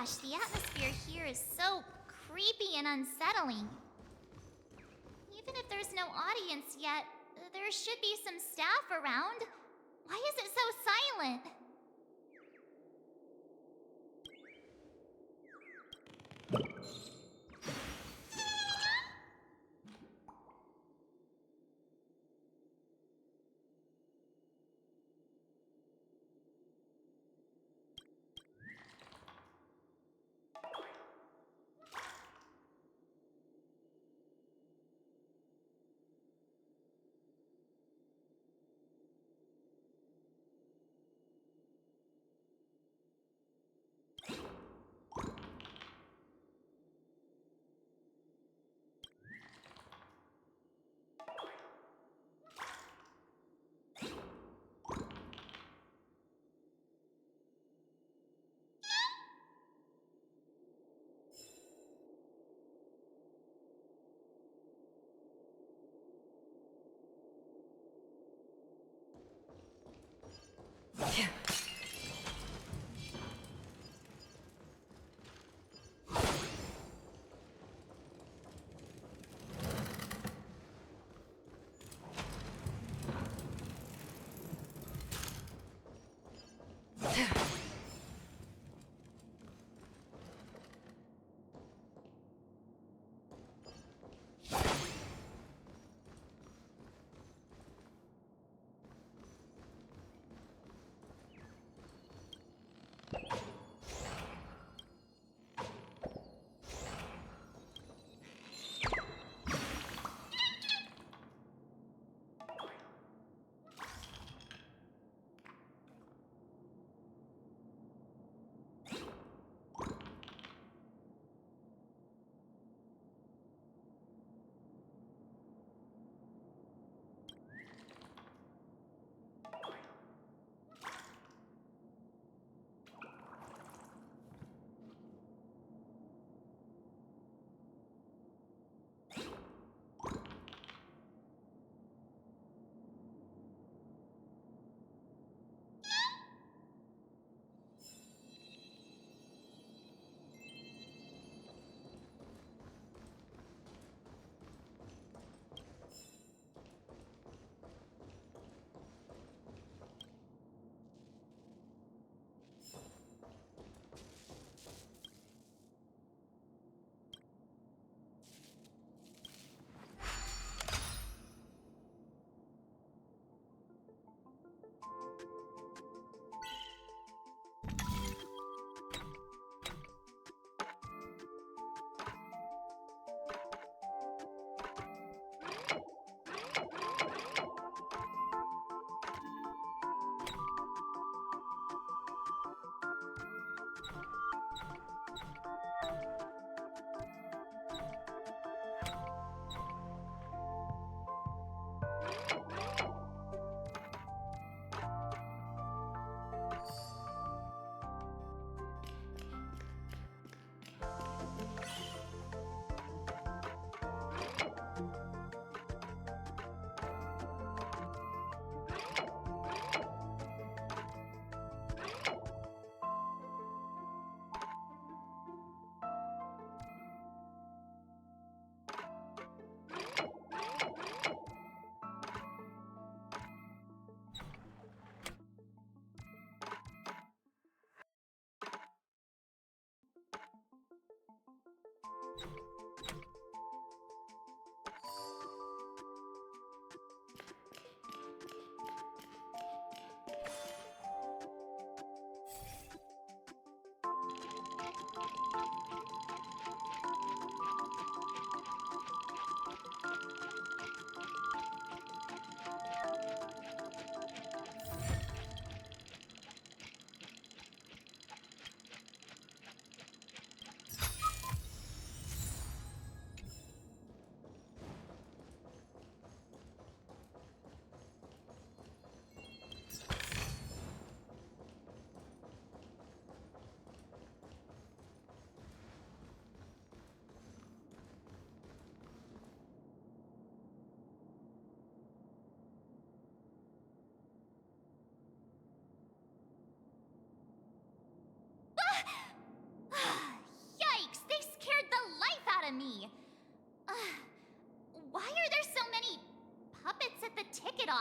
Gosh, the atmosphere here is so creepy and unsettling. Even if there's no audience yet, there should be some staff around. Why is it so silent?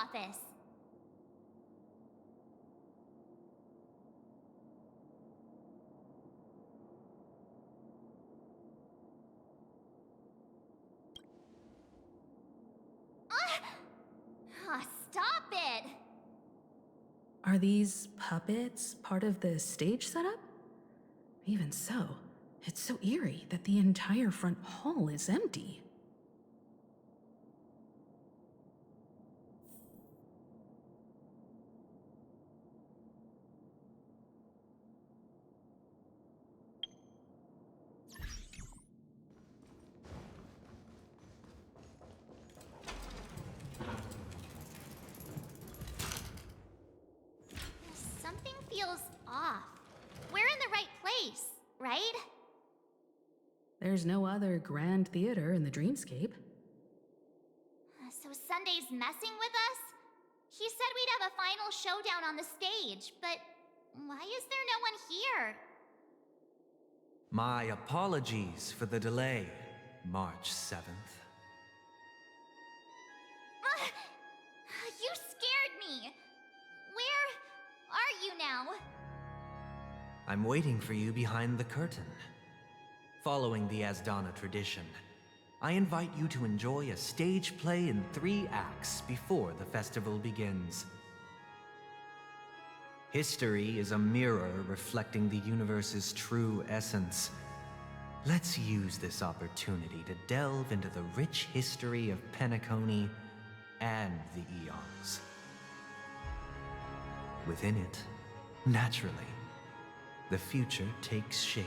office. Stop it! Are these puppets part of the stage setup? Even so, it's so eerie that the entire front hall is empty. Something feels off. We're in the right place, right? There's no other grand theater in the dreamscape. So Sunday's messing with us? He said we'd have a final showdown on the stage, but why is there no one here? My apologies for the delay, March 7th. You scared me! Where are you now? I'm waiting for you behind the curtain. Following the Asdana tradition, I invite you to enjoy a stage play in 3 acts before the festival begins. History is a mirror reflecting the universe's true essence. Let's use this opportunity to delve into the rich history of Penacony and the eons. Within it, naturally, the future takes shape.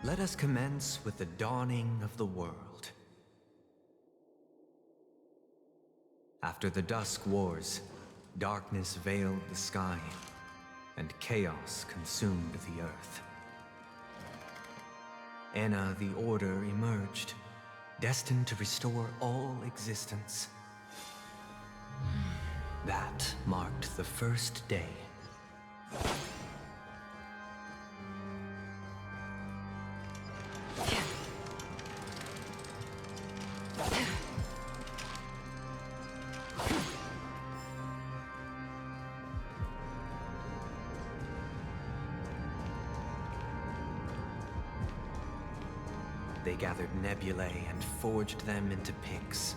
Let us commence with the dawning of the world. After the Dusk Wars, darkness veiled the sky, and chaos consumed the earth. Enna the Order emerged, destined to restore all existence. That marked the first day. They gathered nebulae and forged them into picks,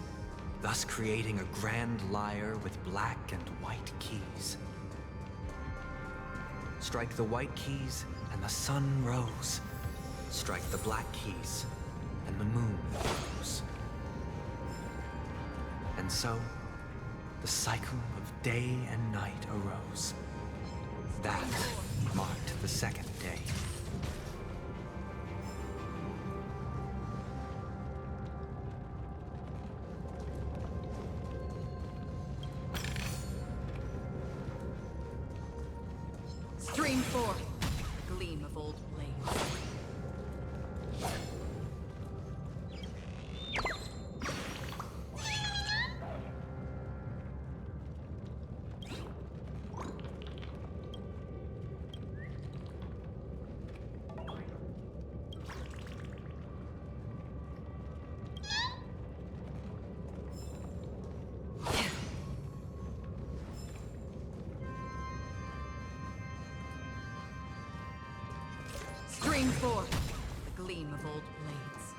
thus creating a grand lyre with black and white keys. Strike the white keys, and the sun rose. Strike the black keys, and the moon rose. And so, the cycle of day and night arose. That marked the second day. Stream 4. Gleam of old blades. Stream 4. The gleam of old blades.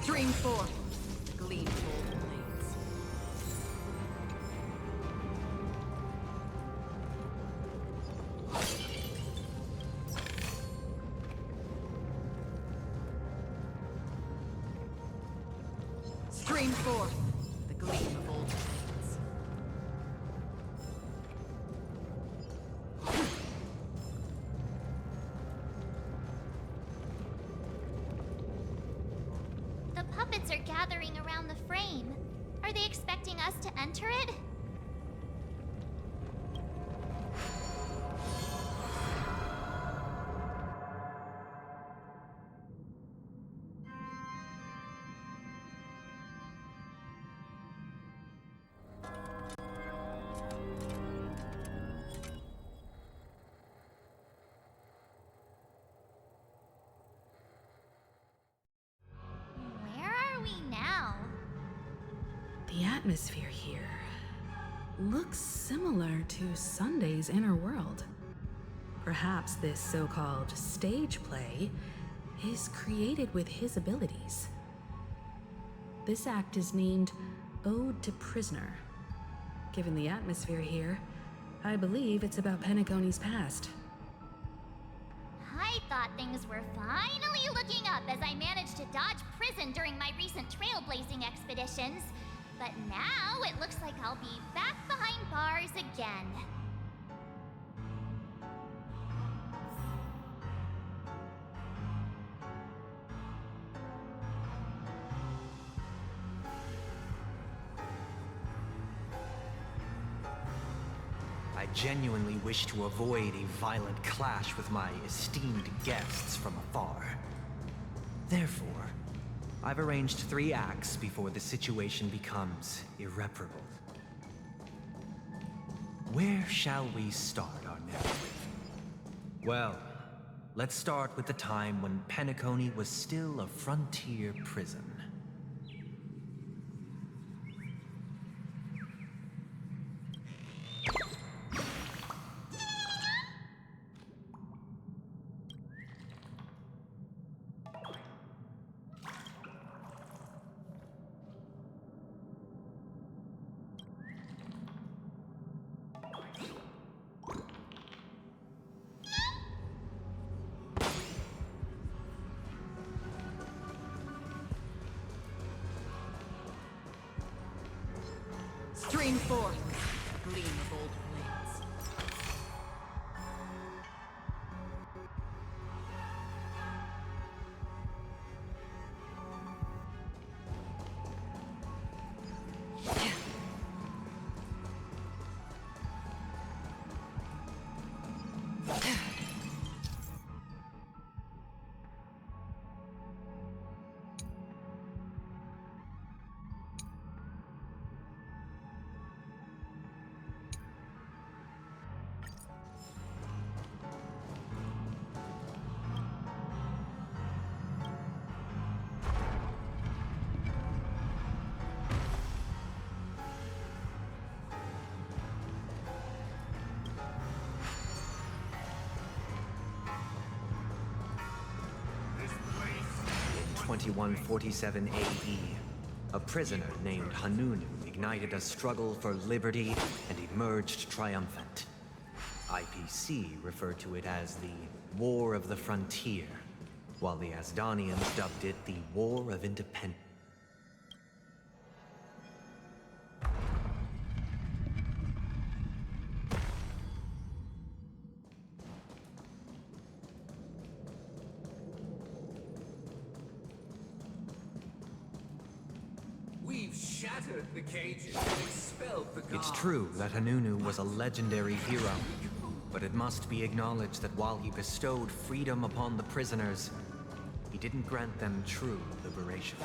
Stream 4. The gleam of old blades. Stream 4. The gleam of old blades. The puppets are gathering around the frame. Are they expecting us to enter it? Where are we now? The atmosphere here looks similar to Sunday's inner world. Perhaps this so-called stage play is created with his abilities. This act is named Ode to Prisoner. Given the atmosphere here, I believe it's about Penacony's past. I thought things were finally looking up as I managed to dodge prison during my recent trailblazing expeditions. But now it looks like I'll be back behind bars again. I genuinely wish to avoid a violent clash with my esteemed guests from afar. Therefore, I've arranged 3 acts before the situation becomes irreparable. Where shall we start our narrative? Well, let's start with the time when Penacony was still a frontier prison. Stream 4. The gleam of old blades. In 2147 AE, a prisoner named Hanunu ignited a struggle for liberty and emerged triumphant. IPC referred to it as the War of the Frontier, while the Asdanians dubbed it the War of Independence. We've shattered the cages and expelled the guards. It's true that Hanunu was a legendary hero, but it must be acknowledged that while he bestowed freedom upon the prisoners, he didn't grant them true liberation.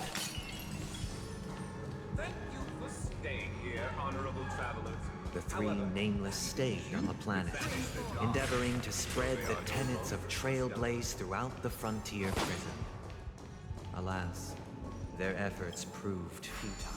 Thank you for staying here, honorable travelers. The 3 However, nameless stayed on the planet, endeavoring to spread the tenets of Trailblaze throughout the frontier prison. Alas, their efforts proved futile.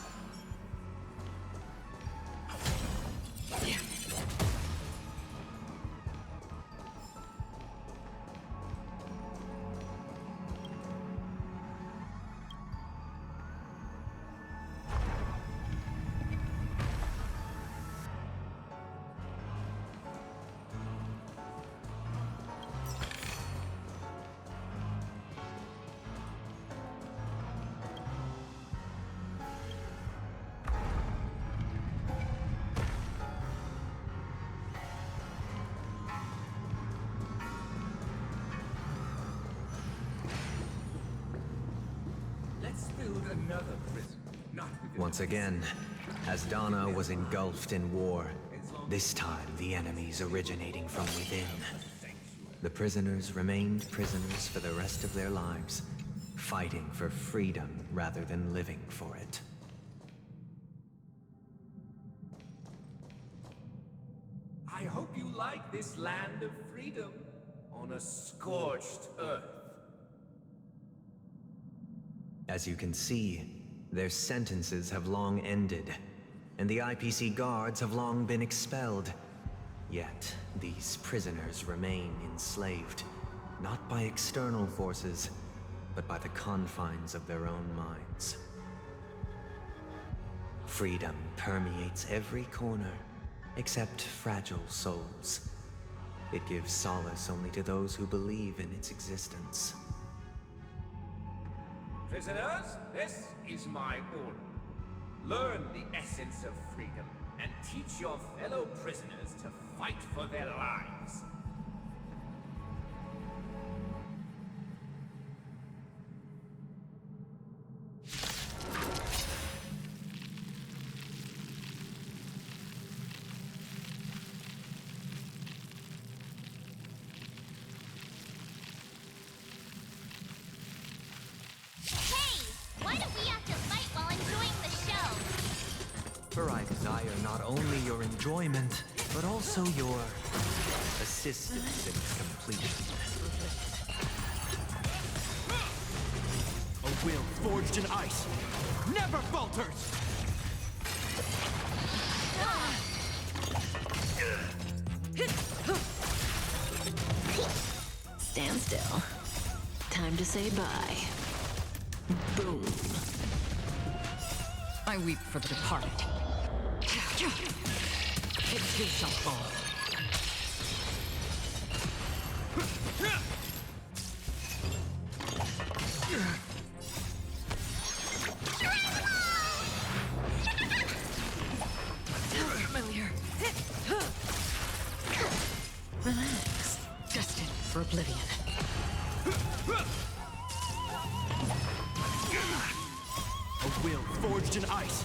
Let's build another prison. Not with Once again, Asdana was engulfed in war. This time, the enemies originating from within. The prisoners remained prisoners for the rest of their lives, fighting for freedom rather than living for it. I hope you like this land of freedom on a scorched earth. As you can see, their sentences have long ended, and the IPC guards have long been expelled. Yet, these prisoners remain enslaved, not by external forces, but by the confines of their own minds. Freedom permeates every corner, except fragile souls. It gives solace only to those who believe in its existence. Prisoners, this is my order. Learn the essence of freedom and teach your fellow prisoners to fight for their lives. Hey! Why do we have to fight while enjoying the show? For I desire not only your enjoyment, but also your assistance in its completion. A will forged in ice never falters! Stand still. Time to say bye. Boom. I weep for the departed. It too shall fall. Sounds familiar. Relax. Destined for oblivion. A will forged in ice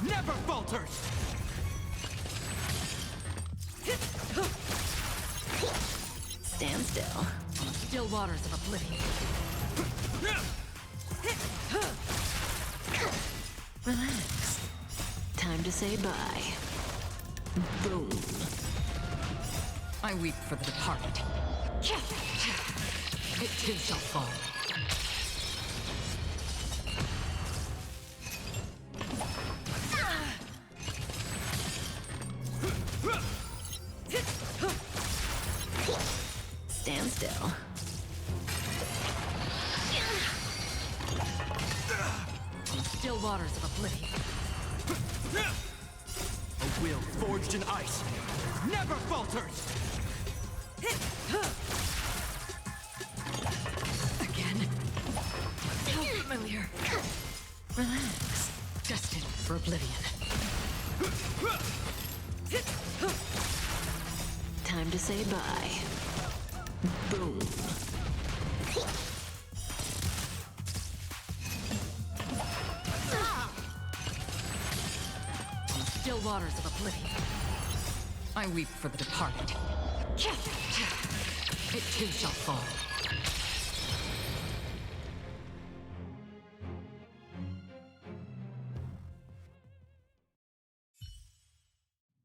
never falters! Stand still. On the still waters of oblivion. Relax. Time to say bye. Boom. I weep for the departed. It too shall fall. Stand still. On the still waters of oblivion. A will forged in ice never falters! Again. How familiar. Relax. Destined for oblivion. Time to say bye. Boom. On the still waters of oblivion. I weep for the departed. It too shall fall.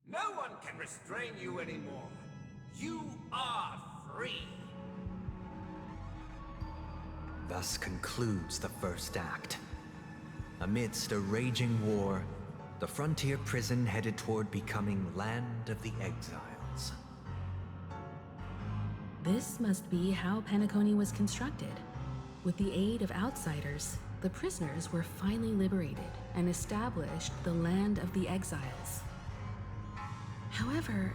No one can restrain you anymore. You are free. Thus concludes the first act. Amidst a raging war, the frontier prison headed toward becoming Land of the Exiles. This must be how Penacony was constructed. With the aid of outsiders, the prisoners were finally liberated and established the Land of the Exiles. However,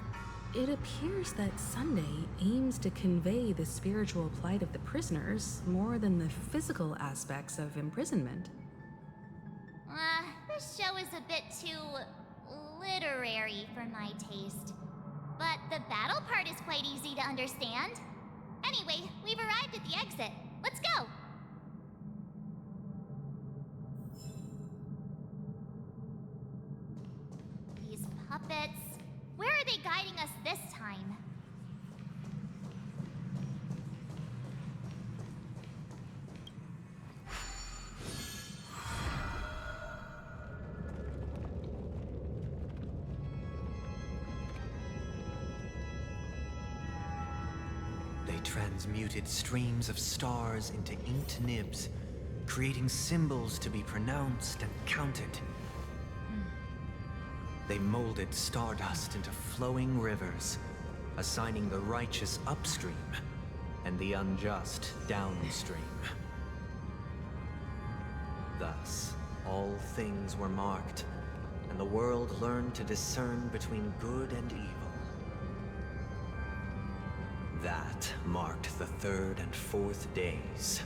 it appears that Sunday aims to convey the spiritual plight of the prisoners more than the physical aspects of imprisonment. This show is a bit too literary for my taste. But the battle part is quite easy to understand. Anyway, we've arrived at the exit. Let's go! Bits. Where are they guiding us this time? They transmuted streams of stars into inked nibs, creating symbols to be pronounced and counted. They molded stardust into flowing rivers, assigning the righteous upstream and the unjust downstream. Thus, all things were marked, and the world learned to discern between good and evil. That marked the third and fourth days.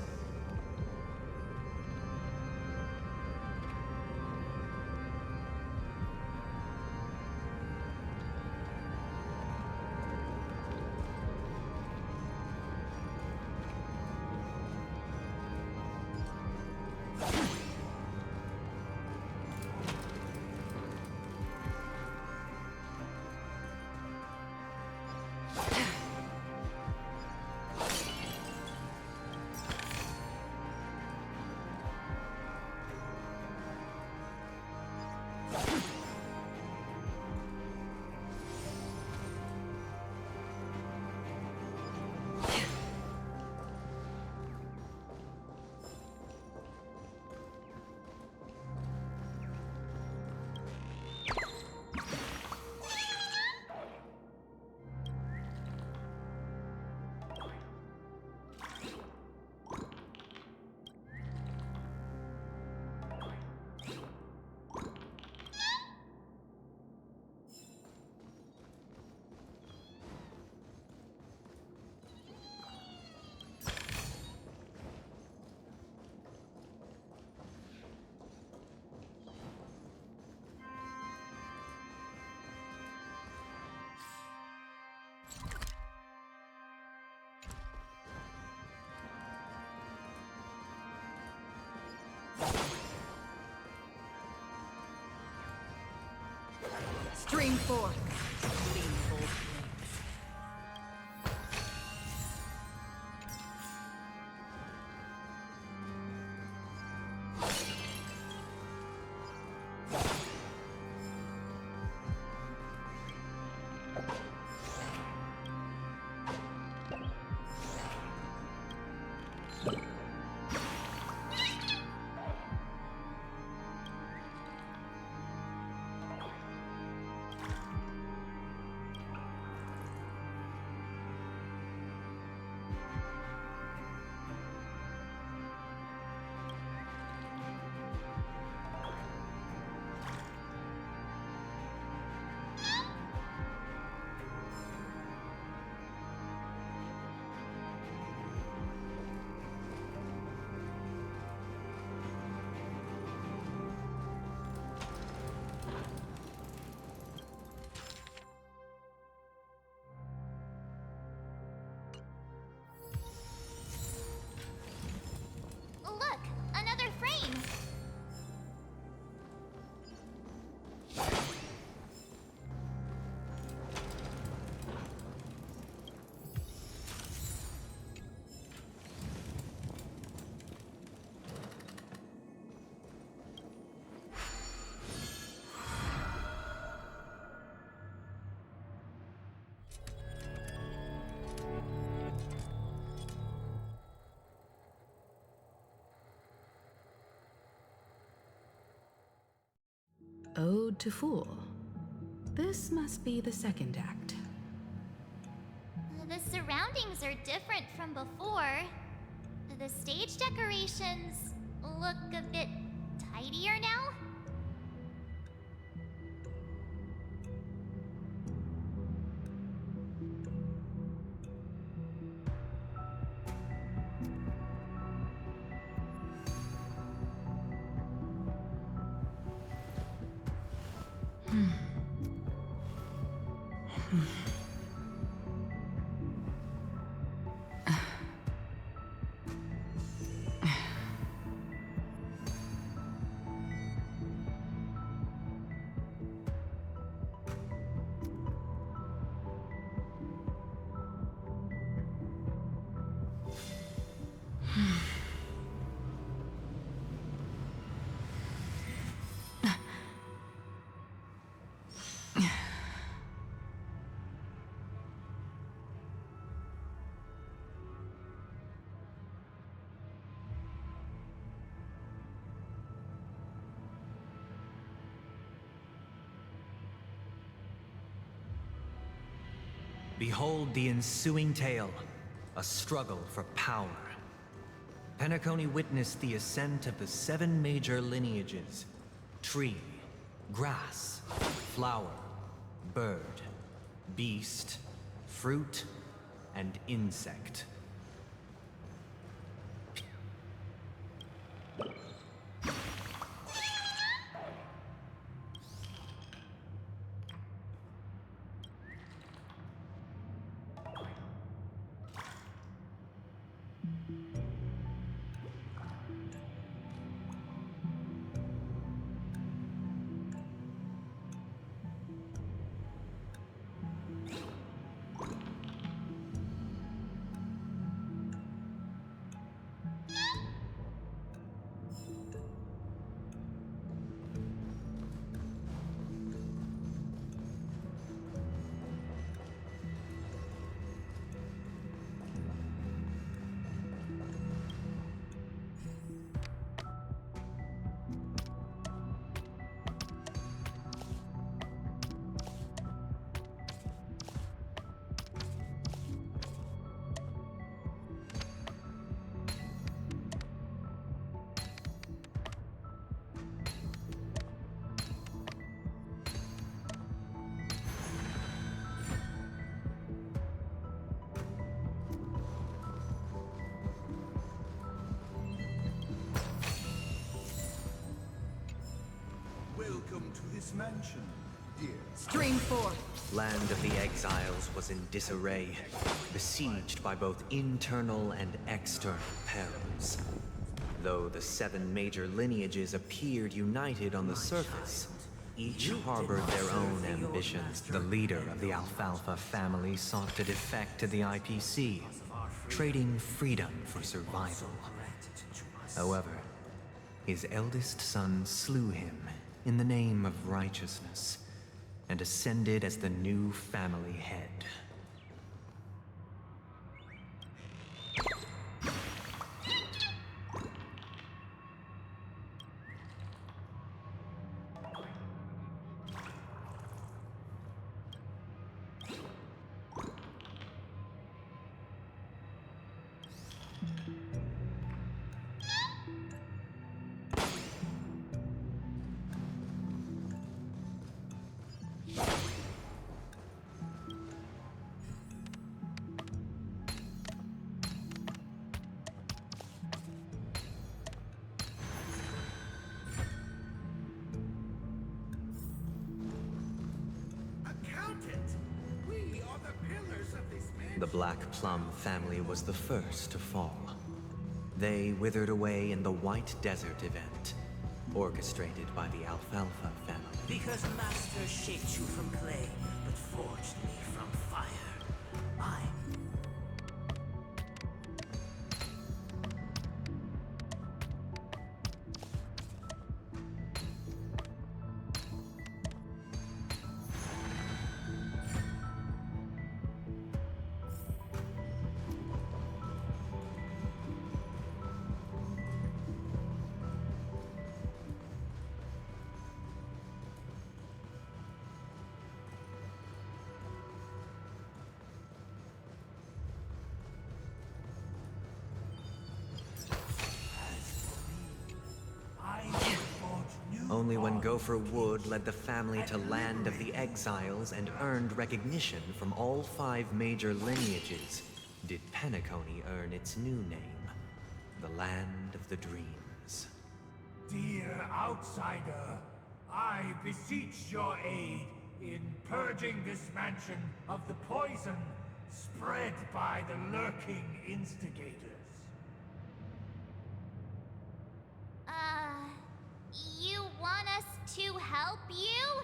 Stream forth. Gleam of old flames. Look, another frame. Ode to Fool. This must be the second act. The surroundings are different from before. The stage decorations look a bit tidier now. Behold the ensuing tale, a struggle for power. Penacony witnessed the ascent of the 7 major lineages: tree, grass, flower, bird, beast, fruit, and insect. Welcome to this mansion, dear. Stream 4. Land of the Exiles was in disarray, besieged by both internal and external perils. Though the 7 major lineages appeared united on the surface, each harbored their own ambitions. The leader of the Alfalfa family sought to defect to the IPC, trading freedom for survival. However, his eldest son slew him in the name of righteousness, and ascended as the new family head. The Black Plum family was the first to fall. They withered away in the White Desert event, orchestrated by the Alfalfa family. Because Master shaped you from clay, but forged me from fire. I Only when Gopher Wood led the family to Land of the Exiles and earned recognition from all 5 major lineages did Penacony earn its new name, the Land of the Dreams. Dear outsider, I beseech your aid in purging this mansion of the poison spread by the lurking instigators. You want us to help you?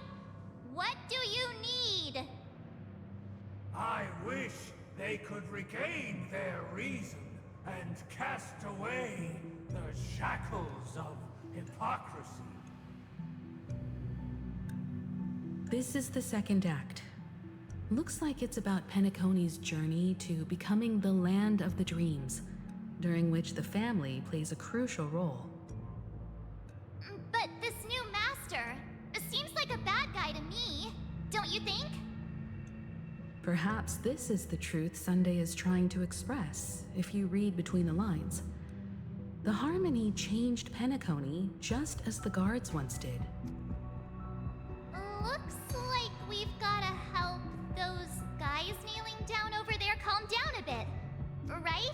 What do you need? I wish they could regain their reason and cast away the shackles of hypocrisy. This is the second act. Looks like it's about Penacony's journey to becoming the Land of the Dreams, during which the family plays a crucial role. But this new master seems like a bad guy to me, don't you think? Perhaps this is the truth Sunday is trying to express, if you read between the lines. The harmony changed Penacony just as the guards once did. Looks like we've gotta help those guys kneeling down over there calm down a bit, right?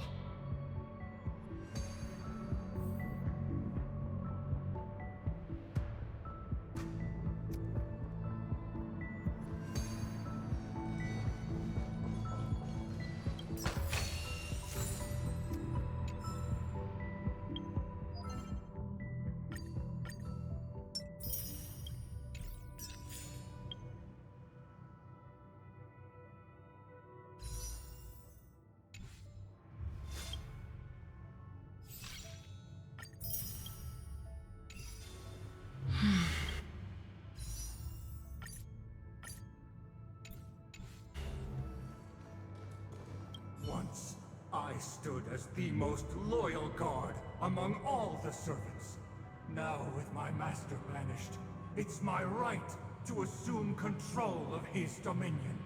Once, I stood as the most loyal guard among all the servants. Now, with my master banished, it's my right to assume control of his dominion.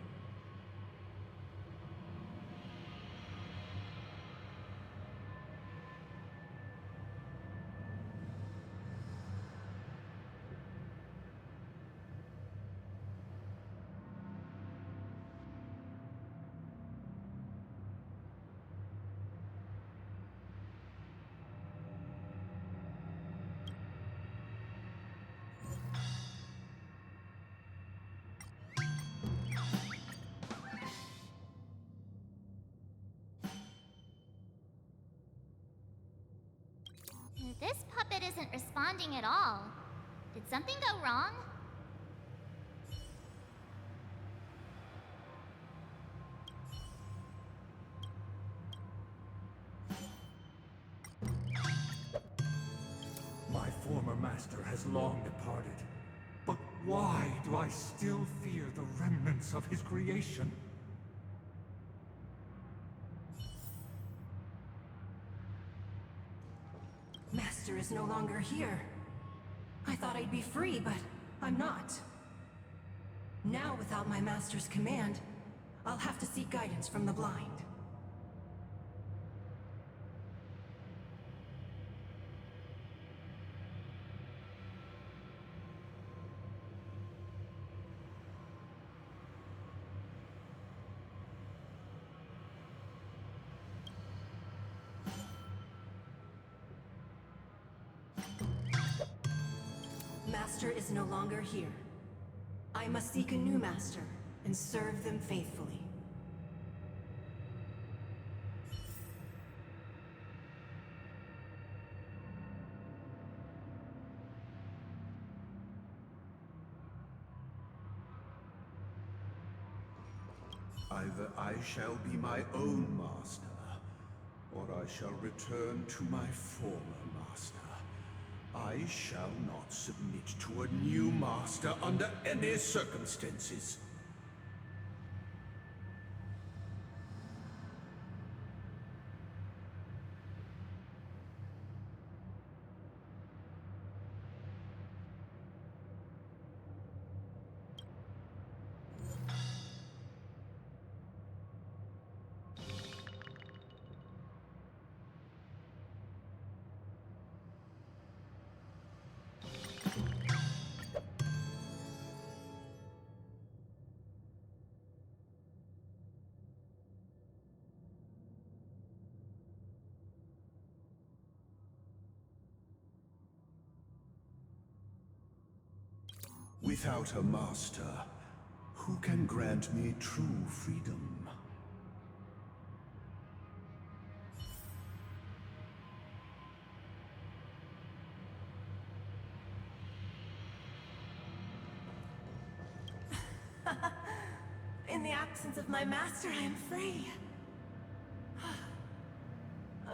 This puppet isn't responding at all. Did something go wrong? My former master has long departed. But why do I still fear the remnants of his creation? Master is no longer here. I thought I'd be free, but I'm not. Now, without my master's command, I'll have to seek guidance from the blind. Master is no longer here. I must seek a new master and serve them faithfully. Either I shall be my own master, or I shall return to my former master. I shall not submit to a new master under any circumstances. Without a master, who can grant me true freedom? In the absence of my master, I am free.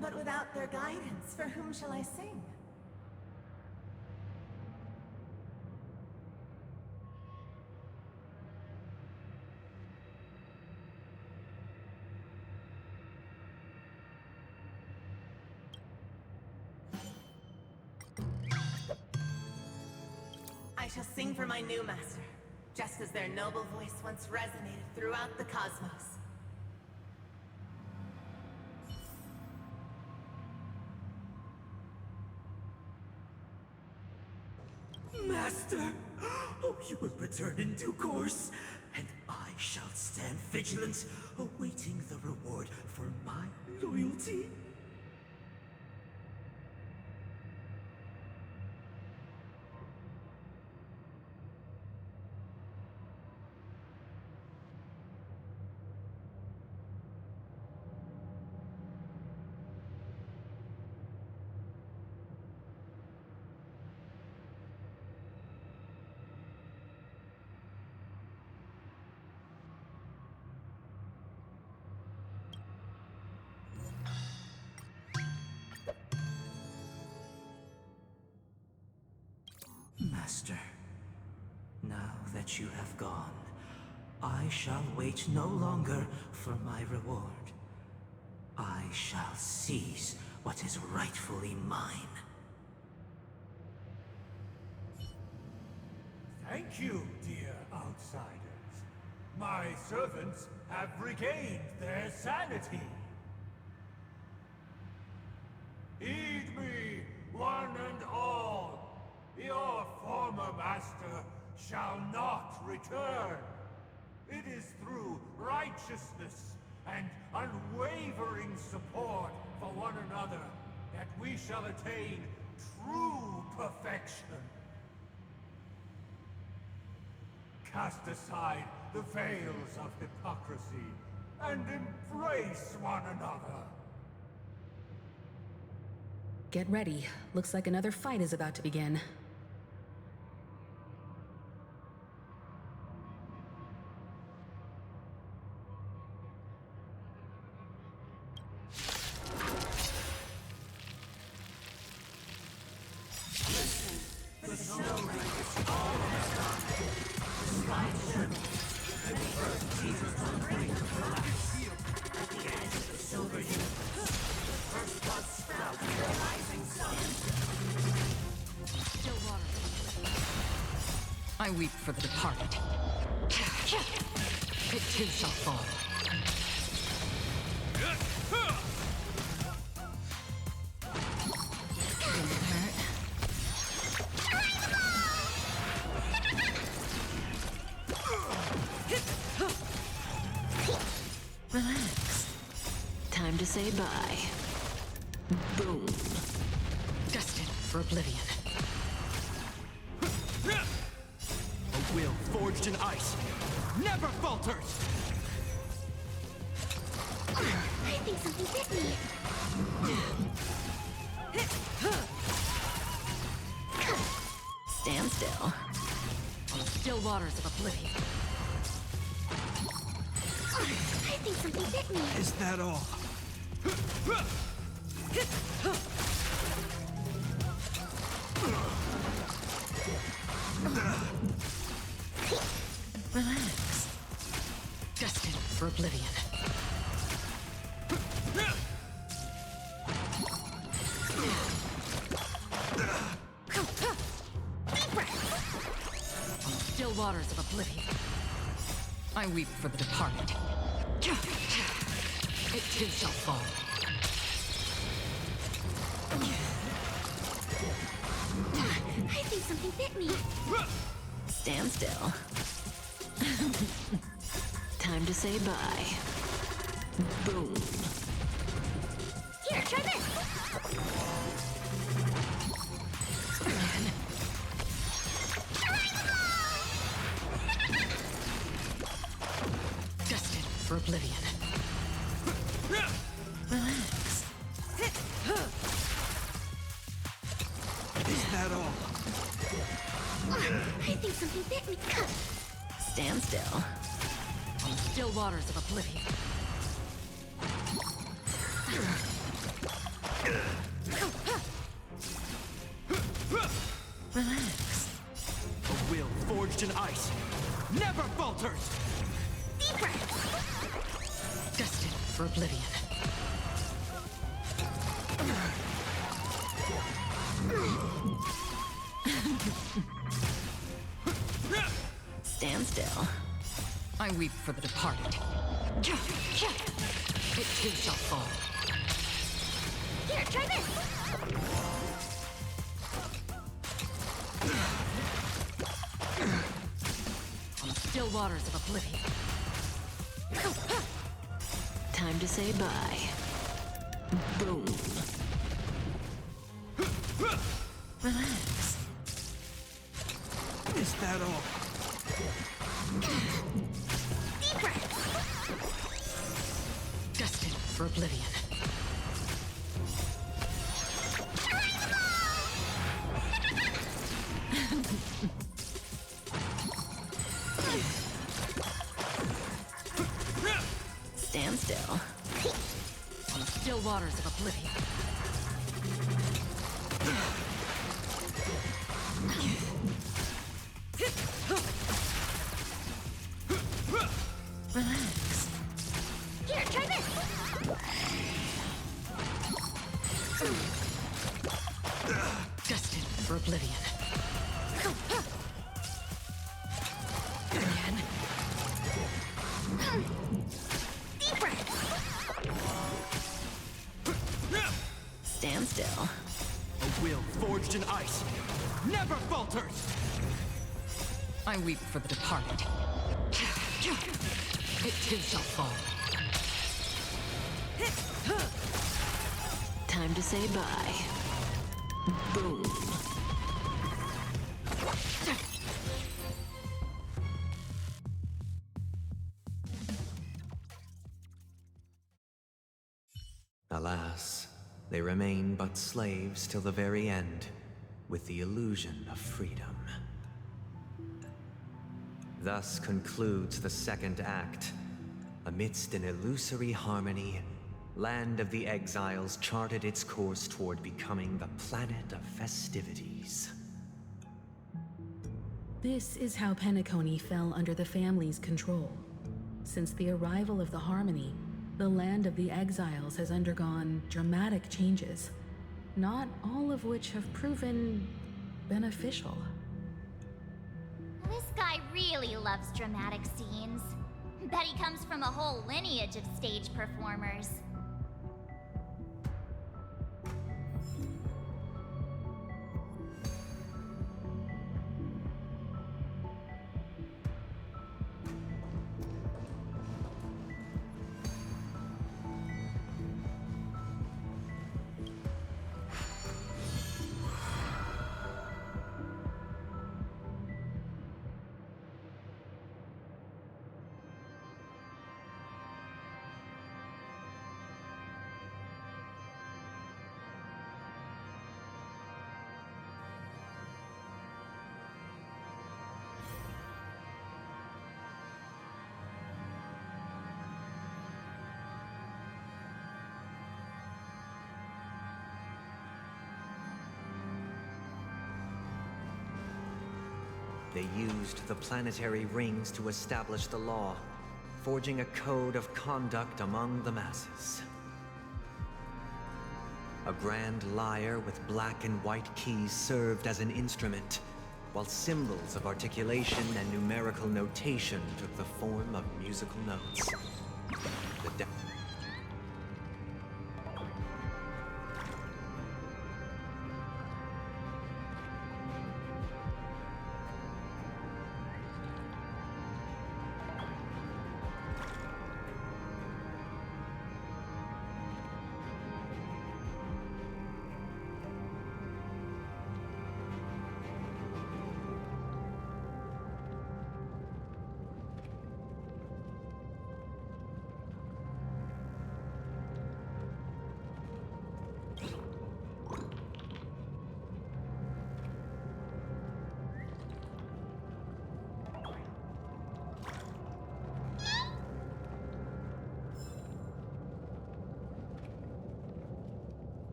But without their guidance, for whom shall I sing? I shall sing for my new master, just as their noble voice once resonated throughout the cosmos. Master! Oh, you will return in due course, and I shall stand vigilant, awaiting the reward for my loyalty. Master, now that you have gone, I shall wait no longer for my reward. I shall seize what is rightfully mine. Thank you, dear outsiders. My servants have regained their sanity. Heed me, one and all. Your former master shall not return. It is through righteousness and unwavering support for one another that we shall attain true perfection. Cast aside the veils of hypocrisy and embrace one another. Get ready. Looks like another fight is about to begin. I weep for the departed. It too shall fall. Relax. Time to say bye. Boom. Destined for oblivion. A will forged in ice never falters! I think something bit me. Stand still. On still waters of oblivion. I think something bit me. Is that all? Relax. Destined for oblivion. On still waters of oblivion. I weep for the departed. It too shall fall. I think something bit me. Stand still. Time to say bye. Boom. Here, try this. Destined for oblivion. Relax. Is that all? I think something bit me. Stand still. On still waters of oblivion. Relax. A will forged in ice never falters! Deep breath. Destined for oblivion. Stand still. I weep for the departed. It too shall fall. Here, try this! On the still waters of oblivion. Time to say bye. Boom. Relax. Is that all? Deep breath! Destined for oblivion. Stand still. On the still waters of oblivion. Relax. Here, try this! Destined for oblivion. Again. Deep breath! Stand still. A will forged in ice never falters! I weep for the departed. It too shall fall. Time to say bye. Boom. Alas, they remain but slaves till the very end, with the illusion of freedom. Thus concludes the second act. Amidst an illusory harmony, Land of the Exiles charted its course toward becoming the planet of festivities. This is how Penacony fell under the family's control. Since the arrival of the Harmony, the Land of the Exiles has undergone dramatic changes, not all of which have proven beneficial. This guy really loves dramatic scenes. Bet he comes from a whole lineage of stage performers. They used the planetary rings to establish the law, forging a code of conduct among the masses. A grand lyre with black and white keys served as an instrument, while symbols of articulation and numerical notation took the form of musical notes. The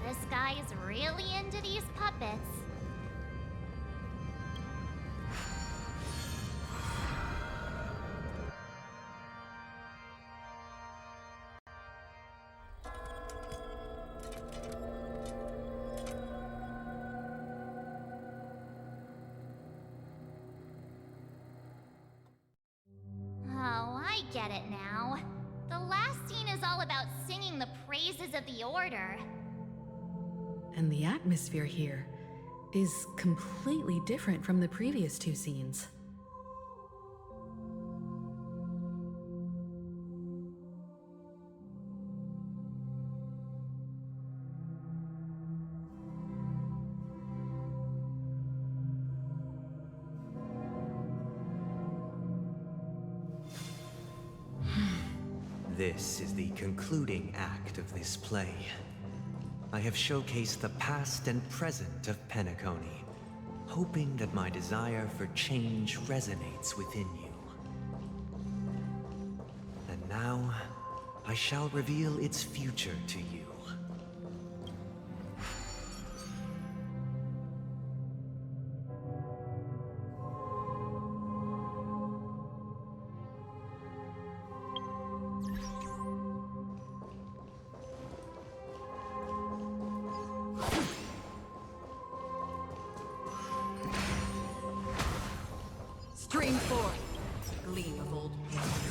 This guy is really into these puppets. get it now. The last scene is all about singing the praises of the Order. And the atmosphere here is completely different from the previous two scenes. This is the concluding act of this play. I have showcased the past and present of Penacony, hoping that my desire for change resonates within you. And now, I shall reveal its future to you. Stream forth, gleam of old pains.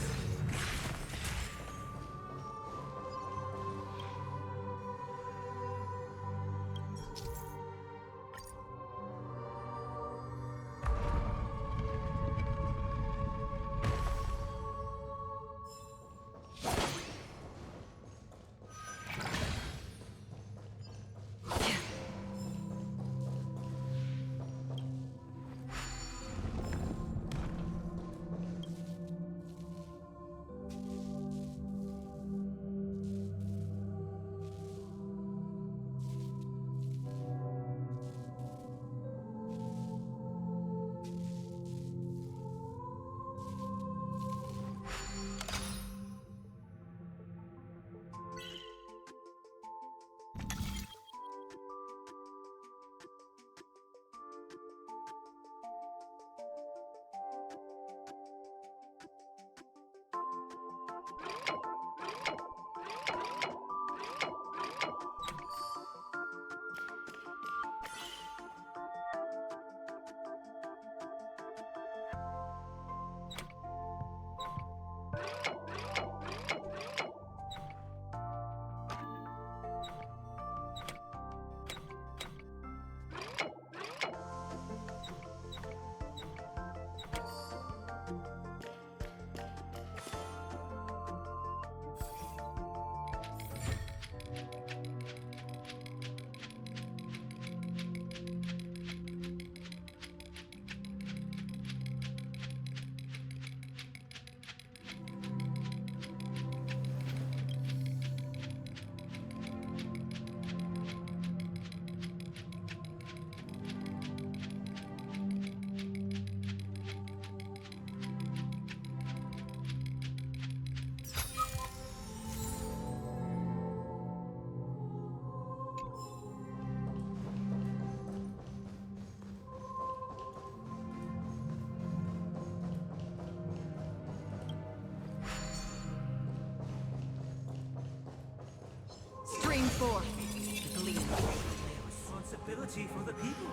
Stream forth, gleam. Responsibility for the people.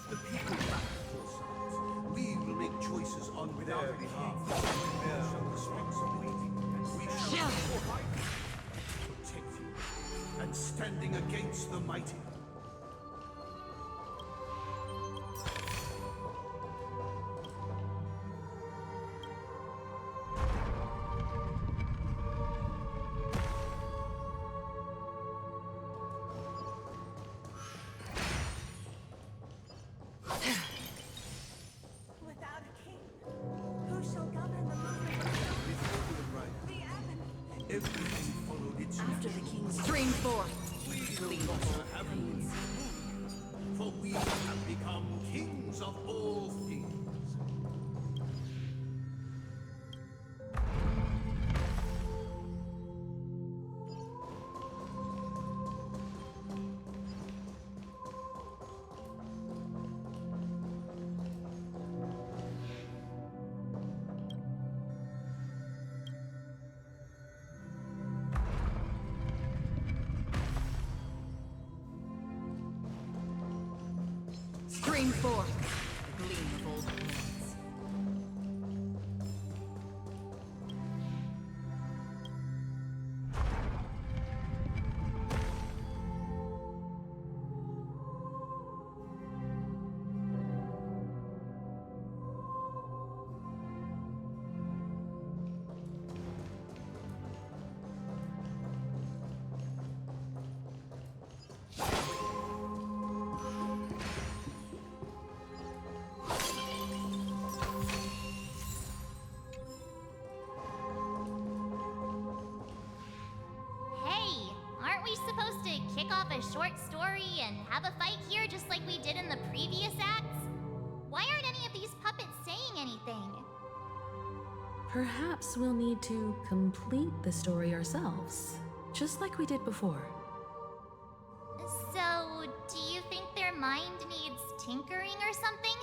The people lack foresight. We will make choices on their behalf. Bear responsibility. We shall provide, protect you, and standing against the mighty. Without a king, who shall govern the movement? Before the right, everything followed its After the king's Stream forth, We gleam will of not old have pains. for we have become kings of all things. Stream forth, gleam of old pains. kick off a short story and have a fight here just like we did in the previous acts? Why aren't any of these puppets saying anything? Perhaps we'll need to complete the story ourselves, just like we did before. So, do you think their mind needs tinkering or something?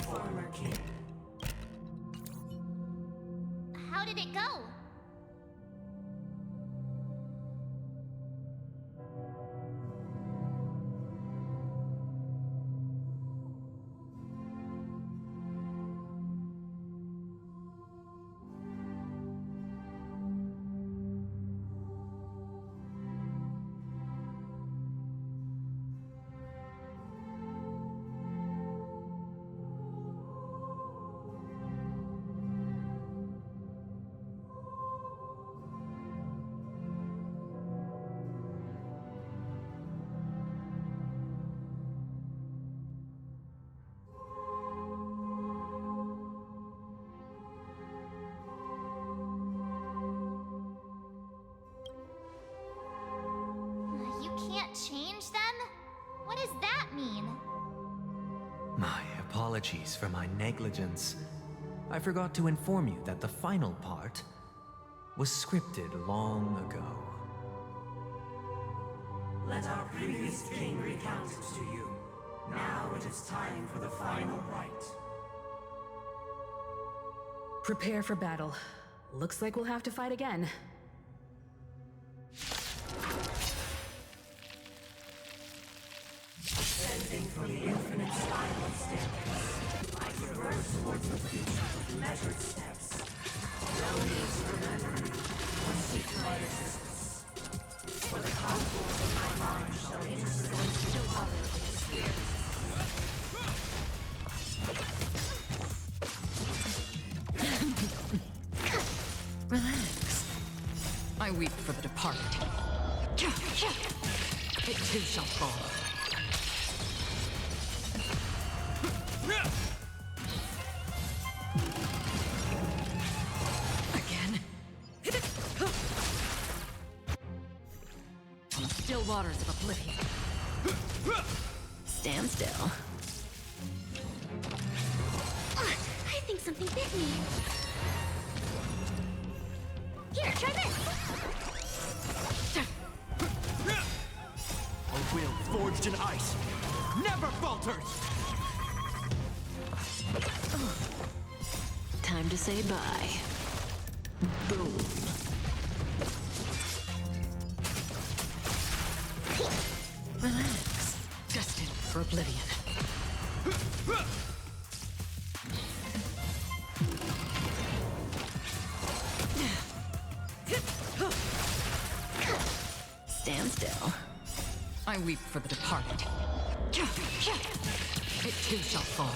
Former king. How did it go? You can't change them? What does that mean? My apologies for my negligence. I forgot to inform you that the final part was scripted long ago. Let our previous king recount it to you. Now it is time for the final rite. Prepare for battle. Looks like we'll have to fight again. Ascending from the infinite spiral staircase, I traverse towards the future with measured steps. No need to remember me or seek my assistance. For the contours of my mind shall intersect to other spheres. Relax. I weep for the departed. It too shall fall. Again. On still waters of oblivion. Stand still. I think something bit me. Here, try this! A will forged in ice never falters! Time to say bye. Boom. Relax. Destined for oblivion. Stand still. I weep for the departed. It too shall fall.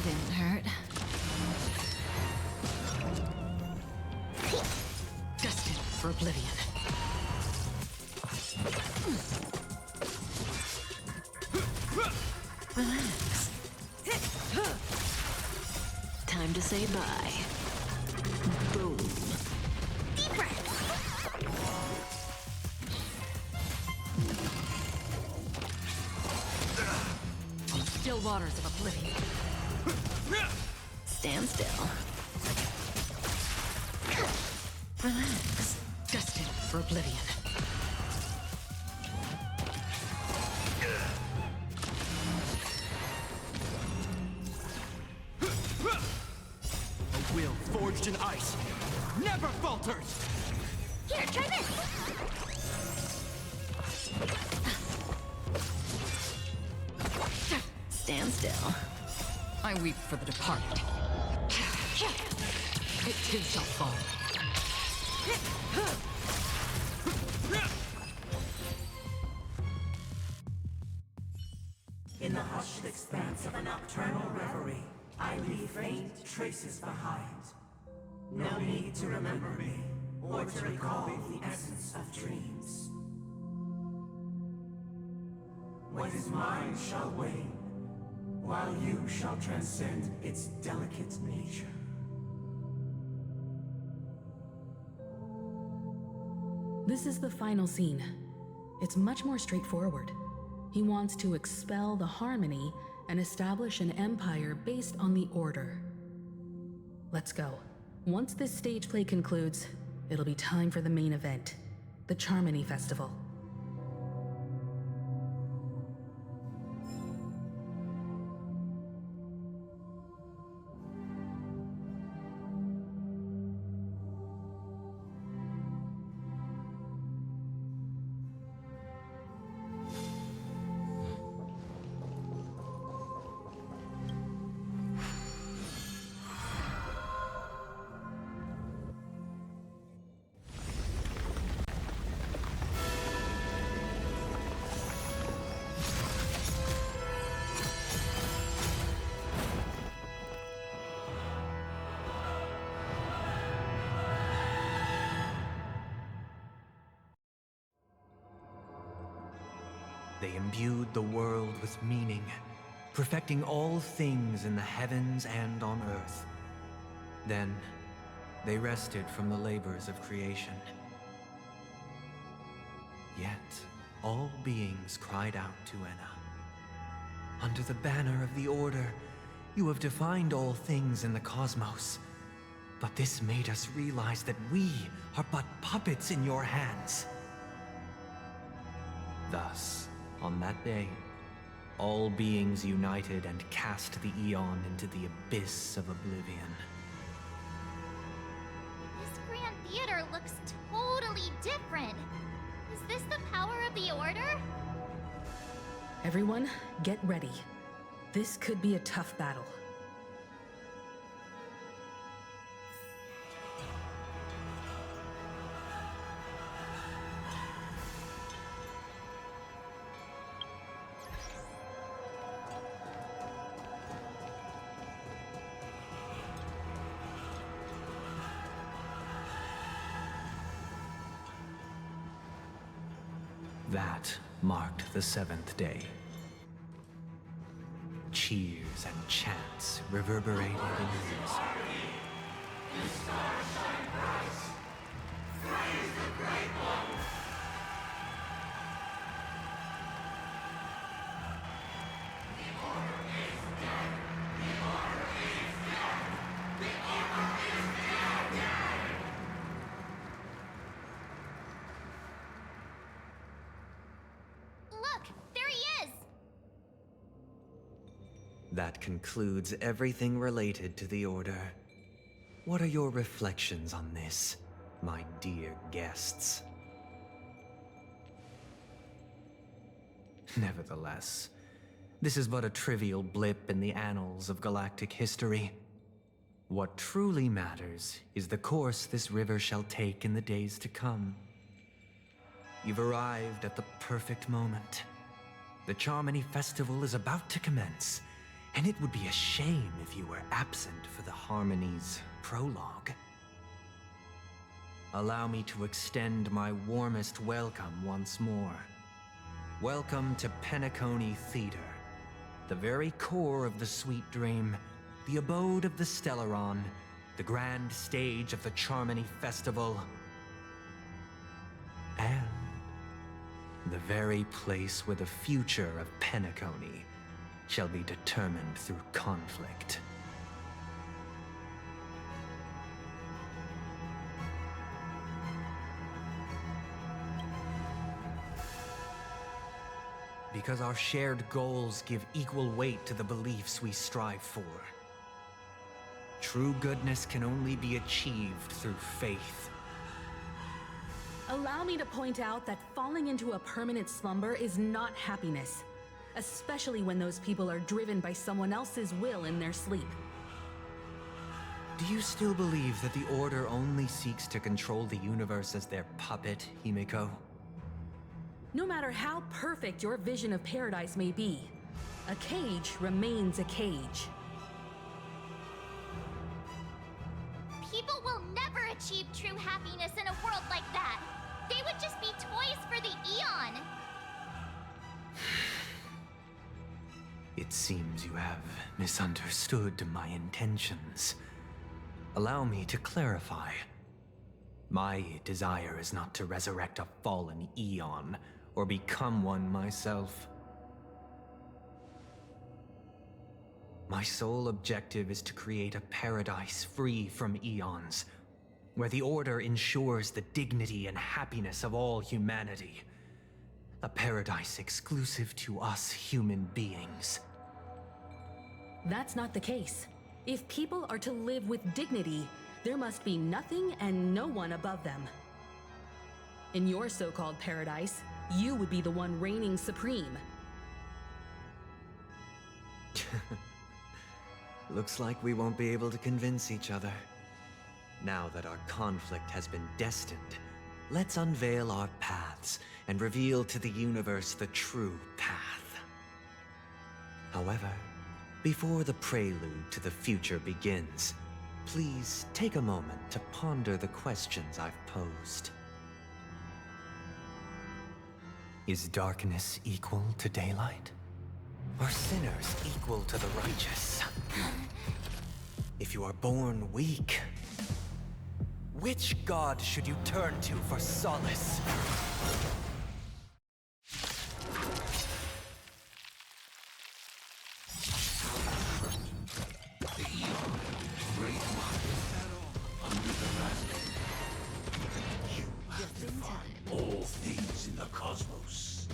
Didn't hurt. Destined for oblivion. Relax. Time to say bye. Boom. Deep breath! On still waters of oblivion. Stand still. Relax. Destined for oblivion. A will forged in ice never falters! Here, try this! Stand still. I weep for the departed. It too shall fall. In the hushed expanse of a nocturnal reverie, I leave faint traces behind. No need to remember me, or to recall the essence of dreams. What is mine shall wane, while you shall transcend its delicate nature. This is the final scene. It's much more straightforward. He wants to expel the Harmony and establish an empire based on the Order. Let's go. Once this stage play concludes, it'll be time for the main event, the Charmony Festival. They imbued the world with meaning, perfecting all things in the heavens and on earth. Then, they rested from the labors of creation. Yet, all beings cried out to Enna. Under the banner of the Order, you have defined all things in the cosmos. But this made us realize that we are but puppets in your hands. Thus, on that day, all beings united and cast the Eon into the abyss of oblivion. This Grand Theater looks totally different. Is this the power of the Order? Everyone, get ready. This could be a tough battle. That marked the seventh day. Cheers and chants reverberated in unison. Look, there he is! That concludes everything related to the Order. What are your reflections on this, my dear guests? Nevertheless, this is but a trivial blip in the annals of galactic history. What truly matters is the course this river shall take in the days to come. You've arrived at the perfect moment. The Charmony Festival is about to commence, and it would be a shame if you were absent for the Harmony's prologue. Allow me to extend my warmest welcome once more. Welcome to Penacony Theater, the very core of the Sweet Dream, the abode of the Stellaron, the grand stage of the Charmony Festival, and the very place where the future of Penacony shall be determined through conflict. Because our shared goals give equal weight to the beliefs we strive for. True goodness can only be achieved through faith. Allow me to point out that falling into a permanent slumber is not happiness, especially when those people are driven by someone else's will in their sleep. Do you still believe that the Order only seeks to control the universe as their puppet, Himiko? No matter how perfect your vision of paradise may be, a cage remains a cage. People will never achieve true happiness in a world like that. They would just be toys for the Eon. It seems you have misunderstood my intentions. Allow me to clarify. My desire is not to resurrect a fallen Eon, or become one myself. My sole objective is to create a paradise free from Eons, where the Order ensures the dignity and happiness of all humanity. A paradise exclusive to us human beings. That's not the case. If people are to live with dignity, there must be nothing and no one above them. In your so-called paradise, you would be the one reigning supreme. Looks like we won't be able to convince each other. Now that our conflict has been destined, let's unveil our paths and reveal to the universe the true path. However, before the prelude to the future begins, please take a moment to ponder the questions I've posed. Is darkness equal to daylight? Are sinners equal to the righteous? If you are born weak, which god should you turn to for solace? All things in the cosmos.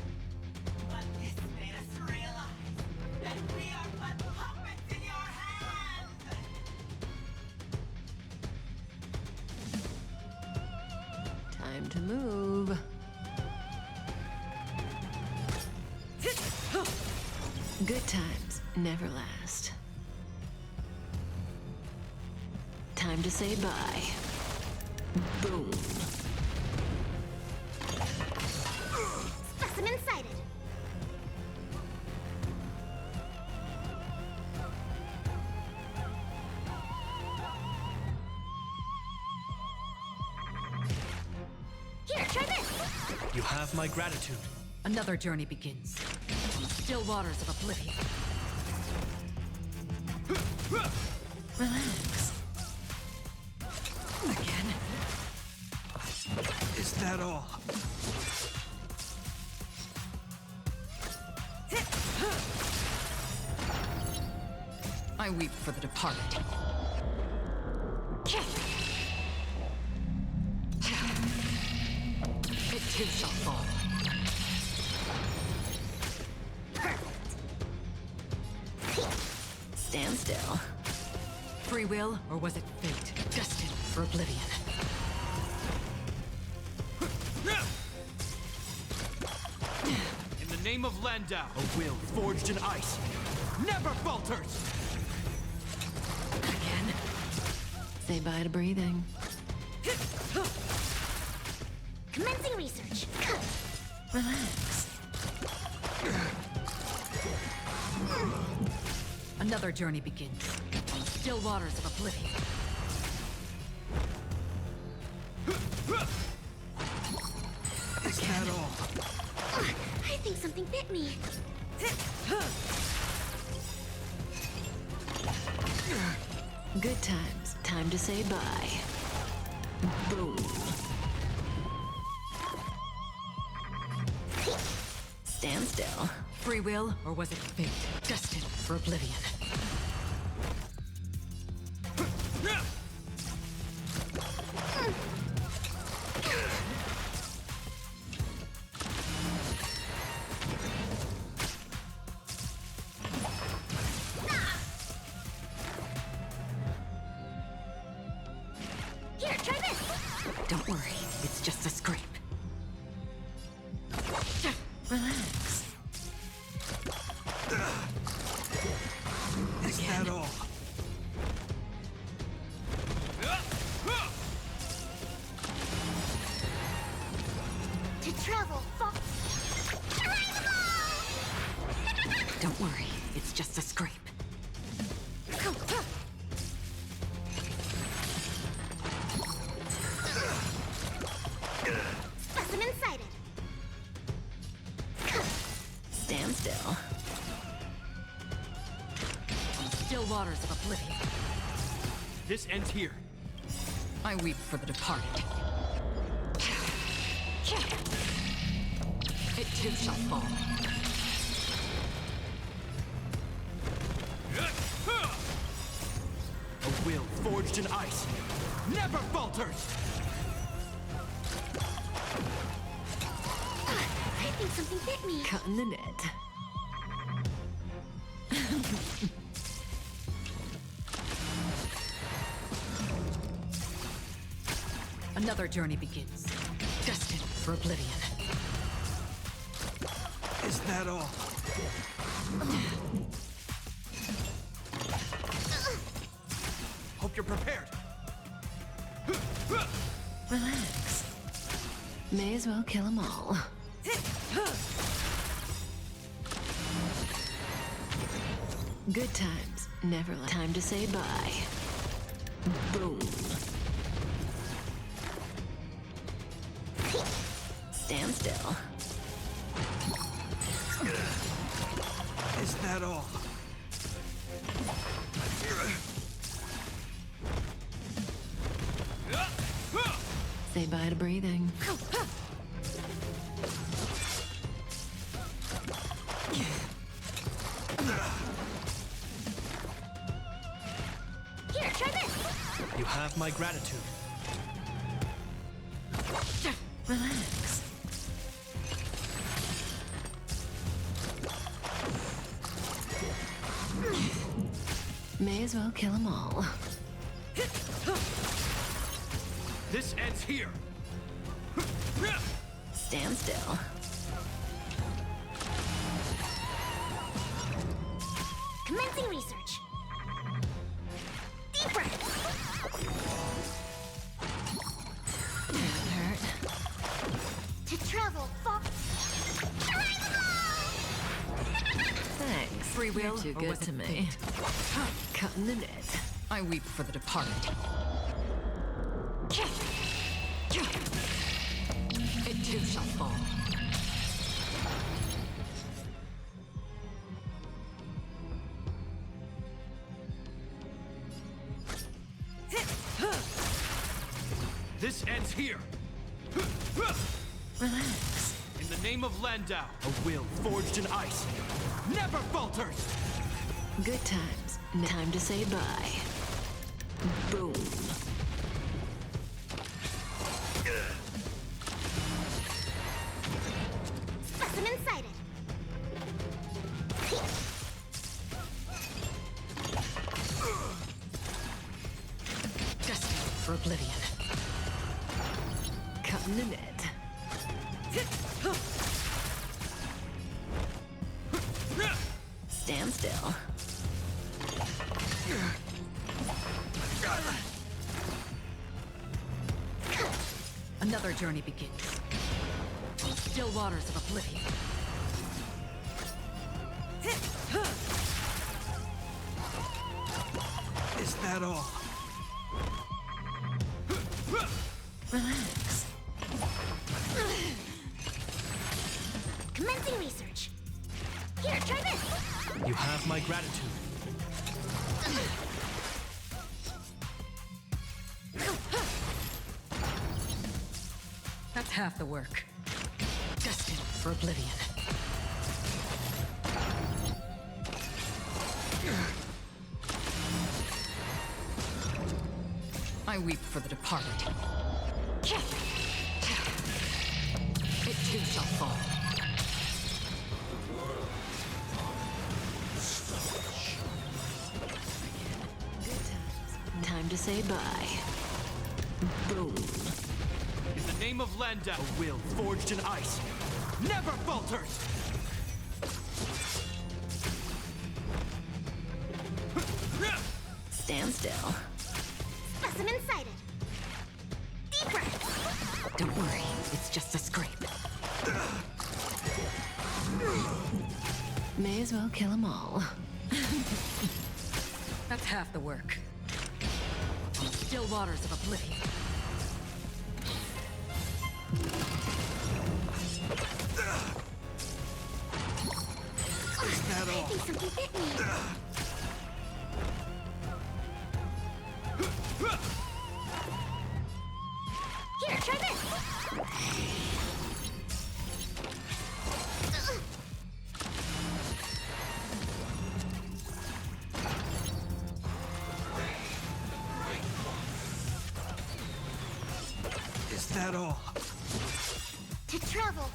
But this made us realize that we are but puppets in your hands! Time to move. Good times never last. Time to say bye. Boom. Specimen sighted. Here, try this. You have my gratitude. Another journey begins. On still waters of oblivion. Relax. Again. Is that all? I weep for the departed. It too shall fall. Stand still. Free will, or was it fate? Destined for oblivion. In the name of Landau, a will forged in ice never falters! Again. Say bye to breathing. Commencing research. Relax. Another journey begins. On still waters of oblivion. Is that all? I think something bit me. Good times. Time to say bye. Boom. Stand still. Free will, or was it fate? Destined for oblivion. Here, try this. Don't worry, it's just a scrape. Relax. Is that all? To travel far. Don't worry, it's just a scrape. Specimen sighted. Stand still. On the still waters of oblivion, This ends here. I weep for the departed. It too shall fall. A will forged in ice never falters! I think something bit me. Cutting the net. Another journey begins, destined for oblivion. Is that all? Hope you're prepared. Relax. May as well kill them all. Good times, never time to say bye. Boom. Stand still. Is that all? Say bye to breathing. Here, try this. You have my gratitude. Relax. May as well kill them all. This ends here. Stand still. Commencing research. Deep breath. That hurt. To travel far. Thanks. Free will, You're too or good was to it me. fate? Cutting the net. I weep for the departed. It too shall fall. This ends here. Relax. In the name of Landau, a will forged in ice never falters! Good times. Time to say bye. Boom. Specimen sighted. Destined for oblivion. Cutting the net. Stand still. Another journey begins. On the still waters of oblivion. Is that all? Relax. Commencing research. Here, try this. You have my gratitude. That's half the work. Destined for oblivion. I weep for the departed. It too shall fall. Good times. Time to say bye. Boom. In the name of Landau, a will forged in ice never falters! Stand still. Specimen sighted. Deep breath. Don't worry, it's just a scrape. May as well kill them all. That's half the work. On the still waters of oblivion. That all? I think something bit me. Here, try this. Is that all? To travel.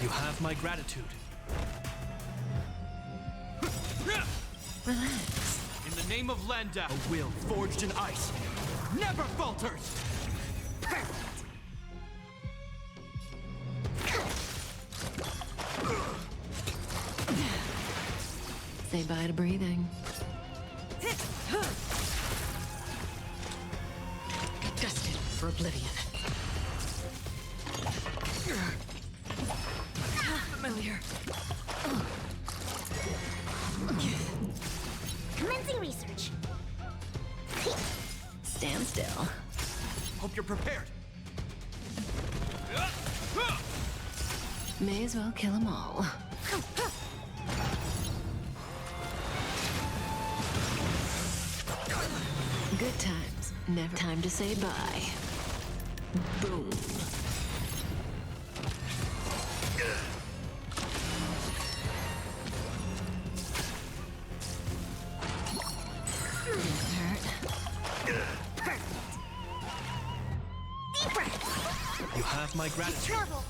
You have my gratitude. Relax. In the name of Landau, a will forged in ice never falters! Say bye to breathing. Destined for oblivion. Familiar. Commencing research. Stand still. Hope you're prepared. May as well kill them all. Good times. Never time to say bye. Boom. Didn't hurt. Deep breath. You have my gratitude. Travel.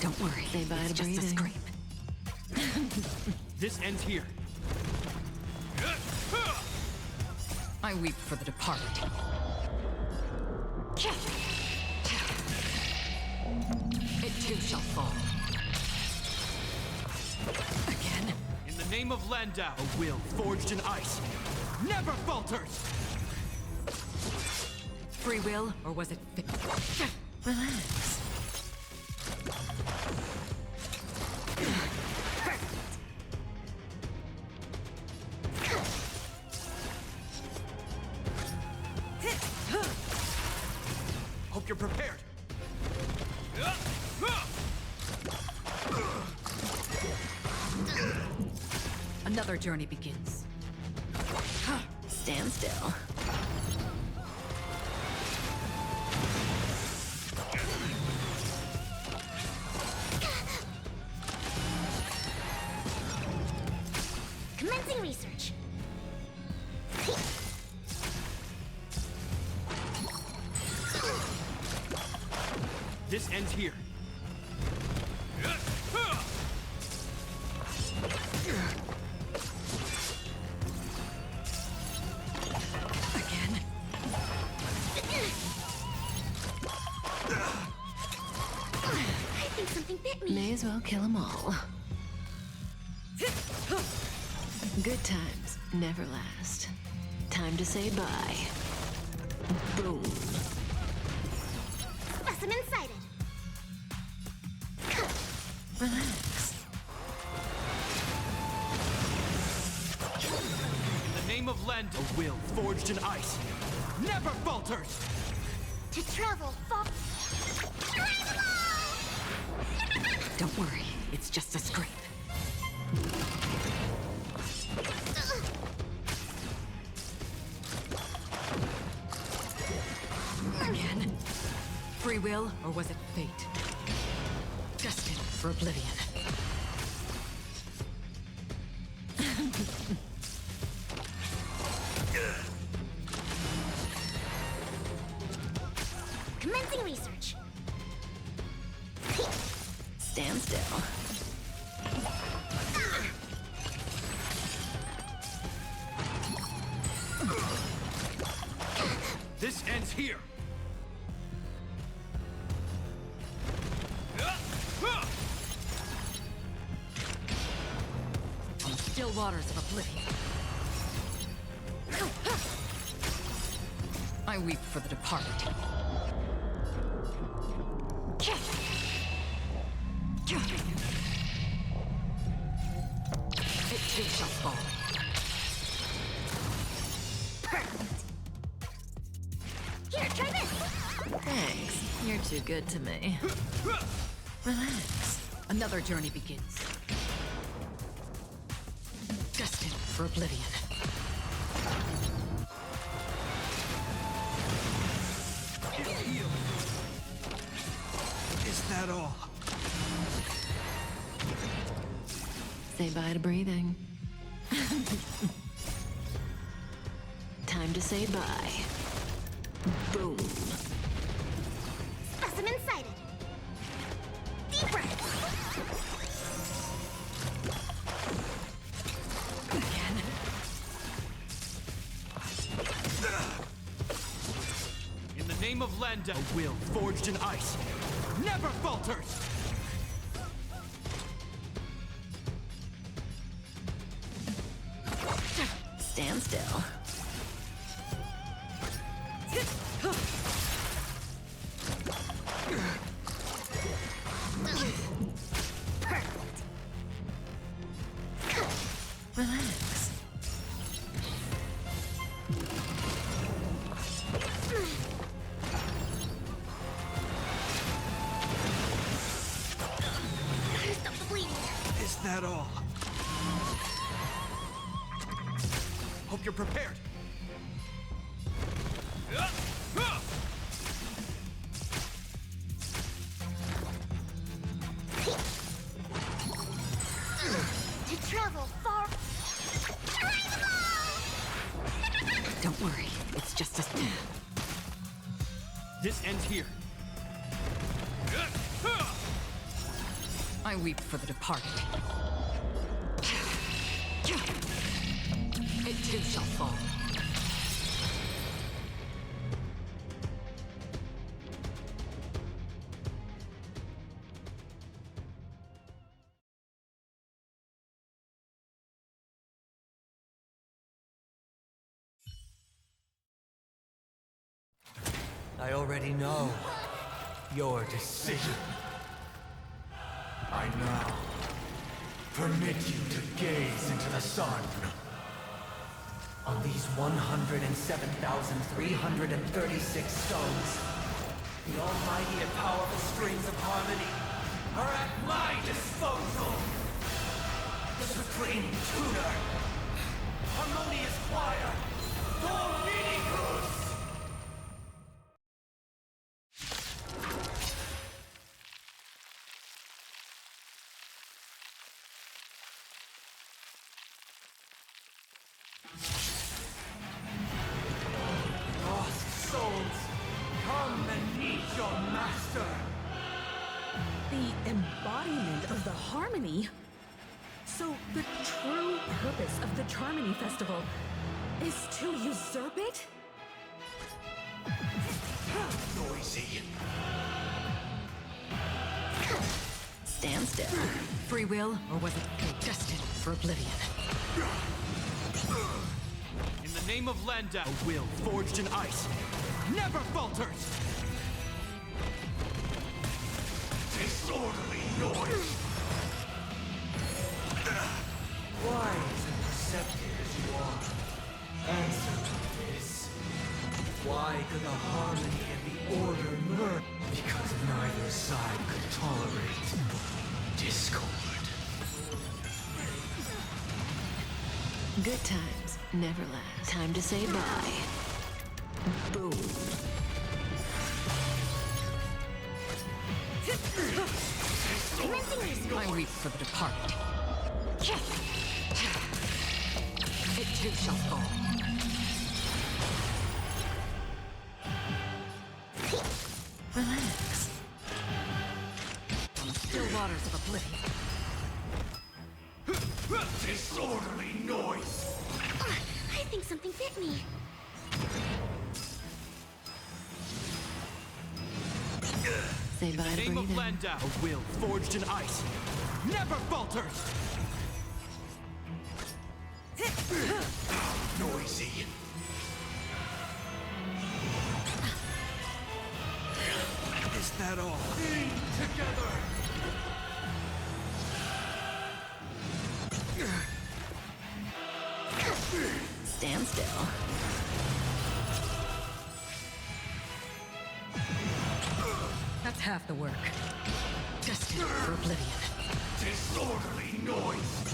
Don't worry. Say bye it's to just a breathing. scrape. This ends here. I weep for the departed. It too shall fall. Again. In the name of Landau, a will forged in ice never falters! Free will, or was it fate? Relax. Hope you're prepared. Another journey begins. Stand still. Commencing research. This ends here. Again. I think something bit me. May as well kill them all. Good times never last. Time to say bye. Boom. Specimen sighted. Relax. In the name of Landau, a will forged in ice never falters! To travel far. Don't worry, it's just a scrape. Again. Free will, or was it fate? Destined for oblivion. Commencing research. Stand still. This ends here. On the still waters of oblivion. I weep for the departed. It too shall fall. Here, try this! Thanks. You're too good to me. Relax. Another journey begins. Destined for oblivion. Is that all? Say bye to breathing. Time to say bye. Boom. Specimen sighted. Deep breath. In the name of Lenda, a will forged in ice never falters! Stand still. Relax. Stop the bleeding. Is that all? Hope you're prepared. To travel far. Don't worry, it's just a This ends here. I weep for the departed. It too shall fall. I already know your decision. I now permit you to gaze into the sun. On these 107,336 stones, the almighty and powerful strings of harmony are at my disposal. The supreme tutor, harmonious choir, Dominicus! Lost souls, come and meet your master! The embodiment of the harmony? So the true purpose of the Charmony Festival is to usurp it? Noisy. Stand still. Free will, or was it destined for oblivion? In the name of Lenda, a will forged in ice never falters! Disorderly noise. Wise and perceptive as you are, answer to this. Why could the harmony and the order merge? Because neither side could tolerate discord. Good times never last. Time to say bye. Boom. I weep for the departed. It too shall fall. Relax. On still waters of oblivion. Disorderly noise. I think something bit me. Say bye to Name of breathing. Lenda, a will forged in ice never falters! Noisy. Is that all? Being together. Stand still. That's half the work. Destined for oblivion. Disorderly noise!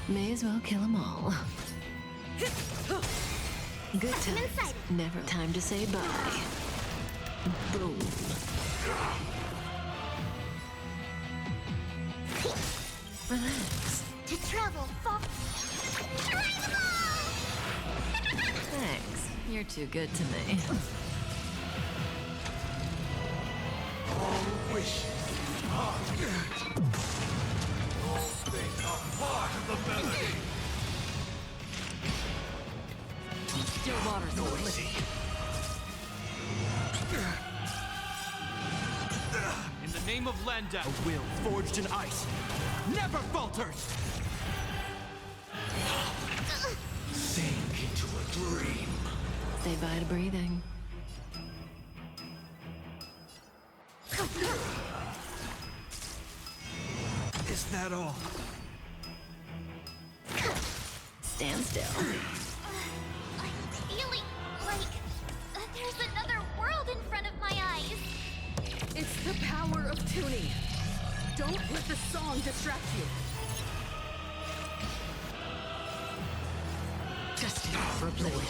May as well kill them all. Good times. Never time to say bye. Boom. Relax. To travel far. Thanks. You're too good to me. All wishes are all things are part of the melody. Still waters of oblivion. In the name of Lenda, a will forged in ice never falters! Sink into a dream. Say bye to breathing. Is that all? Stand still. I'm feeling like there's another world in front of my eyes. It's the power of tuning. Don't let the song distract you. Destined for oblivion.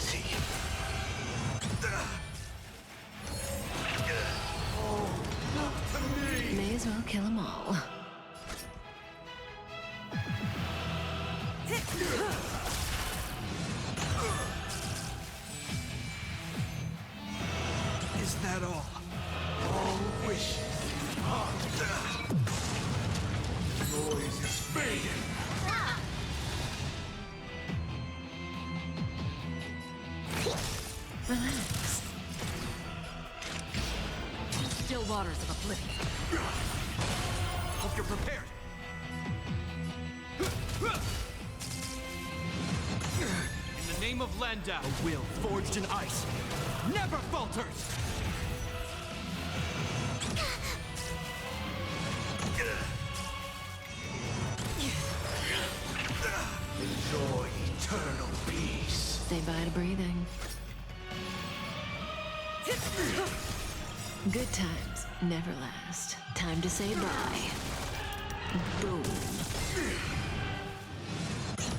May as well kill them all. Is that all? All wishes are noise is fading. Relax. Still waters of oblivion. Hope you're prepared. In the name of Lenda, a will forged in ice never falters! Enjoy eternal peace. Say bye to breathing. Good times never last. Time to say bye. Boom.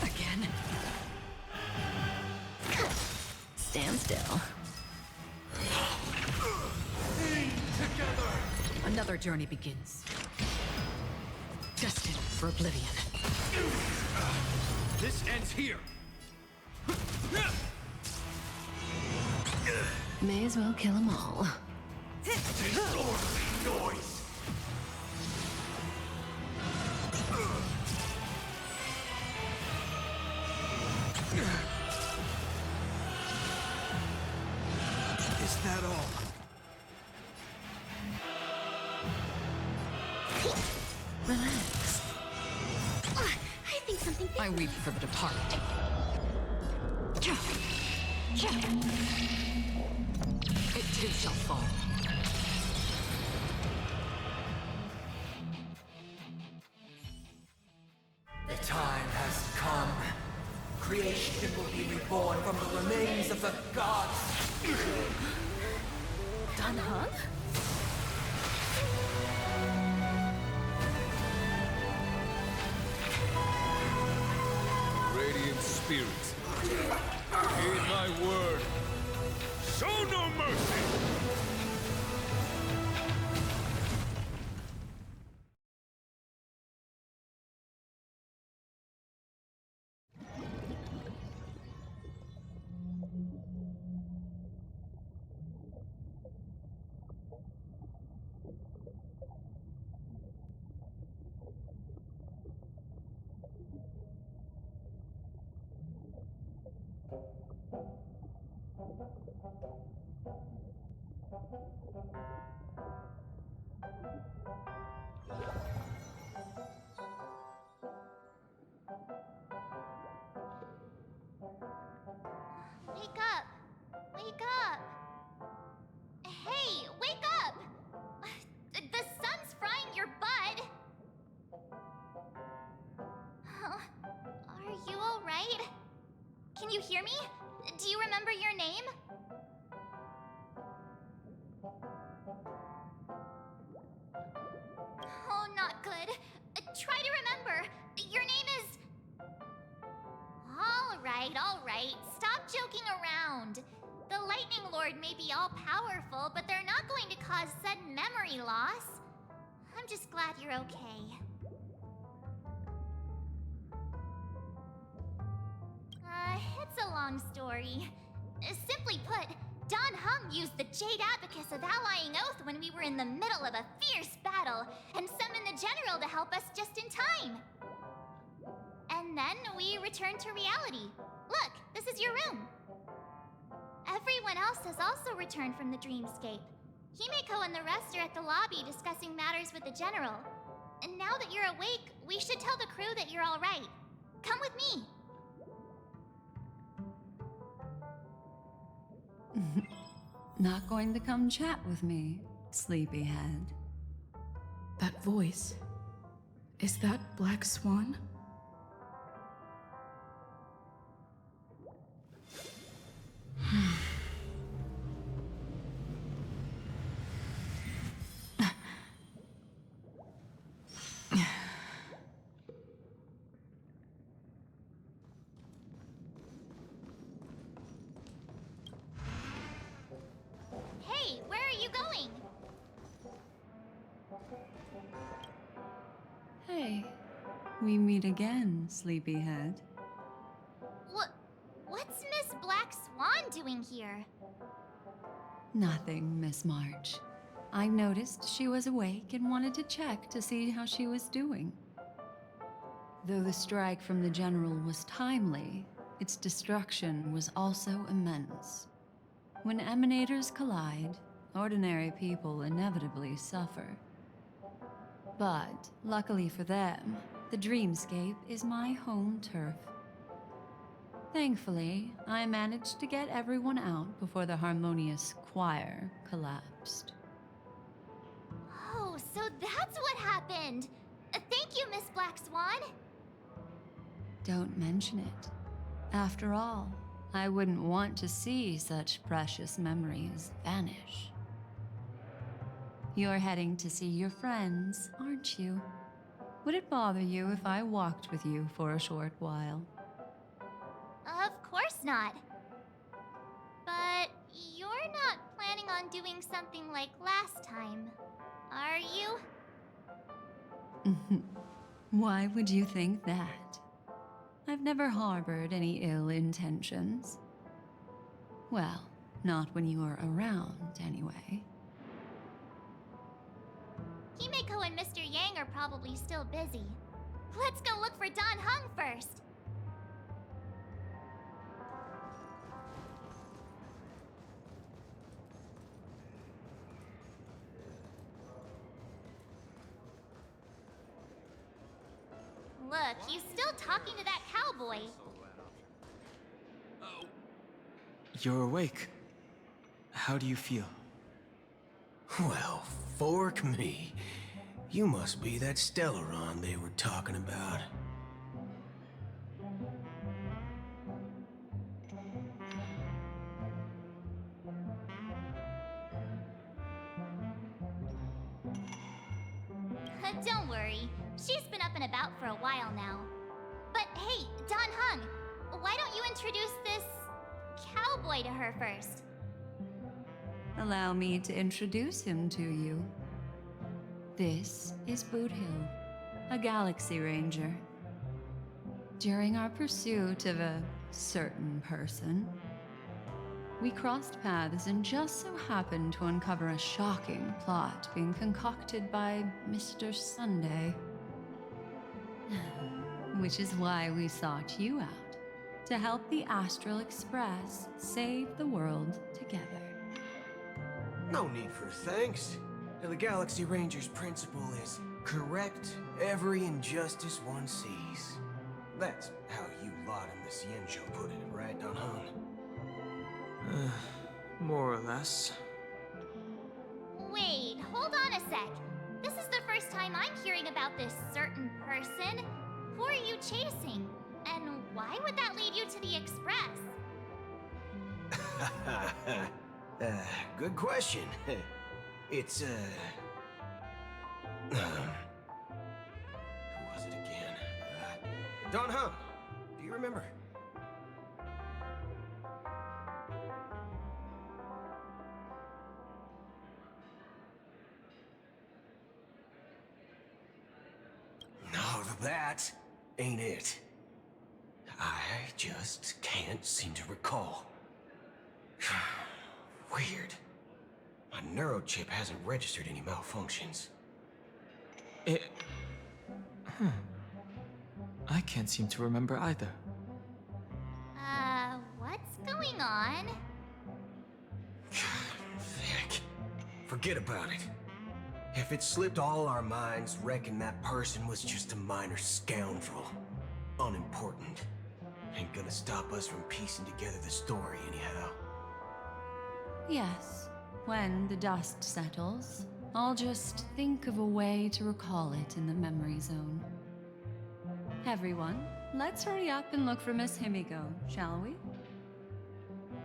Again? Stand still. Together. Another journey begins. Destined for oblivion. This ends here! May as well kill them all. Disorderly noise. Is that all? Relax. I think something. I weep for the departed. It too shall fall. The time has come. Creation will be reborn from the remains of the gods. Done, huh? Radiant spirits, heed my word. Show no mercy. Wake up! Wake up! Hey! you hear me? Do you remember your name? Oh, not good. Try to remember. Your name is... All right. Stop joking around. The Lightning Lord may be all-powerful, but they're not going to cause sudden memory loss. I'm just glad you're okay. It's a long story. Simply put, Don Hung used the Jade Abacus of Allying Oath when we were in the middle of a fierce battle, and summoned the General to help us just in time. And then we returned to reality. Look, this is your room. Everyone else has also returned from the dreamscape. Himeko and the rest are at the lobby discussing matters with the General. And now that you're awake, we should tell the crew that you're all right. Come with me. Not going to come chat with me, sleepyhead? That voice. Is that Black Swan? Hey, where are you going? Hey, we meet again, sleepyhead. What's Miss Black Swan doing here? Nothing, Miss March. I noticed she was awake and wanted to check to see how she was doing. Though the strike from the General was timely, its destruction was also immense. When emanators collide, ordinary people inevitably suffer. But, luckily for them, the dreamscape is my home turf. Thankfully, I managed to get everyone out before the harmonious choir collapsed. Oh, so that's what happened! Thank you, Miss Black Swan! Don't mention it. After all, I wouldn't want to see such precious memories vanish. You're heading to see your friends, aren't you? Would it bother you if I walked with you for a short while? Of course not. But you're not planning on doing something like last time, are you? Why would you think that? I've never harbored any ill intentions. Well, not when you are around, anyway. Himeko and Mr. Yang are probably still busy. Let's go look for Don Hung first. Look, he's still talking to that cowboy. You're awake. How do you feel? Well, fork me. You must be that Stellaron they were talking about. Don't worry. She's been up and about for a while now. But hey, Don Hung, why don't you introduce this cowboy to her first? Allow me to introduce him to you. This is Boot Hill, a Galaxy Ranger. During our pursuit of a certain person, we crossed paths and just so happened to uncover a shocking plot being concocted by Mr. Sunday. Which is why we sought you out, to help the Astral Express save the world together. No need for thanks. The Galaxy Ranger's principle is correct every injustice one sees. That's how you lot in the Ciencio put it, right, Don Hung? More or less. Wait, hold on a sec. This is the first time I'm hearing about this certain person. Who are you chasing? And why would that lead you to the Express? Good question. It's, who was it again? Don Hum. Do you remember? No, that ain't it. I just can't seem to recall. Weird. My neurochip hasn't registered any malfunctions. I can't seem to remember either. What's going on? Heck. Forget about it. If it slipped all our minds, reckon that person was just a minor scoundrel. Unimportant. Ain't gonna stop us from piecing together the story anyhow. Yes, when the dust settles, I'll just think of a way to recall it in the memory zone. Everyone, let's hurry up and look for Miss Himiko, shall we?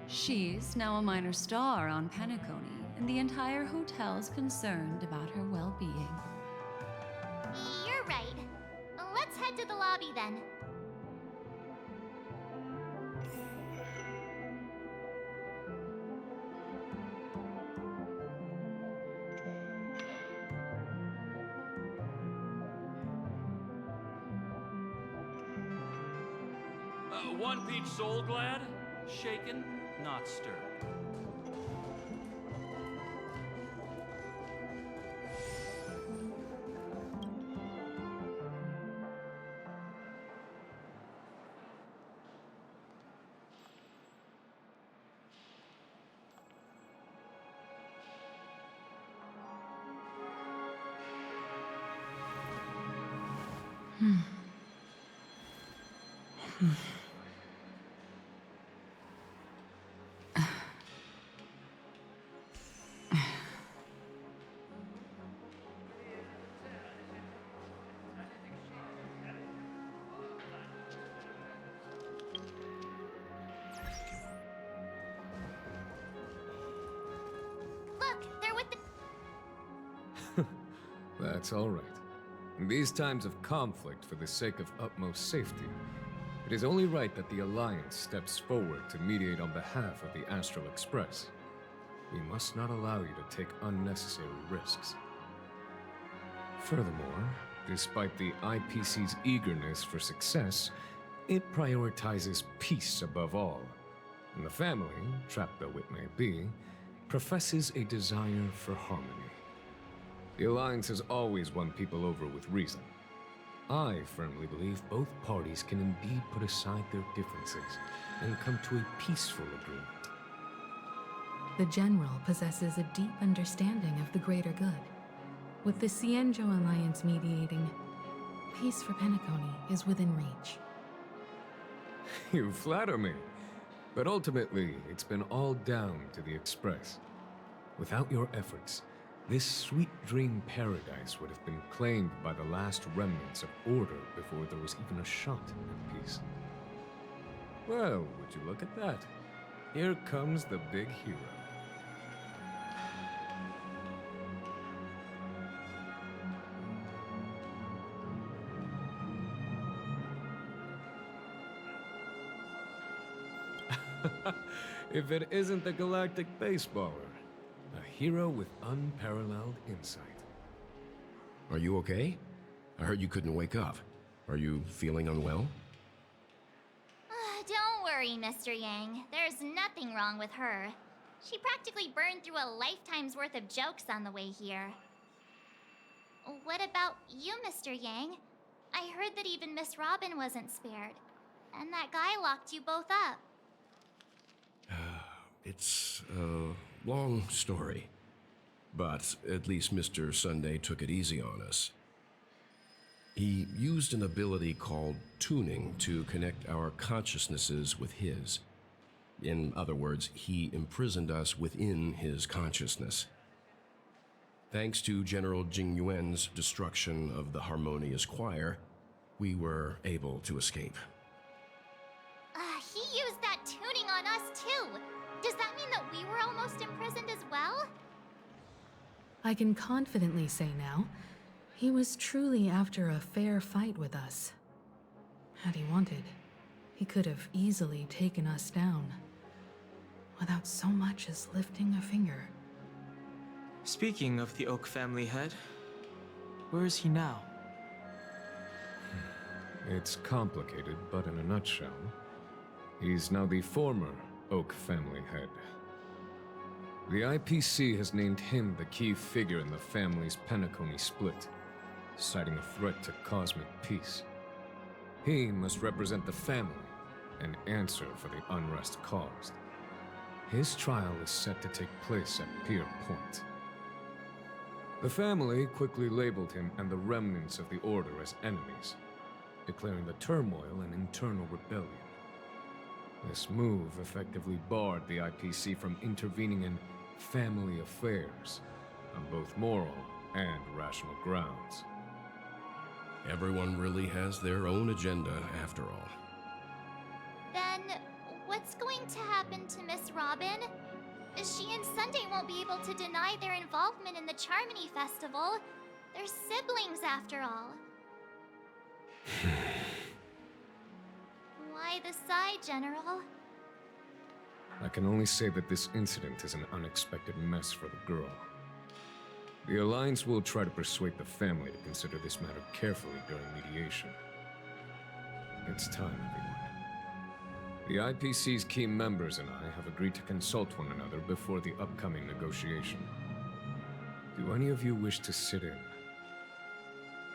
She's now a minor star on Penacony, and the entire hotel's concerned about her well-being. You're right. Let's head to the lobby then. One peach soul glad, shaken, not stirred. Look, they're with the... That's all right. In these times of conflict for the sake of utmost safety, it is only right that the Alliance steps forward to mediate on behalf of the Astral Express. We must not allow you to take unnecessary risks. Furthermore, despite the IPC's eagerness for success, it prioritizes peace above all. And the family, trapped though it may be, professes a desire for harmony. The Alliance has always won people over with reason. I firmly believe both parties can indeed put aside their differences and come to a peaceful agreement. The General possesses a deep understanding of the greater good. With the Cienjo Alliance mediating, peace for Penacony is within reach. You flatter me. But ultimately, it's been all down to the Express. Without your efforts, this sweet dream paradise would have been claimed by the last remnants of order before there was even a shot at peace. Well, would you look at that? Here comes the big hero. If it isn't the galactic baseballer, a hero with unparalleled insight. Are you okay? I heard you couldn't wake up. Are you feeling unwell? Don't worry, Mr. Yang. There's nothing wrong with her. She practically burned through a lifetime's worth of jokes on the way here. What about you, Mr. Yang? I heard that even Miss Robin wasn't spared. And that guy locked you both up. It's a long story. But at least Mr. Sunday took it easy on us. He used an ability called tuning to connect our consciousnesses with his. In other words, he imprisoned us within his consciousness. Thanks to General Jing Yuan's destruction of the Harmonious Choir, we were able to escape. I can confidently say now, he was truly after a fair fight with us. Had he wanted, he could have easily taken us down, without so much as lifting a finger. Speaking of the Oak family head, where is he now? It's complicated, but in a nutshell, he's now the former Oak family head. The IPC has named him the key figure in the family's Penacony split, citing a threat to cosmic peace. He must represent the family and answer for the unrest caused. His trial is set to take place at Pier Point. The family quickly labeled him and the remnants of the Order as enemies, declaring the turmoil an internal rebellion. This move effectively barred the IPC from intervening in family affairs on both moral and rational grounds. Everyone really has their own agenda, after all. Then, what's going to happen to Miss Robin? She and Sunday won't be able to deny their involvement in the Charmony Festival. They're siblings, after all. Why the sigh, General? I can only say that this incident is an unexpected mess for the girl. The Alliance will try to persuade the family to consider this matter carefully during mediation. It's time, everyone. The IPC's key members and I have agreed to consult one another before the upcoming negotiation. Do any of you wish to sit in?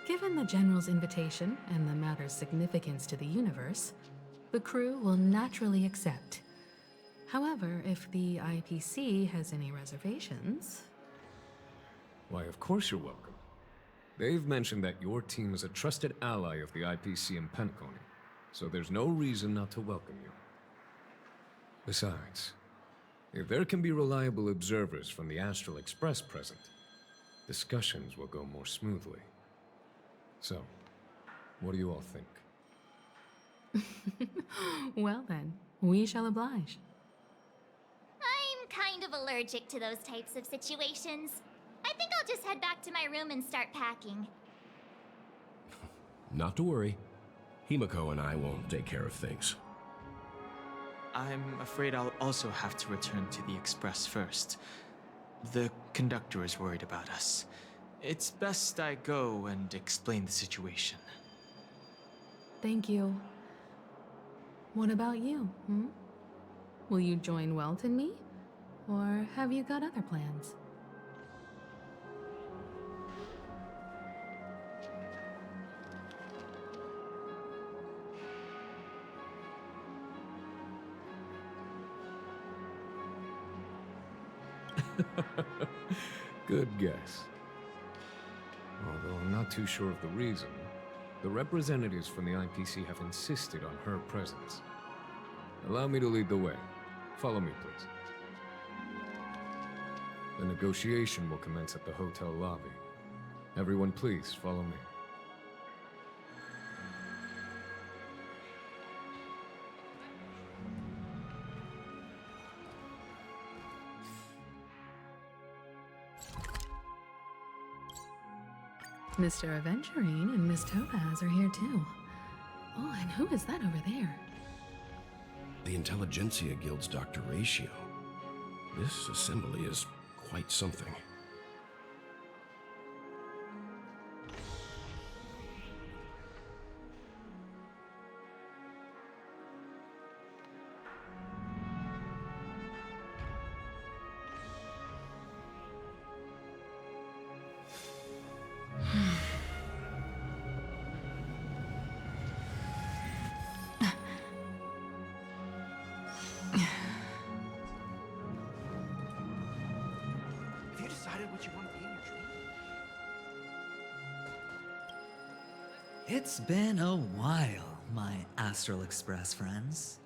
Given the General's invitation and the matter's significance to the universe, the crew will naturally accept. However, if the IPC has any reservations... Why, of course you're welcome. They've mentioned that your team is a trusted ally of the IPC in Penacony, so there's no reason not to welcome you. Besides, if there can be reliable observers from the Astral Express present, discussions will go more smoothly. So, what do you all think? Well then, we shall oblige. I'm kind of allergic to those types of situations. I think I'll just head back to my room and start packing. Not to worry. Himiko and I will take care of things. I'm afraid I'll also have to return to the Express first. The conductor is worried about us. It's best I go and explain the situation. Thank you. What about you, Will you join Welt and me? Or have you got other plans? Good guess. Although I'm not too sure of the reason, the representatives from the IPC have insisted on her presence. Allow me to lead the way. Follow me, please. The negotiation will commence at the hotel lobby. Everyone, please follow me. Mr. Aventurine and Miss Topaz are here too. Oh, and who is that over there? The Intelligentsia Guild's Dr. Ratio. This assembly is quite something. It's been a while, my Astral Express friends.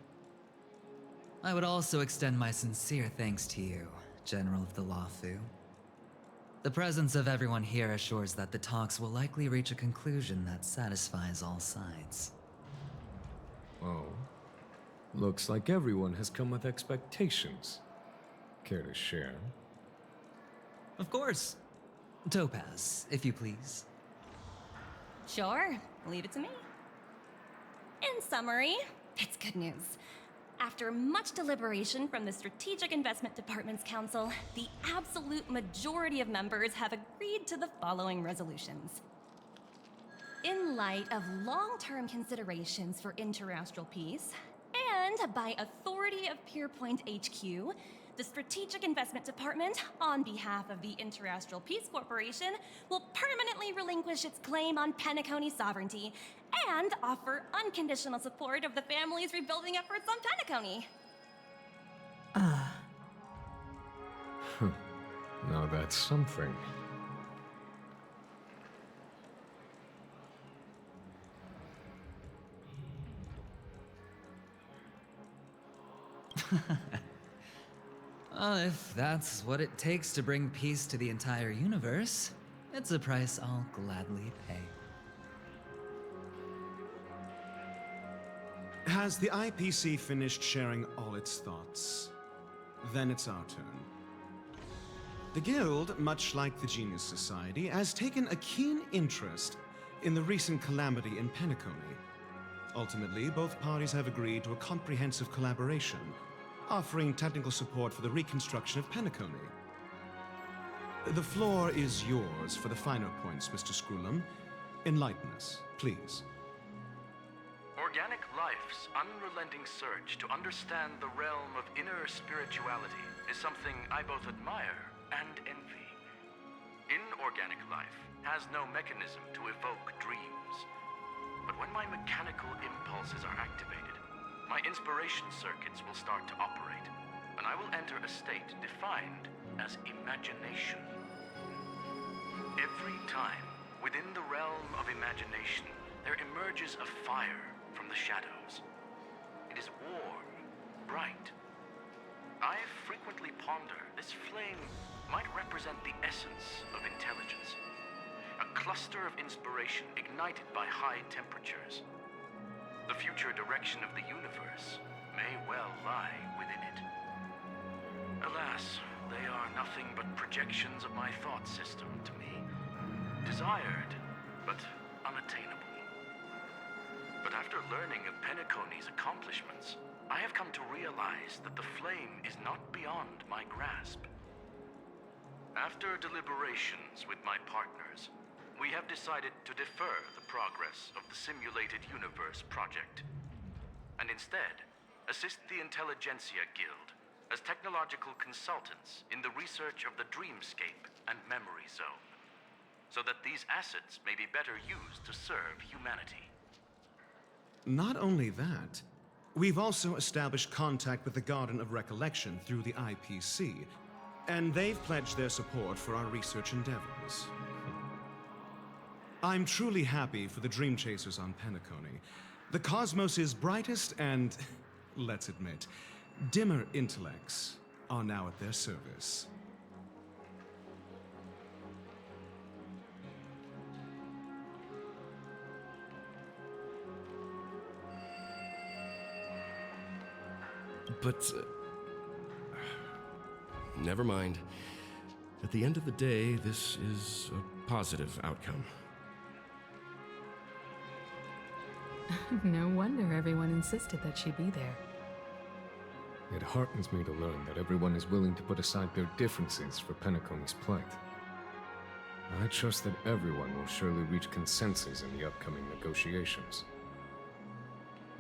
I would also extend my sincere thanks to you, General of the Lawfu. The presence of everyone here assures that the talks will likely reach a conclusion that satisfies all sides. Oh. Looks like everyone has come with expectations. Care to share? Of course. Topaz, if you please. Sure, leave it to me. In summary, it's good news. After much deliberation from the Strategic Investment Department's council, the absolute majority of members have agreed to the following resolutions. In light of long-term considerations for interastral peace, and by authority of Pierpoint HQ, the Strategic Investment Department, on behalf of the Interastral Peace Corporation, will permanently relinquish its claim on Penacony sovereignty and offer unconditional support of the family's rebuilding efforts on Penacony. Now that's something. Well, if that's what it takes to bring peace to the entire universe, it's a price I'll gladly pay. Has the IPC finished sharing all its thoughts? Then it's our turn. The Guild, much like the Genius Society, has taken a keen interest in the recent calamity in Penacony. Ultimately, both parties have agreed to a comprehensive collaboration, offering technical support for the reconstruction of Penacony. The floor is yours for the finer points, Mr. Screwlum. Enlighten us, please. Organic life's unrelenting search to understand the realm of inner spirituality is something I both admire and envy. Inorganic life has no mechanism to evoke dreams. But when my mechanical impulses are activated, my inspiration circuits will start to operate, and I will enter a state defined as imagination. Every time, within the realm of imagination, there emerges a fire from the shadows. It is warm, bright. I frequently ponder this flame might represent the essence of intelligence, a cluster of inspiration ignited by high temperatures. The future direction of the universe may well lie within it. Alas, they are nothing but projections of my thought system to me. Desired, but unattainable. But after learning of Penacony's accomplishments, I have come to realize that the flame is not beyond my grasp. After deliberations with my partners, we have decided to defer the progress of the Simulated Universe project, and instead assist the Intelligentsia Guild as technological consultants in the research of the Dreamscape and Memory Zone, so that these assets may be better used to serve humanity. Not only that, we've also established contact with the Garden of Recollection through the IPC, and they've pledged their support for our research endeavors. I'm truly happy for the Dream Chasers on Penacony. The cosmos' brightest and, let's admit, dimmer intellects are now at their service. But, never mind. At the end of the day, this is a positive outcome. No wonder everyone insisted that she be there. It heartens me to learn that everyone is willing to put aside their differences for Penacony's plight. I trust that everyone will surely reach consensus in the upcoming negotiations.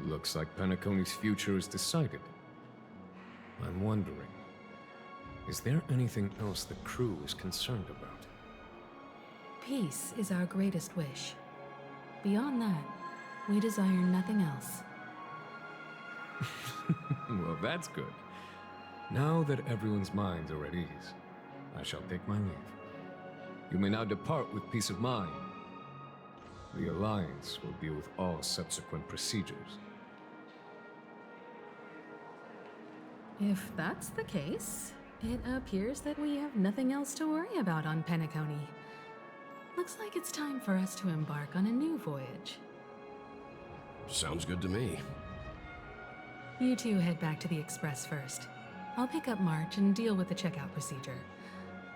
Looks like Penacony's future is decided. I'm wondering, is there anything else the crew is concerned about? Peace is our greatest wish. Beyond that, we desire nothing else. Well, that's good. Now that everyone's minds are at ease, I shall take my leave. You may now depart with peace of mind. The Alliance will deal with all subsequent procedures. If that's the case, it appears that we have nothing else to worry about on Penacony. Looks like it's time for us to embark on a new voyage. Sounds good to me. You two head back to the Express first. I'll pick up March and deal with the checkout procedure.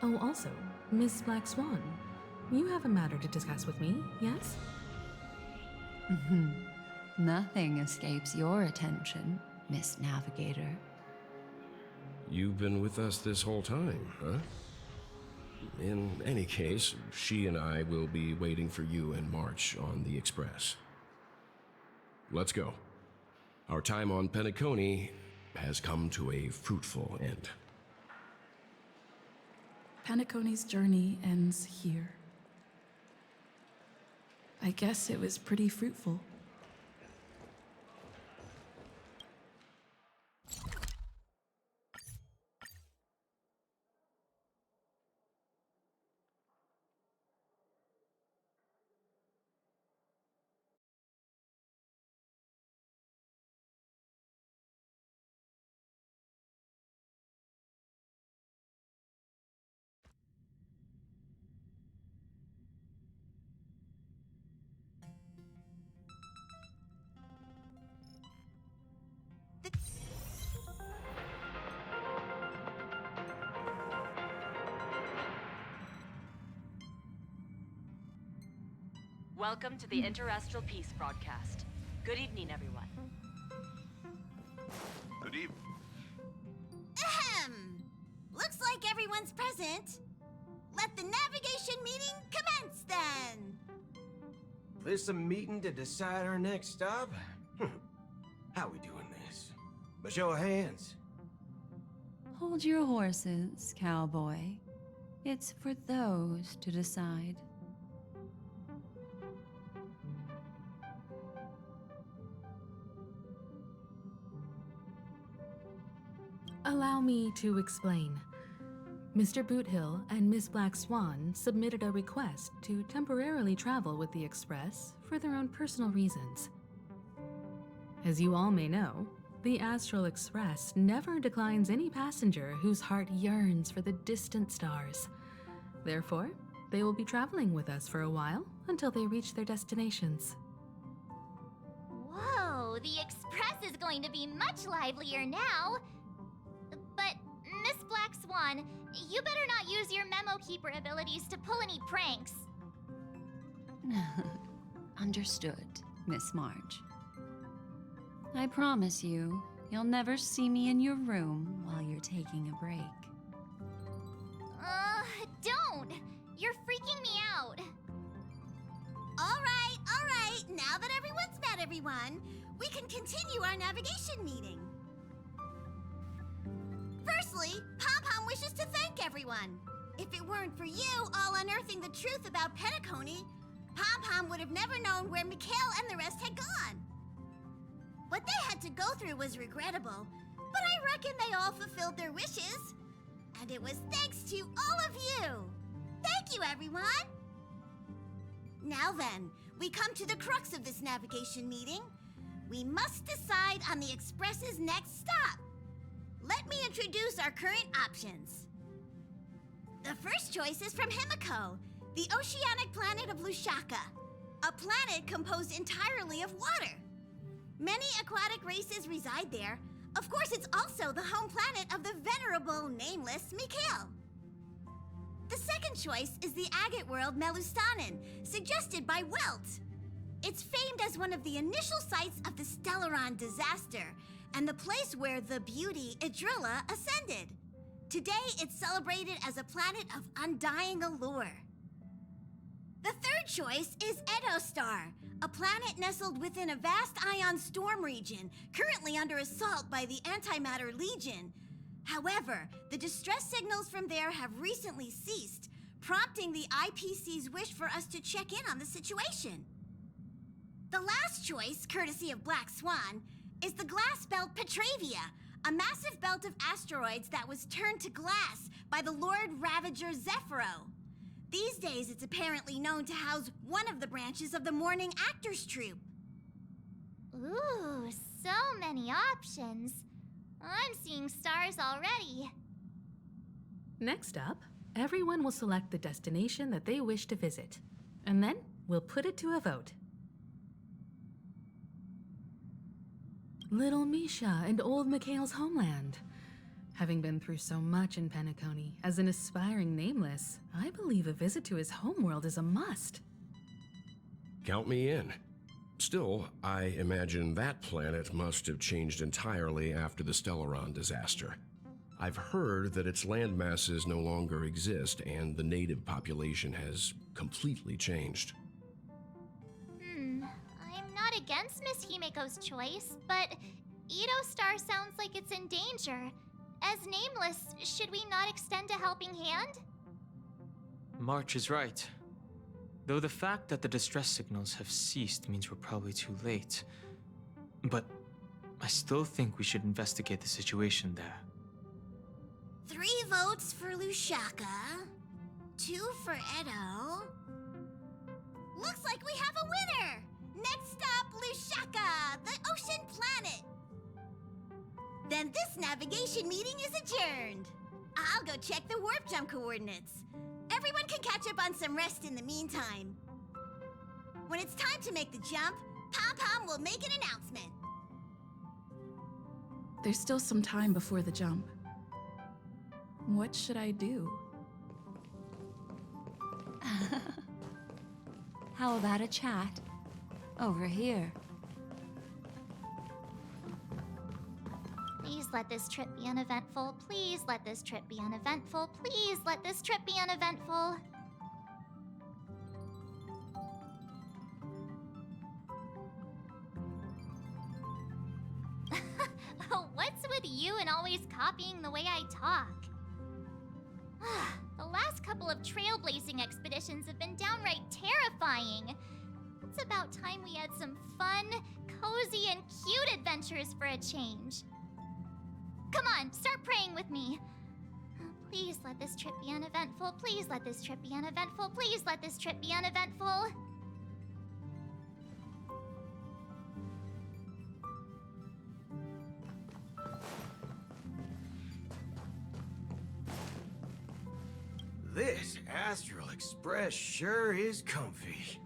Oh, also, Miss Black Swan, you have a matter to discuss with me, yes? Nothing escapes your attention, Miss Navigator. You've been with us this whole time, huh? In any case, she and I will be waiting for you in March on the Express. Let's go. Our time on Penacony has come to a fruitful end. Penacony's journey ends here. I guess it was pretty fruitful. Welcome to the Interastral Peace broadcast. Good evening, everyone. Good evening. Ahem! Looks like everyone's present. Let the navigation meeting commence then! This a meeting to decide our next stop? How we doing this? By show of hands. Hold your horses, cowboy. It's for those to decide. Allow me to explain. Mr. Boothill and Miss Black Swan submitted a request to temporarily travel with the Express for their own personal reasons. As you all may know, the Astral Express never declines any passenger whose heart yearns for the distant stars. Therefore, they will be traveling with us for a while until they reach their destinations. Whoa, the Express is going to be much livelier now. But, Miss Black Swan, you better not use your memo keeper abilities to pull any pranks. Understood, Miss Marge. I promise you, you'll never see me in your room while you're taking a break. Don't! You're freaking me out. All right. Now that everyone's met everyone, we can continue our navigation meeting. Firstly, Pom-Pom wishes to thank everyone. If it weren't for you all unearthing the truth about Penacony, Pom-Pom would have never known where Mikhail and the rest had gone. What they had to go through was regrettable, but I reckon they all fulfilled their wishes. And it was thanks to all of you. Thank you, everyone. Now then, we come to the crux of this navigation meeting. We must decide on the Express's next stop. Let me introduce our current options. The first choice is from Himiko, the oceanic planet of Lushaka, a planet composed entirely of water. Many aquatic races reside there. Of course, it's also the home planet of the venerable, nameless Mikhail. The second choice is the agate world Melustanen, suggested by Welt. It's famed as one of the initial sites of the Stellaron disaster, and the place where the beauty Idrilla ascended. Today, it's celebrated as a planet of undying allure. The third choice is Edostar, a planet nestled within a vast ion storm region, currently under assault by the Antimatter Legion. However, the distress signals from there have recently ceased, prompting the IPC's wish for us to check in on the situation. The last choice, courtesy of Black Swan, is the glass belt Petravia, a massive belt of asteroids that was turned to glass by the Lord Ravager Zephyro. These days, it's apparently known to house one of the branches of the Morning Actors Troupe. Ooh, so many options. I'm seeing stars already. Next up, everyone will select the destination that they wish to visit, and then we'll put it to a vote. Little Misha and old Mikhail's homeland. Having been through so much in Penacony, as an aspiring nameless, I believe a visit to his homeworld is a must. Count me in. Still, I imagine that planet must have changed entirely after the Stellaron disaster. I've heard that its land masses no longer exist and the native population has completely changed. I'm not against Miss Himiko's choice, but Edo Star sounds like it's in danger. As nameless, should we not extend a helping hand? March is right. Though the fact that the distress signals have ceased means we're probably too late. But I still think we should investigate the situation there. 3 votes for Lushaka, 2 for Edo. Looks like we have a winner! Next stop, Lushaka, the ocean planet. Then this navigation meeting is adjourned. I'll go check the warp jump coordinates. Everyone can catch up on some rest in the meantime. When it's time to make the jump, Pom-Pom will make an announcement. There's still some time before the jump. What should I do? How about a chat? Over here. Please let this trip be uneventful. Please let this trip be uneventful. Please let this trip be uneventful. What's with you and always copying the way I talk? The last couple of trailblazing expeditions have been downright terrifying. It's about time we had some fun, cozy, and cute adventures for a change. Come on, start praying with me. Please let this trip be uneventful. Please let this trip be uneventful. Please let this trip be uneventful. This Astral Express sure is comfy.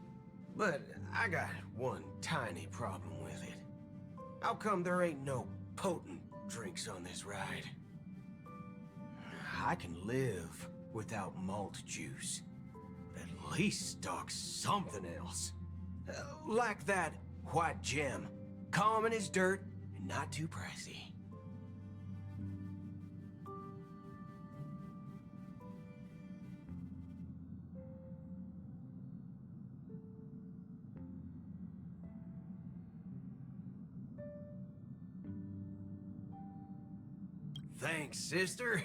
But I got one tiny problem with it. How come there ain't no potent drinks on this ride? I can live without malt juice. At least stock something else. Like that white gem. Common as dirt and not too pricey. Thanks, sister.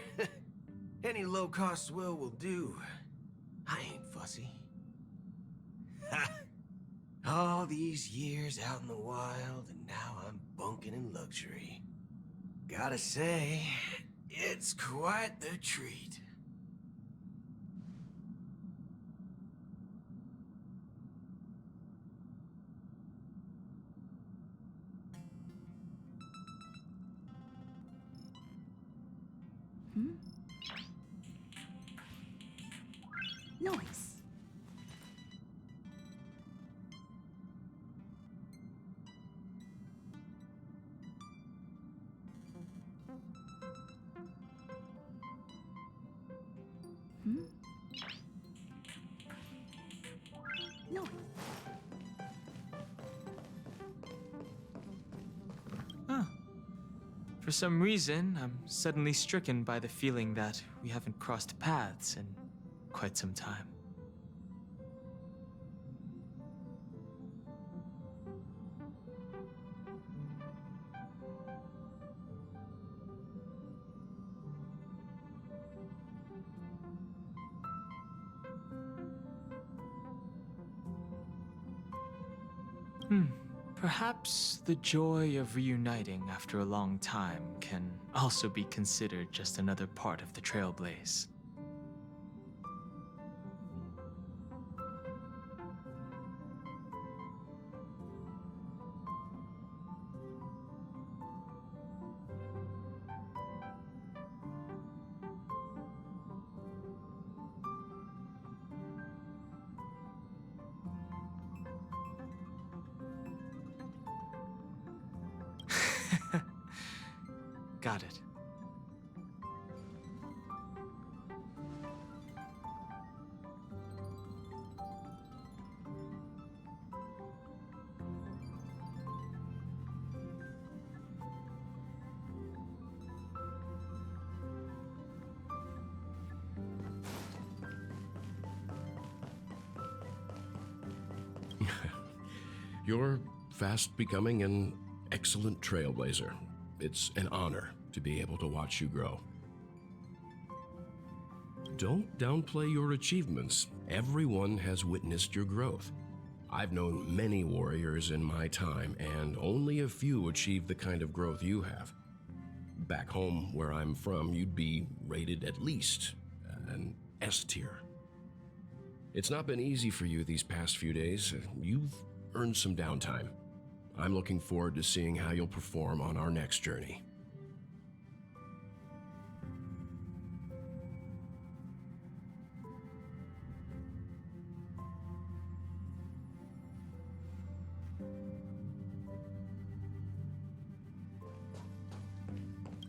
Any low-cost swill will do. I ain't fussy. Ha! All these years out in the wild, and now I'm bunking in luxury. Gotta say, it's quite the treat. Noise. Noise. For some reason, I'm suddenly stricken by the feeling that we haven't crossed paths in quite some time. Perhaps the joy of reuniting after a long time can also be considered just another part of the Trailblaze. Got it. You're fast becoming an excellent trailblazer. It's an honor to be able to watch you grow. Don't downplay your achievements. Everyone has witnessed your growth. I've known many warriors in my time, and only a few achieve the kind of growth you have. Back home, where I'm from, you'd be rated at least an S tier. It's not been easy for you these past few days. You've earned some downtime. I'm looking forward to seeing how you'll perform on our next journey.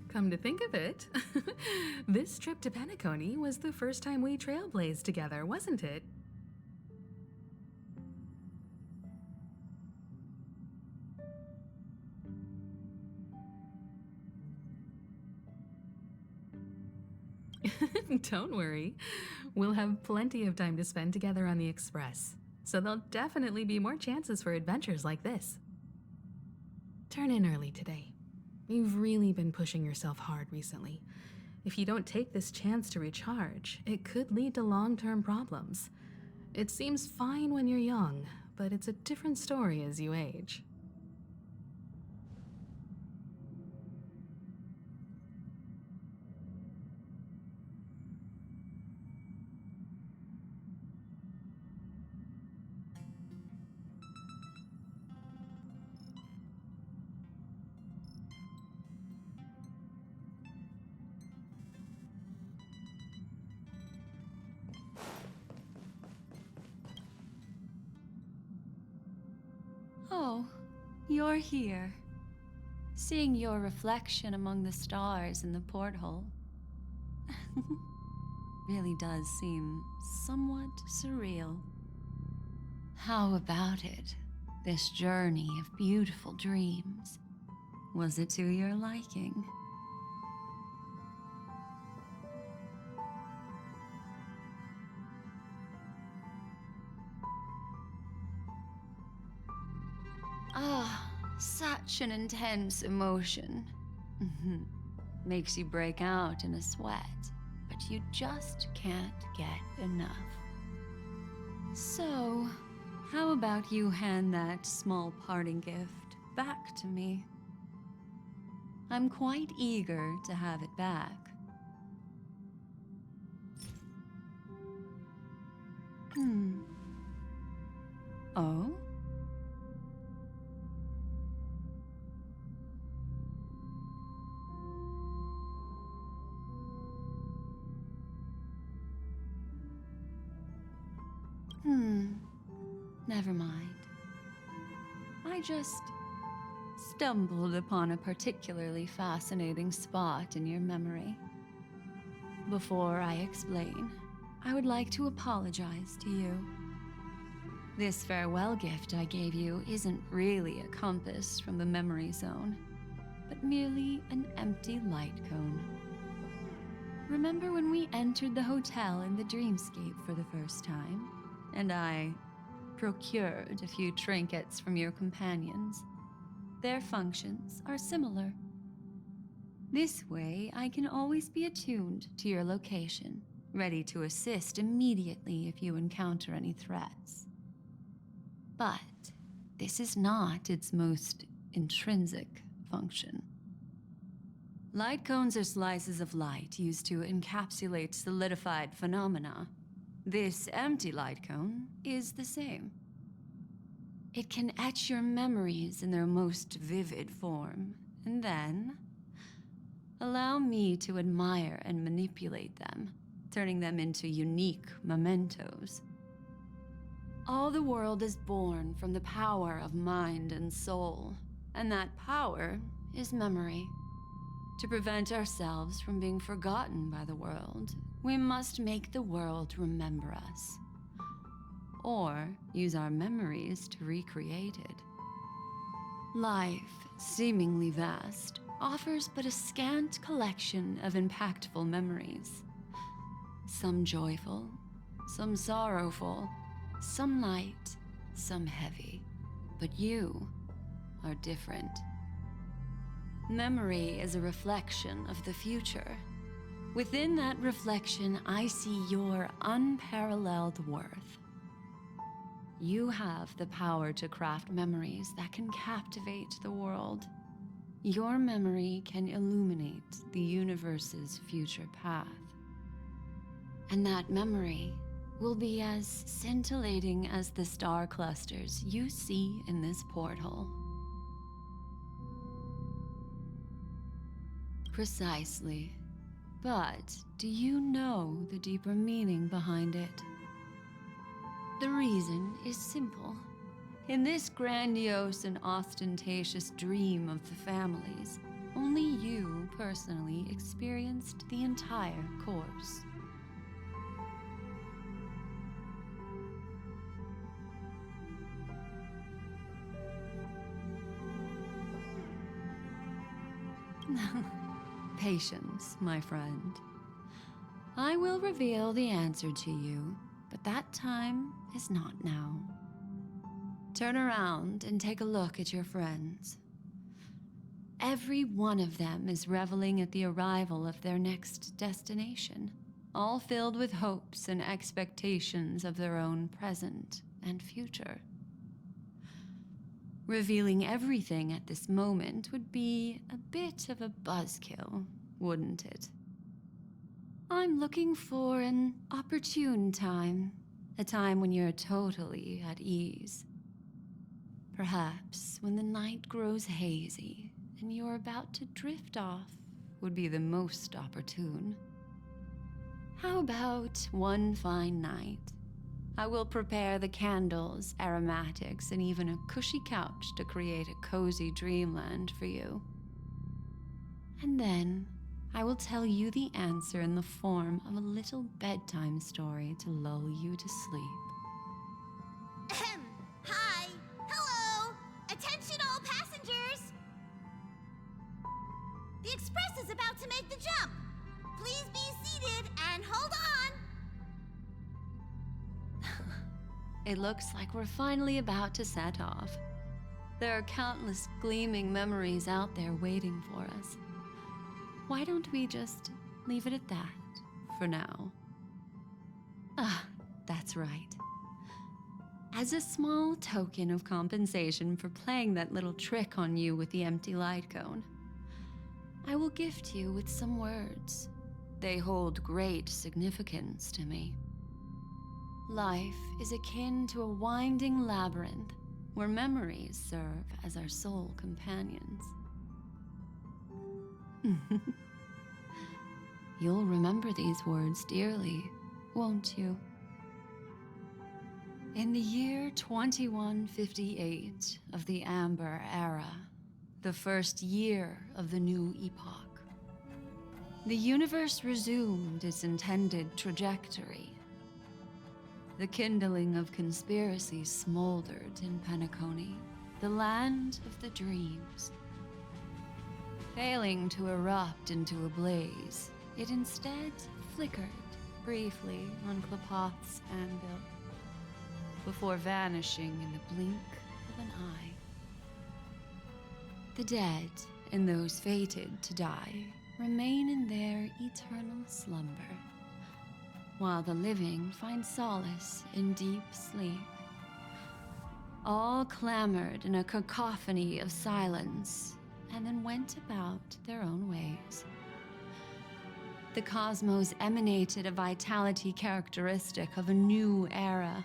Come to think of it, this trip to Penacony was the first time we trailblazed together, wasn't it? Don't worry. We'll have plenty of time to spend together on the Express, so there'll definitely be more chances for adventures like this. Turn in early today. You've really been pushing yourself hard recently. If you don't take this chance to recharge, it could lead to long-term problems. It seems fine when you're young, but it's a different story as you age. Oh, you're here. Seeing your reflection among the stars in the porthole really does seem somewhat surreal. How about it? This journey of beautiful dreams. Was it to your liking? Ah, such an intense emotion. Makes you break out in a sweat, but you just can't get enough. So, how about you hand that small parting gift back to me? I'm quite eager to have it back. Oh? Never mind. I just stumbled upon a particularly fascinating spot in your memory. Before I explain, I would like to apologize to you. This farewell gift I gave you isn't really a compass from the memory zone, but merely an empty light cone. Remember when we entered the hotel in the dreamscape for the first time, and I procured a few trinkets from your companions? Their functions are similar. This way, I can always be attuned to your location, ready to assist immediately if you encounter any threats. But this is not its most intrinsic function. Light cones are slices of light used to encapsulate solidified phenomena. This empty light cone is the same. It can etch your memories in their most vivid form, and then allow me to admire and manipulate them, turning them into unique mementos. All the world is born from the power of mind and soul, and that power is memory. To prevent ourselves from being forgotten by the world, we must make the world remember us, or use our memories to recreate it. Life, seemingly vast, offers but a scant collection of impactful memories. Some joyful, some sorrowful, some light, some heavy. But you are different. Memory is a reflection of the future. Within that reflection, I see your unparalleled worth. You have the power to craft memories that can captivate the world. Your memory can illuminate the universe's future path. And that memory will be as scintillating as the star clusters you see in this portal. Precisely. But do you know the deeper meaning behind it? The reason is simple. In this grandiose and ostentatious dream of the families, only you personally experienced the entire course. Patience, my friend. I will reveal the answer to you, but that time is not now. Turn around and take a look at your friends. Every one of them is reveling at the arrival of their next destination, all filled with hopes and expectations of their own present and future. Revealing everything at this moment would be a bit of a buzzkill, wouldn't it? I'm looking for an opportune time, a time when you're totally at ease. Perhaps when the night grows hazy and you're about to drift off would be the most opportune. How about one fine night? I will prepare the candles, aromatics, and even a cushy couch to create a cozy dreamland for you. And then I will tell you the answer in the form of a little bedtime story to lull you to sleep. Ahem. Hi. Hello. Attention all passengers. The express is about to make the jump. Please be seated and hold on. It looks like we're finally about to set off. There are countless gleaming memories out there waiting for us. Why don't we just leave it at that for now? Ah, that's right. As a small token of compensation for playing that little trick on you with the empty light cone, I will gift you with some words. They hold great significance to me. Life is akin to a winding labyrinth where memories serve as our sole companions. You'll remember these words dearly, won't you? In the year 2158 of the Amber Era, the first year of the new epoch, the universe resumed its intended trajectory. The kindling of conspiracy smoldered in Penacony, the land of the dreams. Failing to erupt into a blaze, it instead flickered briefly on Klapoth's anvil, before vanishing in the blink of an eye. The dead and those fated to die remain in their eternal slumber, while the living find solace in deep sleep. All clamored in a cacophony of silence, and then went about their own ways. The cosmos emanated a vitality characteristic of a new era,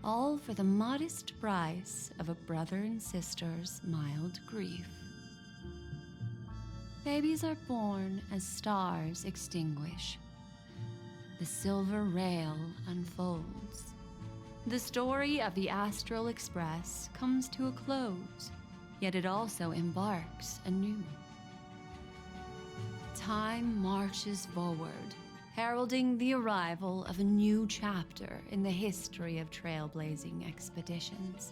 all for the modest price of a brother and sister's mild grief. Babies are born as stars extinguish. The silver rail unfolds. The story of the Astral Express comes to a close, yet it also embarks anew. Time marches forward, heralding the arrival of a new chapter in the history of trailblazing expeditions.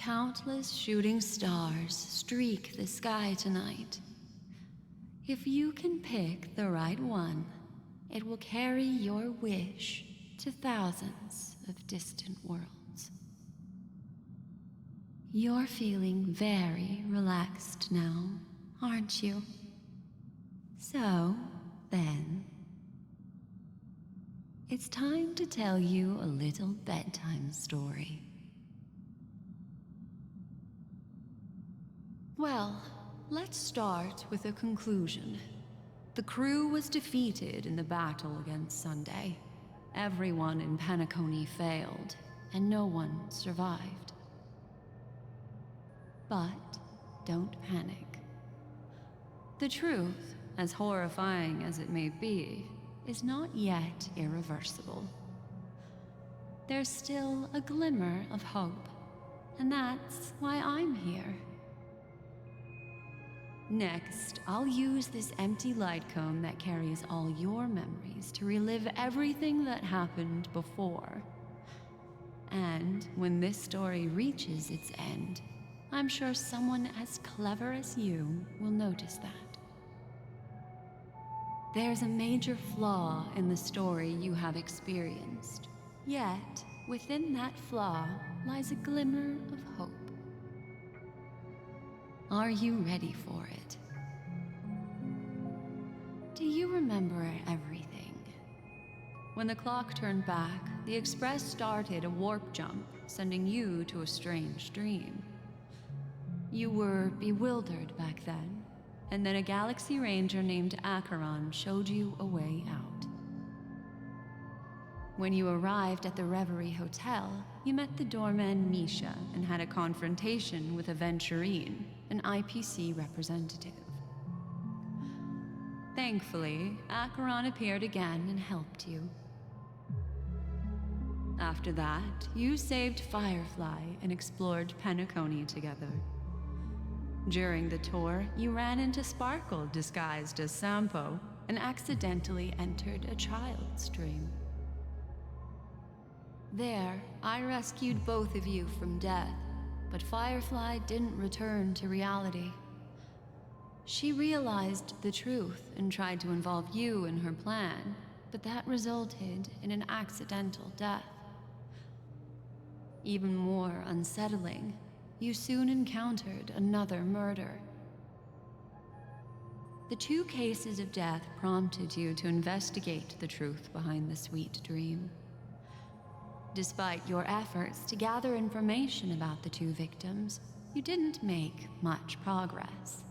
Countless shooting stars streak the sky tonight. If you can pick the right one, it will carry your wish to thousands of distant worlds. You're feeling very relaxed now, aren't you? So, then, it's time to tell you a little bedtime story. Well, let's start with a conclusion. The crew was defeated in the battle against Sunday. Everyone in Penacony failed, and no one survived. But don't panic. The truth, as horrifying as it may be, is not yet irreversible. There's still a glimmer of hope, and that's why I'm here. Next, I'll use this empty light cone that carries all your memories to relive everything that happened before. And when this story reaches its end, I'm sure someone as clever as you will notice that. There's a major flaw in the story you have experienced. Yet, within that flaw lies a glimmer of hope. Are you ready for it? Do you remember everything? When the clock turned back, the Express started a warp jump, sending you to a strange dream. You were bewildered back then, and then a Galaxy Ranger named Acheron showed you a way out. When you arrived at the Reverie Hotel, you met the doorman Misha and had a confrontation with Aventurine, an IPC representative. Thankfully, Acheron appeared again and helped you. After that, you saved Firefly and explored Penacony together. During the tour, you ran into Sparkle disguised as Sampo and accidentally entered a child's dream. There, I rescued both of you from death, but Firefly didn't return to reality. She realized the truth and tried to involve you in her plan, but that resulted in an accidental death. Even more unsettling, you soon encountered another murder. The two cases of death prompted you to investigate the truth behind the sweet dream. Despite your efforts to gather information about the two victims, you didn't make much progress.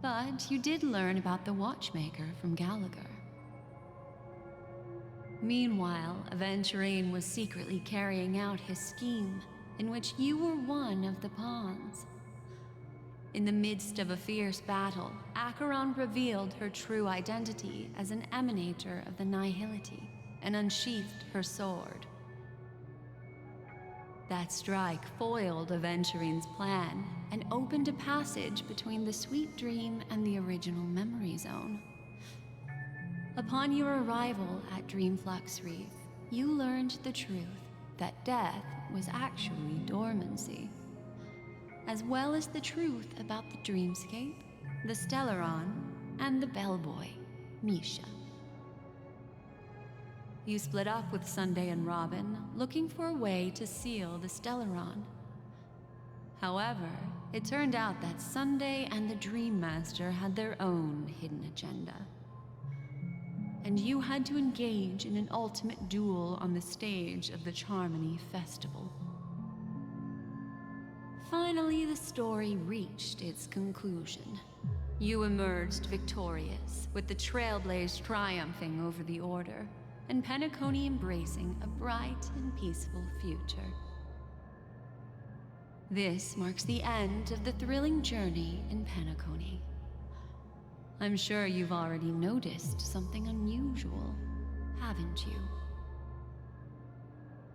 But you did learn about the watchmaker from Gallagher. Meanwhile, Aventurine was secretly carrying out his scheme, in which you were one of the pawns. In the midst of a fierce battle, Acheron revealed her true identity as an emanator of the Nihility and unsheathed her sword. That strike foiled Aventurine's plan and opened a passage between the sweet dream and the original memory zone. Upon your arrival at Dreamflux Reef, you learned the truth that death was actually dormancy, as well as the truth about the dreamscape, the Stellaron, and the bellboy, Misha. You split up with Sunday and Robin, looking for a way to seal the Stellaron. However, it turned out that Sunday and the Dream Master had their own hidden agenda. And you had to engage in an ultimate duel on the stage of the Charmony Festival. Finally, the story reached its conclusion. You emerged victorious, with the Trailblaze triumphing over the Order, and Penacony embracing a bright and peaceful future. This marks the end of the thrilling journey in Penacony. I'm sure you've already noticed something unusual, haven't you?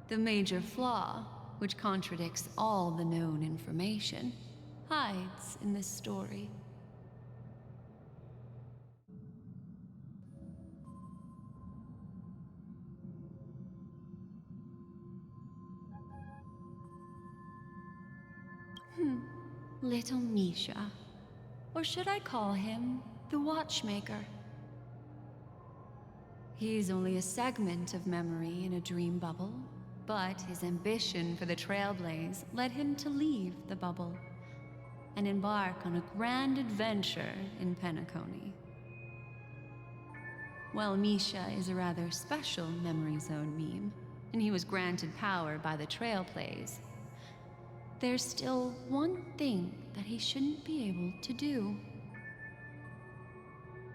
The major flaw, which contradicts all the known information, hides in this story. Little Misha. Or should I call him the Watchmaker? He's only a segment of memory in a dream bubble, but his ambition for the Trailblaze led him to leave the bubble and embark on a grand adventure in Penacony. While Misha is a rather special Memory Zone meme, and he was granted power by the Trailblaze, there's still one thing that he shouldn't be able to do.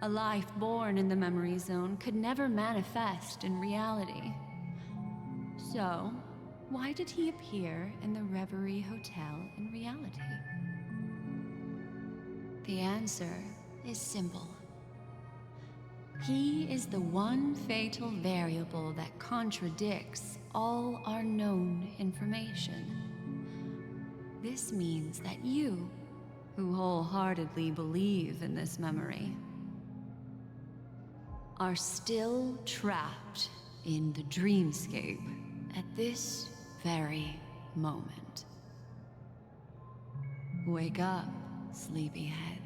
A life born in the Memory Zone could never manifest in reality. So, why did he appear in the Reverie Hotel in reality? The answer is simple. He is the one fatal variable that contradicts all our known information. This means that you, who wholeheartedly believe in this memory, are still trapped in the dreamscape at this very moment. Wake up, sleepyhead.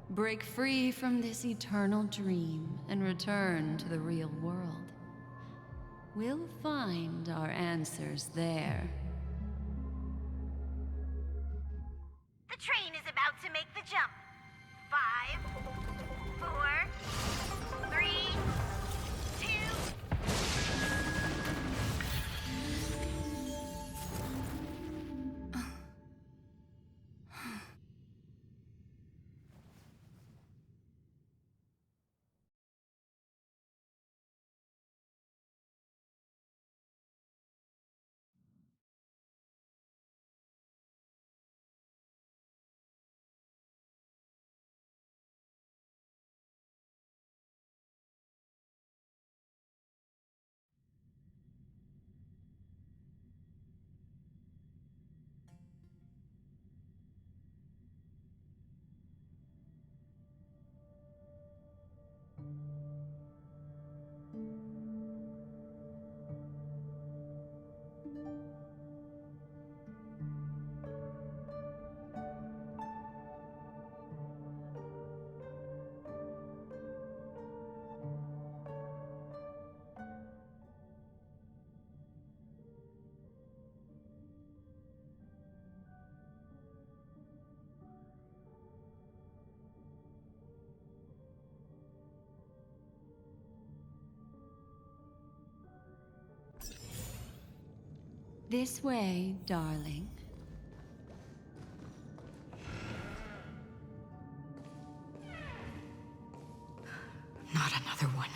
Break free from this eternal dream and return to the real world. We'll find our answers there. The train is about to make the jump. 5, 4, 3, 2... This way, darling. Not another one.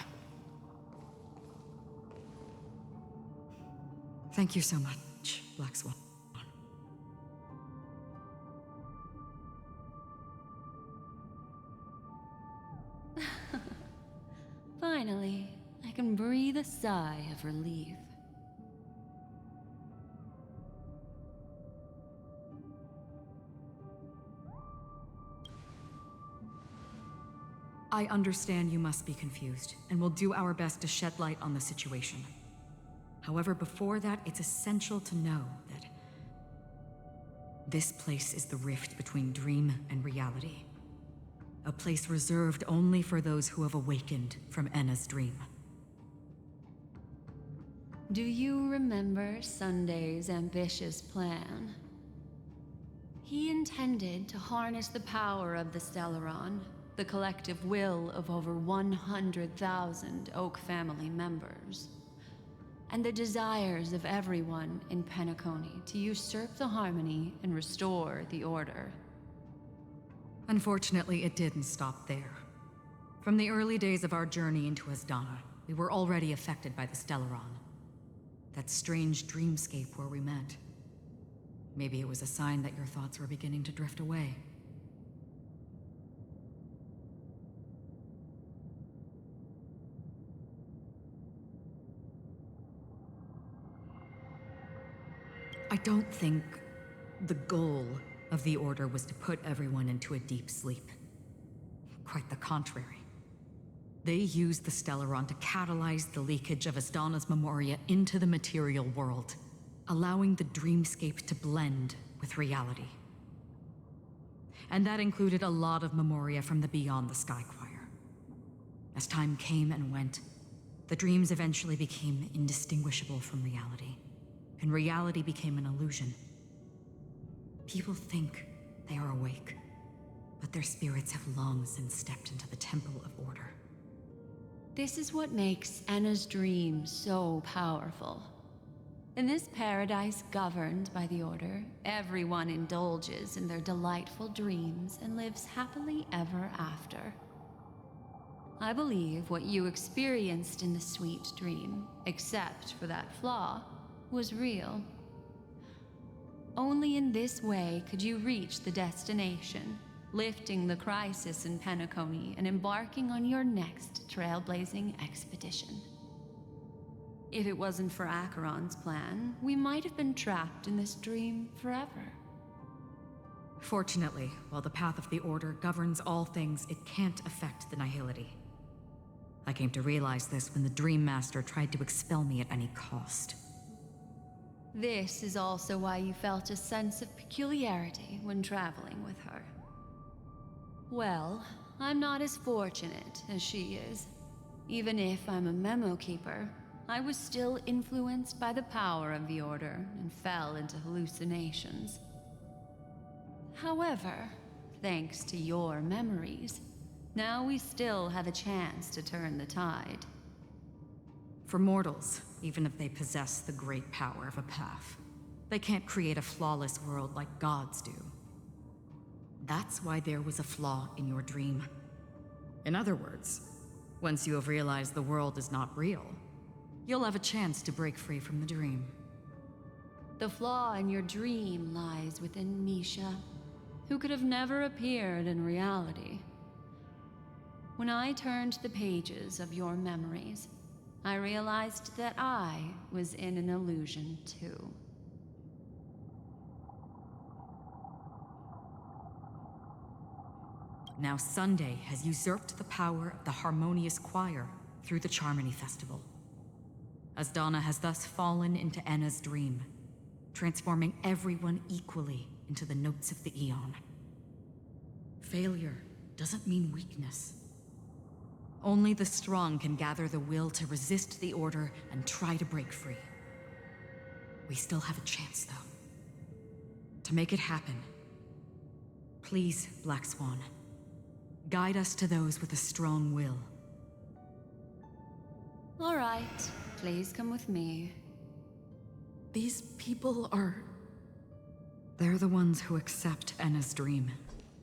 Thank you so much, Black Swan. Finally, I can breathe a sigh of relief. I understand you must be confused, and we'll do our best to shed light on the situation. However, before that, it's essential to know that this place is the rift between dream and reality. A place reserved only for those who have awakened from Enna's dream. Do you remember Sunday's ambitious plan? He intended to harness the power of the Stellaron, the collective will of over 100,000 Oak family members, and the desires of everyone in Penacony to usurp the harmony and restore the order. Unfortunately, it didn't stop there. From the early days of our journey into Asdana, we were already affected by the Stellaron. That strange dreamscape where we met. Maybe it was a sign that your thoughts were beginning to drift away. I don't think the goal of the Order was to put everyone into a deep sleep. Quite the contrary. They used the Stellaron to catalyze the leakage of Asdana's Memoria into the material world, allowing the dreamscape to blend with reality. and that included a lot of memoria from the Beyond the Sky Choir. As time came and went, the dreams eventually became indistinguishable from reality, and reality became an illusion. People think they are awake, but their spirits have long since stepped into the Temple of Order. This is what makes Enna's dream so powerful. In this paradise governed by the Order, everyone indulges in their delightful dreams and lives happily ever after. I believe what you experienced in the sweet dream, except for that flaw, was real. Only in this way could you reach the destination, lifting the crisis in Penacony and embarking on your next trailblazing expedition. If it wasn't for Acheron's plan, we might have been trapped in this dream forever. Fortunately, while the path of the Order governs all things, it can't affect the Nihility. I came to realize this when the Dream Master tried to expel me at any cost. This is also why you felt a sense of peculiarity when traveling with her. Well, I'm not as fortunate as she is. Even if I'm a memo keeper, I was still influenced by the power of the Order and fell into hallucinations. However, thanks to your memories, now we still have a chance to turn the tide. For mortals, even if they possess the great power of a path, they can't create a flawless world like gods do. That's why there was a flaw in your dream. In other words, once you have realized the world is not real, you'll have a chance to break free from the dream. The flaw in your dream lies within Misha, who could have never appeared in reality. When I turned the pages of your memories, I realized that I was in an illusion too. Now Sunday has usurped the power of the Harmonious Choir through the Charmony Festival. Asdana has thus fallen into Enna's dream, transforming everyone equally into the notes of the Aeon. Failure doesn't mean weakness. Only the strong can gather the will to resist the Order and try to break free. We still have a chance, though. To make it happen, please, Black Swan, guide us to those with a strong will. All right, please come with me. These people are... They're the ones who accept Enna's dream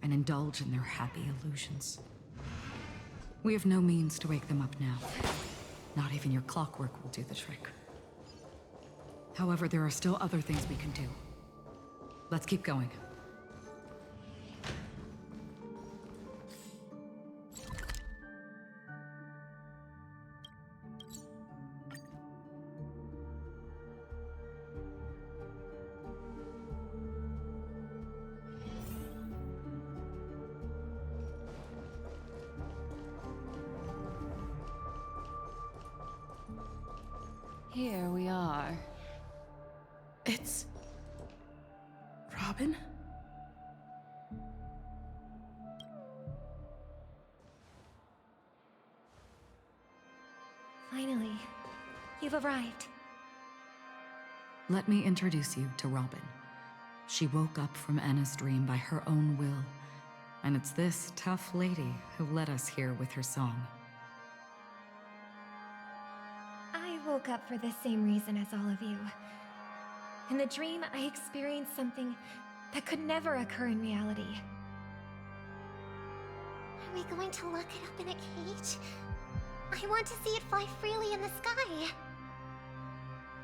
and indulge in their happy illusions. We have no means to wake them up now. Not even your clockwork will do the trick. However, there are still other things we can do. Let's keep going. Here we are. It's... Robin? Finally, you've arrived. Let me introduce you to Robin. She woke up from Enna's dream by her own will, and it's this tough lady who led us here with her song. I woke up for the same reason as all of you. In the dream, I experienced something that could never occur in reality. Are we going to lock it up in a cage? I want to see it fly freely in the sky.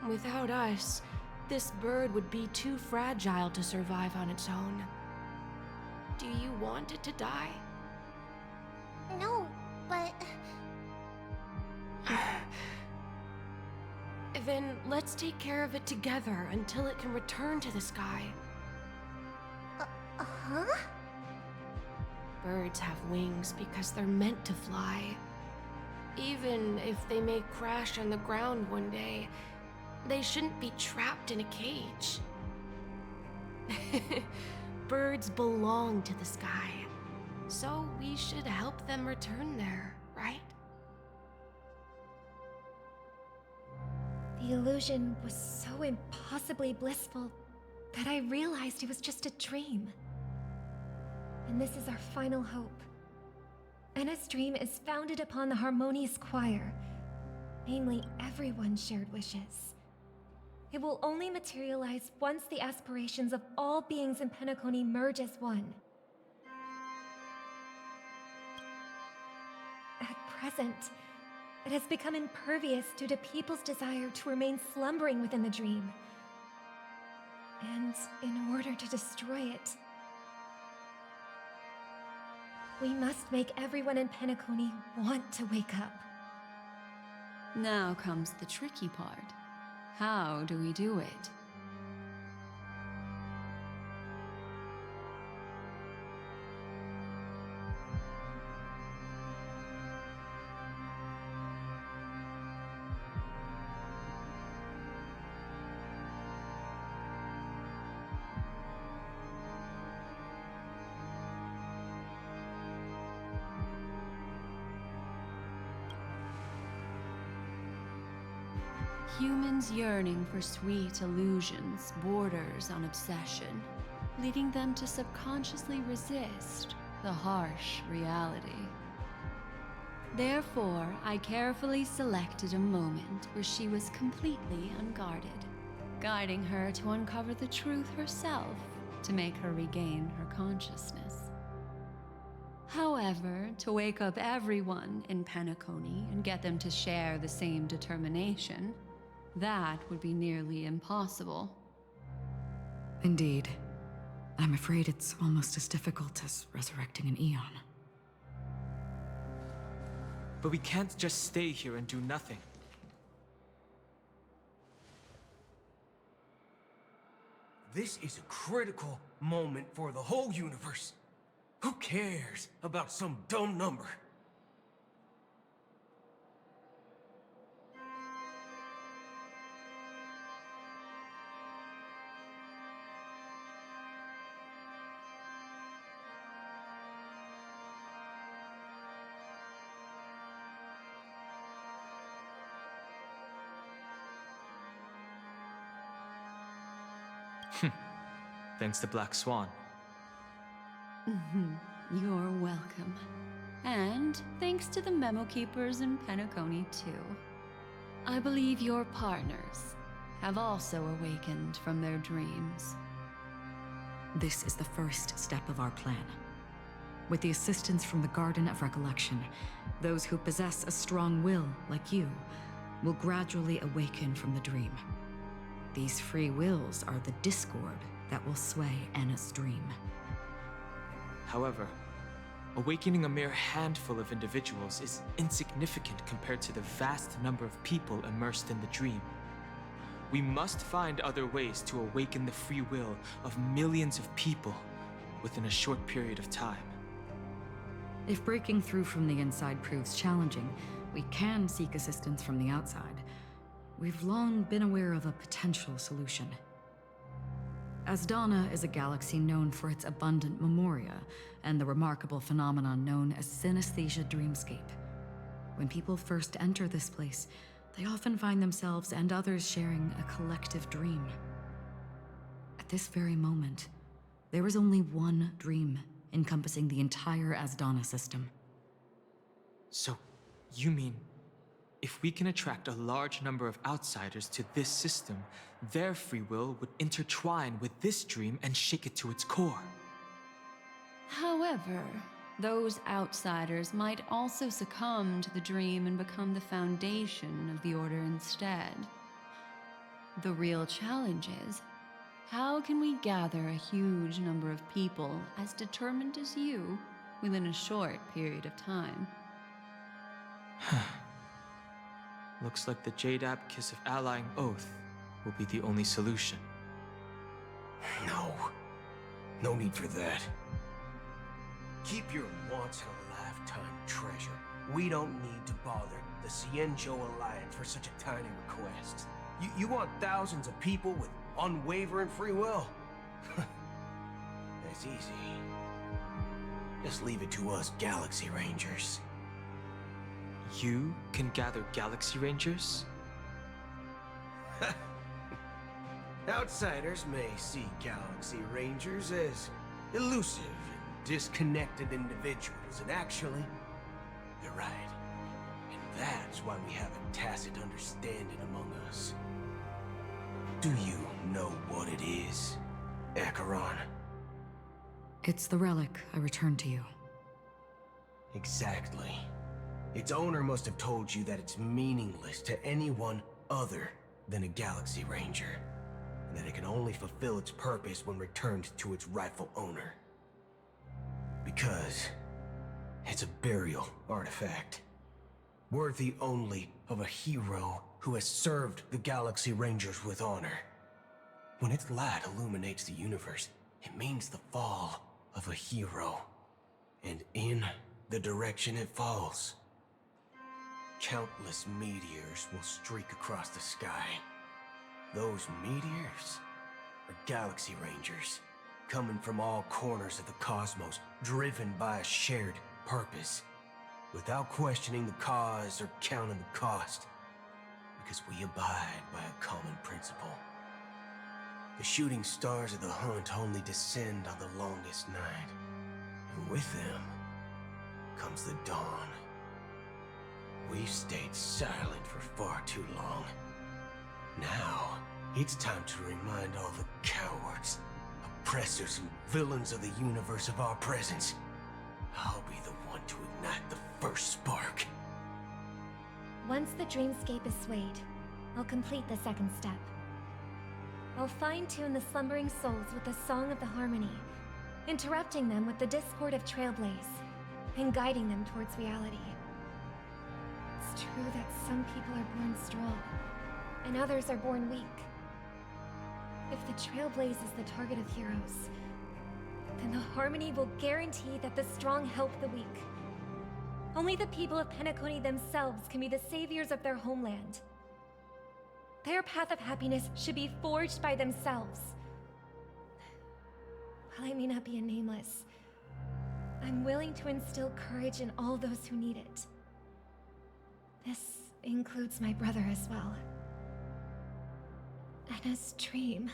Without us, this bird would be too fragile to survive on its own. Do you want it to die? No, but... Then let's take care of it together until it can return to the sky. Huh? Birds have wings because they're meant to fly. Even if they may crash on the ground one day, they shouldn't be trapped in a cage. birds belong to the sky. So we should help them return there, right? The illusion was so impossibly blissful that I realized it was just a dream. And this is our final hope. Enna's dream is founded upon the harmonious choir, namely everyone's shared wishes. It will only materialize once the aspirations of all beings in Penacony merge as one. At present, it has become impervious due to people's desire to remain slumbering within the dream. And in order to destroy it, we must make everyone in Penacony want to wake up. Now comes the tricky part. How do we do it? Humans yearning for sweet illusions borders on obsession, leading them to subconsciously resist the harsh reality. Therefore, I carefully selected a moment where she was completely unguarded, guiding her to uncover the truth herself to make her regain her consciousness. However, to wake up everyone in Penacony and get them to share the same determination, that would be nearly impossible. Indeed. I'm afraid it's almost as difficult as resurrecting an Eon. But we can't just stay here and do nothing. This is a critical moment for the whole universe. Who cares about some dumb number? Thanks to Black Swan. You're welcome. And thanks to the memo keepers in Penacony, too. I believe your partners have also awakened from their dreams. This is the first step of our plan. With the assistance from the Garden of Recollection, those who possess a strong will, like you, will gradually awaken from the dream. These free wills are the discord that will sway Enna's dream. However, awakening a mere handful of individuals is insignificant compared to the vast number of people immersed in the dream. We must find other ways to awaken the free will of millions of people within a short period of time. If breaking through from the inside proves challenging, we can seek assistance from the outside. We've long been aware of a potential solution. Asdana is a galaxy known for its abundant memoria and the remarkable phenomenon known as synesthesia dreamscape. When people first enter this place, they often find themselves and others sharing a collective dream. At this very moment, there is only one dream encompassing the entire Asdana system. So, you mean, if we can attract a large number of outsiders to this system, their free will would intertwine with this dream and shake it to its core? However, those outsiders might also succumb to the dream and become the foundation of the Order instead. The real challenge is, how can we gather a huge number of people as determined as you within a short period of time? Looks like the Jade Abacus of Allying Oath will be the only solution. No need for that. Keep your once-in-a-lifetime treasure. We don't need to bother the Cienjo Alliance for such a tiny request. You want thousands of people with unwavering free will? always easy. Just leave it to us Galaxy Rangers. You can gather Galaxy Rangers? Outsiders may see Galaxy Rangers as elusive and disconnected individuals, and actually, they're right. And that's why we have a tacit understanding among us. Do you know what it is, Acheron? It's the relic I returned to you. Exactly. Its owner must have told you that it's meaningless to anyone other than a Galaxy Ranger, and that it can only fulfill its purpose when returned to its rightful owner. Because it's a burial artifact, worthy only of a hero who has served the Galaxy Rangers with honor. When its light illuminates the universe, it means the fall of a hero. And in the direction it falls, countless meteors will streak across the sky. Those meteors are Galaxy Rangers, coming from all corners of the cosmos, driven by a shared purpose, without questioning the cause or counting the cost, because we abide by a common principle. The shooting stars of the hunt only descend on the longest night, and with them comes the dawn. We've stayed silent for far too long. Now, it's time to remind all the cowards, oppressors, and villains of the universe of our presence. I'll be the one to ignite the first spark. Once the dreamscape is swayed, I'll complete the second step. I'll fine-tune the slumbering souls with the Song of the Harmony, interrupting them with the discord of Trailblaze, and guiding them towards reality. It's true that some people are born strong, and others are born weak. If the Trailblaze is the target of heroes, then the Harmony will guarantee that the strong help the weak. Only the people of Penacony themselves can be the saviors of their homeland. Their path of happiness should be forged by themselves. While I may not be a nameless, I'm willing to instill courage in all those who need it. This includes my brother as well. Anna's dream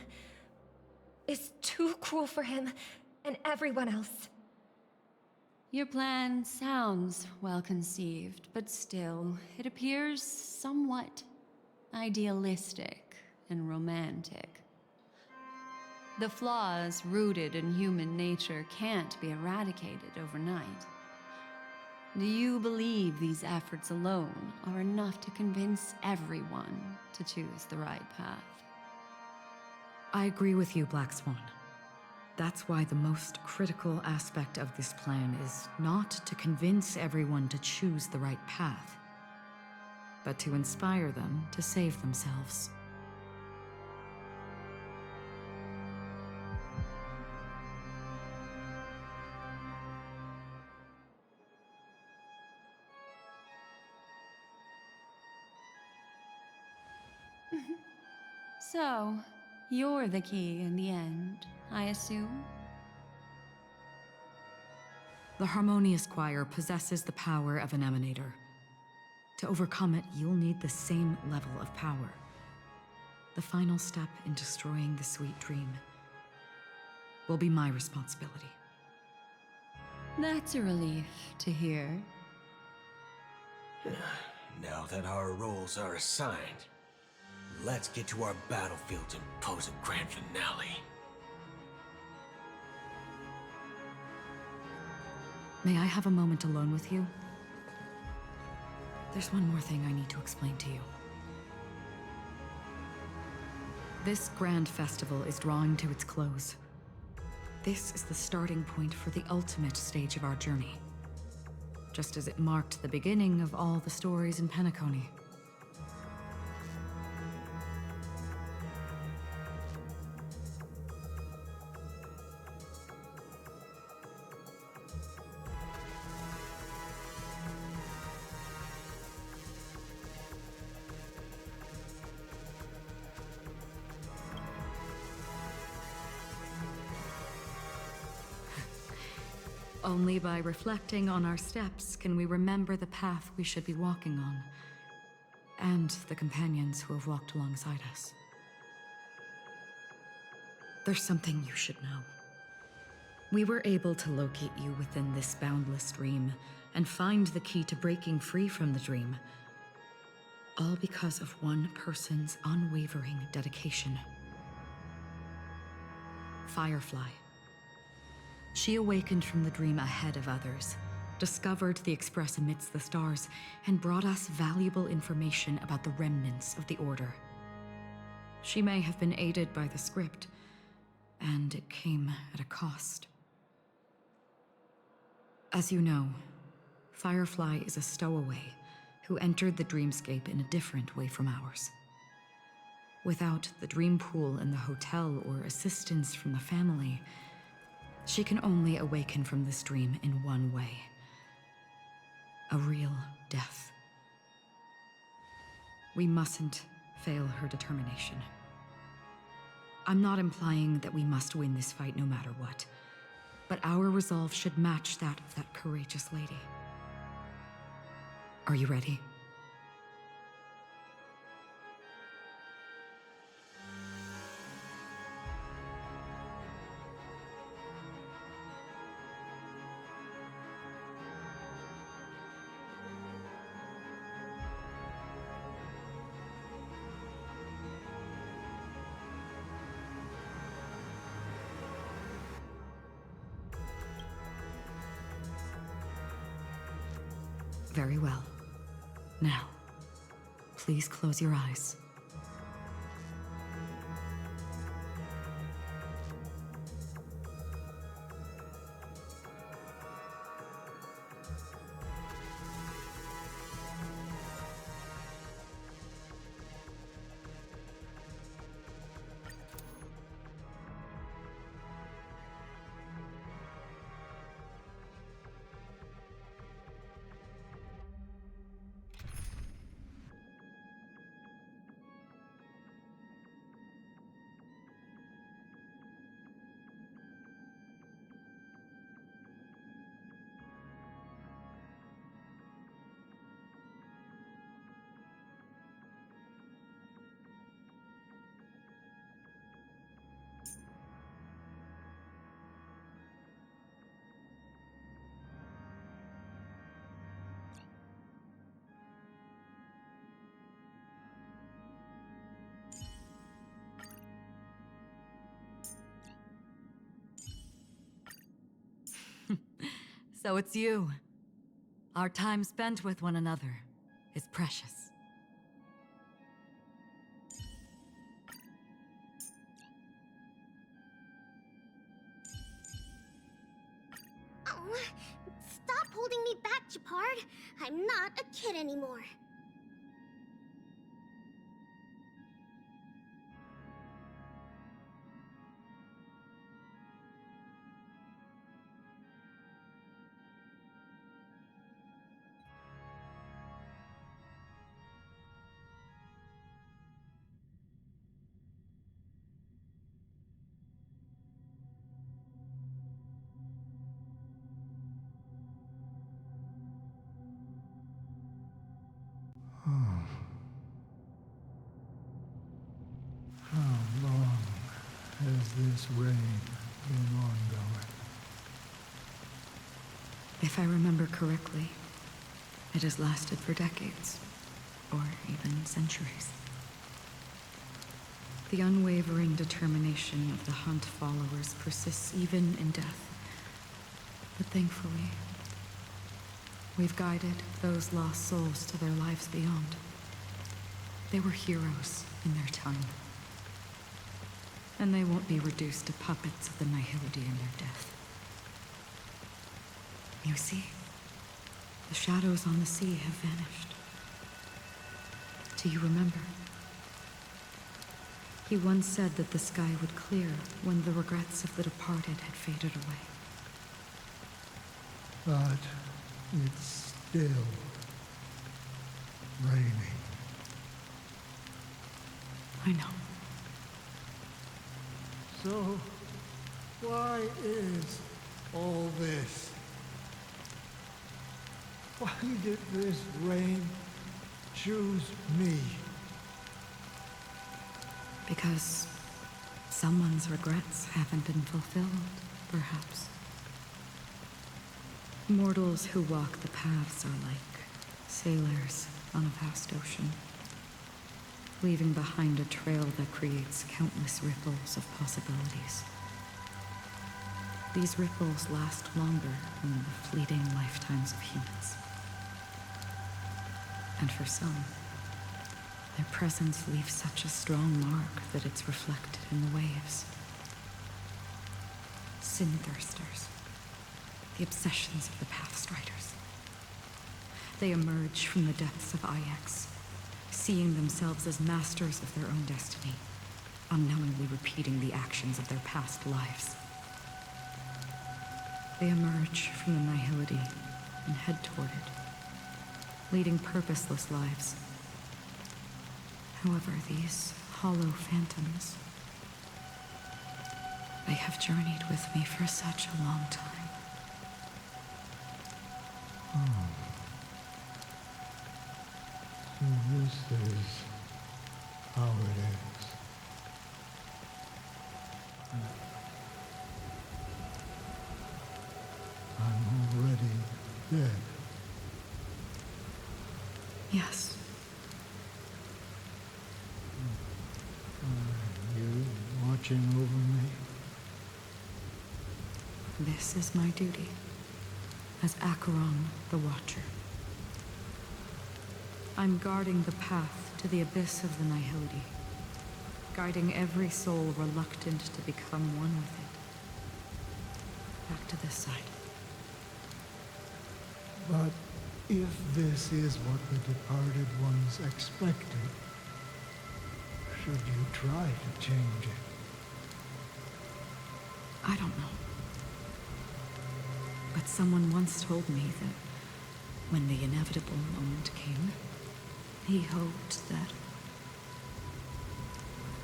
is too cruel for him and everyone else. Your plan sounds well conceived, but still, it appears somewhat idealistic and romantic. The flaws rooted in human nature can't be eradicated overnight. Do you believe these efforts alone are enough to convince everyone to choose the right path? I agree with you, Black Swan. That's why the most critical aspect of this plan is not to convince everyone to choose the right path, but to inspire them to save themselves. So, you're the key in the end, I assume? The Harmonious Choir possesses the power of an emanator. To overcome it, you'll need the same level of power. The final step in destroying the sweet dream will be my responsibility. That's a relief to hear. Now that our roles are assigned, let's get to our battlefield and pose a grand finale. May I have a moment alone with you? There's one more thing I need to explain to you. This grand festival is drawing to its close. This is the starting point for the ultimate stage of our journey, just as it marked the beginning of all the stories in Penacony. Only by reflecting on our steps can we remember the path we should be walking on, and the companions who have walked alongside us. There's something you should know. We were able to locate you within this boundless dream and find the key to breaking free from the dream. All because of one person's unwavering dedication. Firefly. She awakened from the dream ahead of others, discovered the Express amidst the stars, and brought us valuable information about the remnants of the Order. She may have been aided by the script, and it came at a cost. As you know, Firefly is a stowaway who entered the dreamscape in a different way from ours. Without the dream pool in the hotel or assistance from the family, she can only awaken from this dream in one way. A real death. We mustn't fail her determination. I'm not implying that we must win this fight no matter what, but our resolve should match that of that courageous lady. Are you ready? Very well. Now, please close your eyes. So it's you. Our time spent with one another is precious. Oh, stop holding me back, Japard. I'm not a kid anymore. How long has this reign been ongoing? If I remember correctly, it has lasted for decades, or even centuries. The unwavering determination of the Hunt followers persists even in death. But thankfully, we've guided those lost souls to their lives beyond. They were heroes in their time. And they won't be reduced to puppets of the Nihility in their death. You see, the shadows on the sea have vanished. Do you remember? He once said that the sky would clear when the regrets of the departed had faded away. But it's still raining. I know. So, why is all this? Why did this rain choose me? Because someone's regrets haven't been fulfilled, perhaps. Mortals who walk the paths are like sailors on a vast ocean, leaving behind a trail that creates countless ripples of possibilities. These ripples last longer than the fleeting lifetimes of humans. And for some, their presence leaves such a strong mark that it's reflected in the waves. Sin-thirsters, the obsessions of the Pathstriders. They emerge from the depths of IX, seeing themselves as masters of their own destiny, unknowingly repeating the actions of their past lives. They emerge from the nihility and head toward it, leading purposeless lives. However, these hollow phantoms, they have journeyed with me for such a long time. So this is how it is. I'm already dead. Yes. Are you watching over me? This is my duty as Acheron the Watcher. I'm guarding the path to the abyss of the nihility, guiding every soul reluctant to become one with it. Back to this side. But if this is what the departed ones expected, should you try to change it? I don't know. But someone once told me that when the inevitable moment came, he hoped that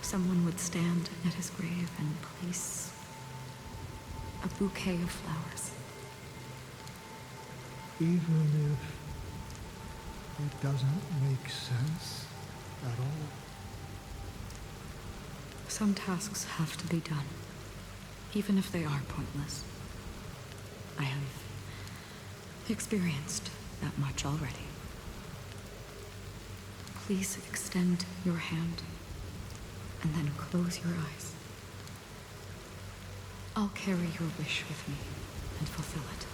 someone would stand at his grave and place a bouquet of flowers. Even if it doesn't make sense at all? Some tasks have to be done, even if they are pointless. I have experienced that much already. Please extend your hand, and then close your eyes. I'll carry your wish with me and fulfill it.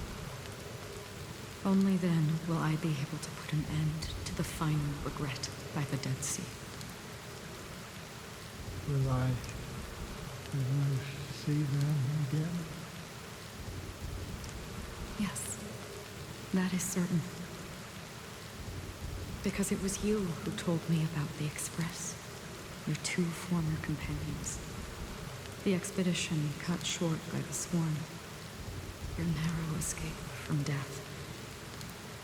Only then will I be able to put an end to the final regret by the Dead Sea. Will I see them again? Yes, that is certain. Because it was you who told me about the Express, your two former companions. The expedition cut short by the Swarm, your narrow escape from death,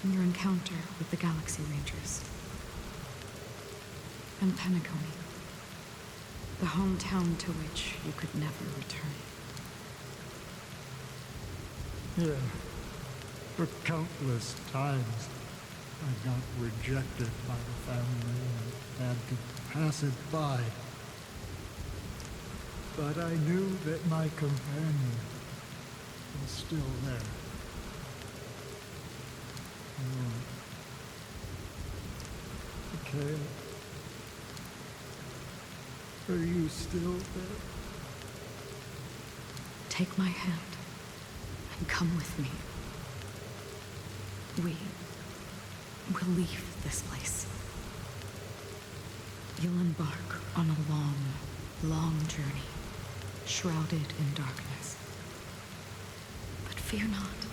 and your encounter with the Galaxy Rangers. And Penacony, the hometown to which you could never return. Yeah. For countless times, I got rejected by the family and had to pass it by. But I knew that my companion was still there. Okay. Are you still there? Take my hand and come with me. We will leave this place. You'll embark on a long, long journey, shrouded in darkness. But fear not,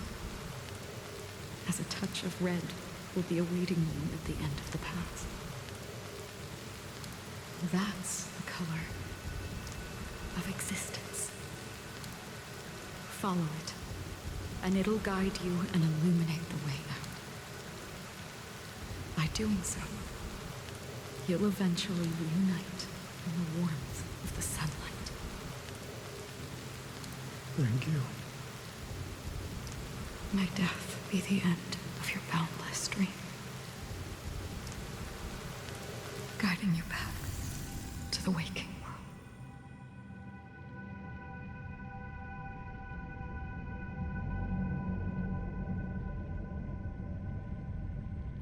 as a touch of red will be awaiting you at the end of the path. That's the color of existence. Follow it, and it'll guide you and illuminate the way out. By doing so, you'll eventually reunite in the warmth of the sunlight. Thank you. May death be the end of of your boundless dream, guiding you back to the waking world.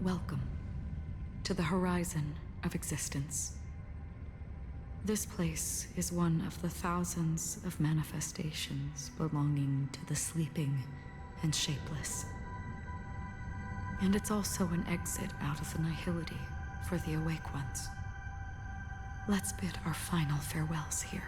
Welcome to the horizon of existence. This place is one of the thousands of manifestations belonging to the sleeping and shapeless. And it's also an exit out of the nihility for the awake ones. Let's bid our final farewells here.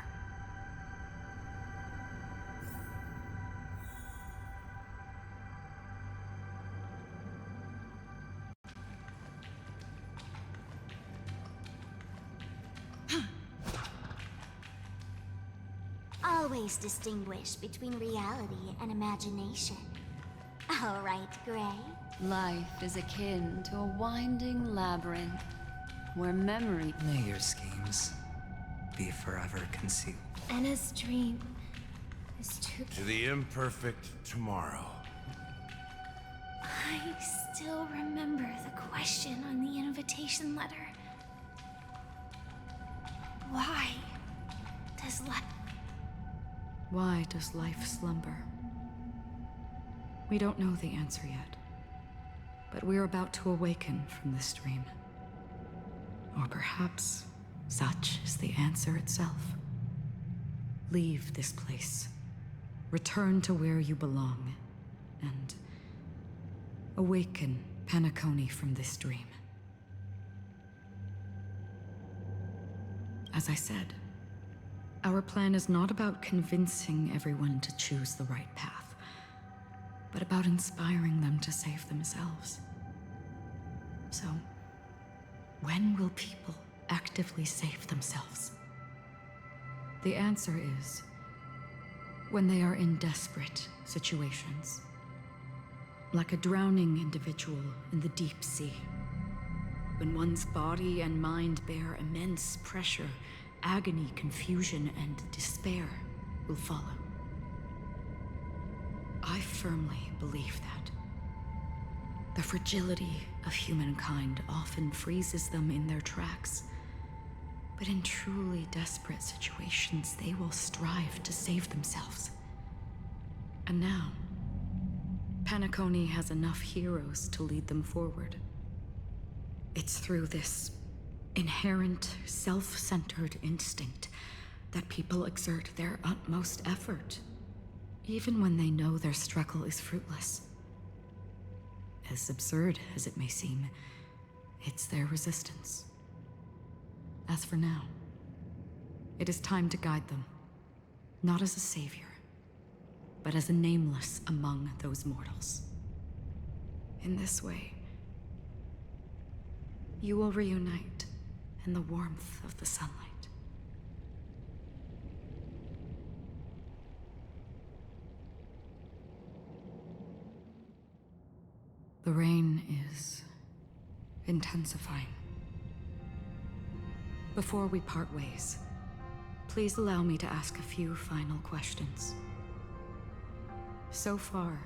Always distinguish between reality and imagination. All right, Gray. Life is akin to a winding labyrinth where memory. May your schemes be forever concealed. Anna's dream is too... To the imperfect tomorrow. I still remember the question on the invitation letter. Why does life slumber? We don't know the answer yet, but we're about to awaken from this dream. Or perhaps such is the answer itself. Leave this place, return to where you belong, and awaken Penacony from this dream. As I said, our plan is not about convincing everyone to choose the right path, but about inspiring them to save themselves. So, when will people actively save themselves? The answer is when they are in desperate situations. Like a drowning individual in the deep sea. When one's body and mind bear immense pressure, agony, confusion, and despair will follow. I firmly believe that. The fragility of humankind often freezes them in their tracks. But in truly desperate situations, they will strive to save themselves. And now, Penacony has enough heroes to lead them forward. It's through this inherent, self-centered instinct that people exert their utmost effort, even when they know their struggle is fruitless. As absurd as it may seem, it's their resistance. As for now, it is time to guide them, not as a savior, but as a nameless among those mortals. In this way, you will reunite in the warmth of the sunlight. The rain is intensifying. Before we part ways, please allow me to ask a few final questions. So far,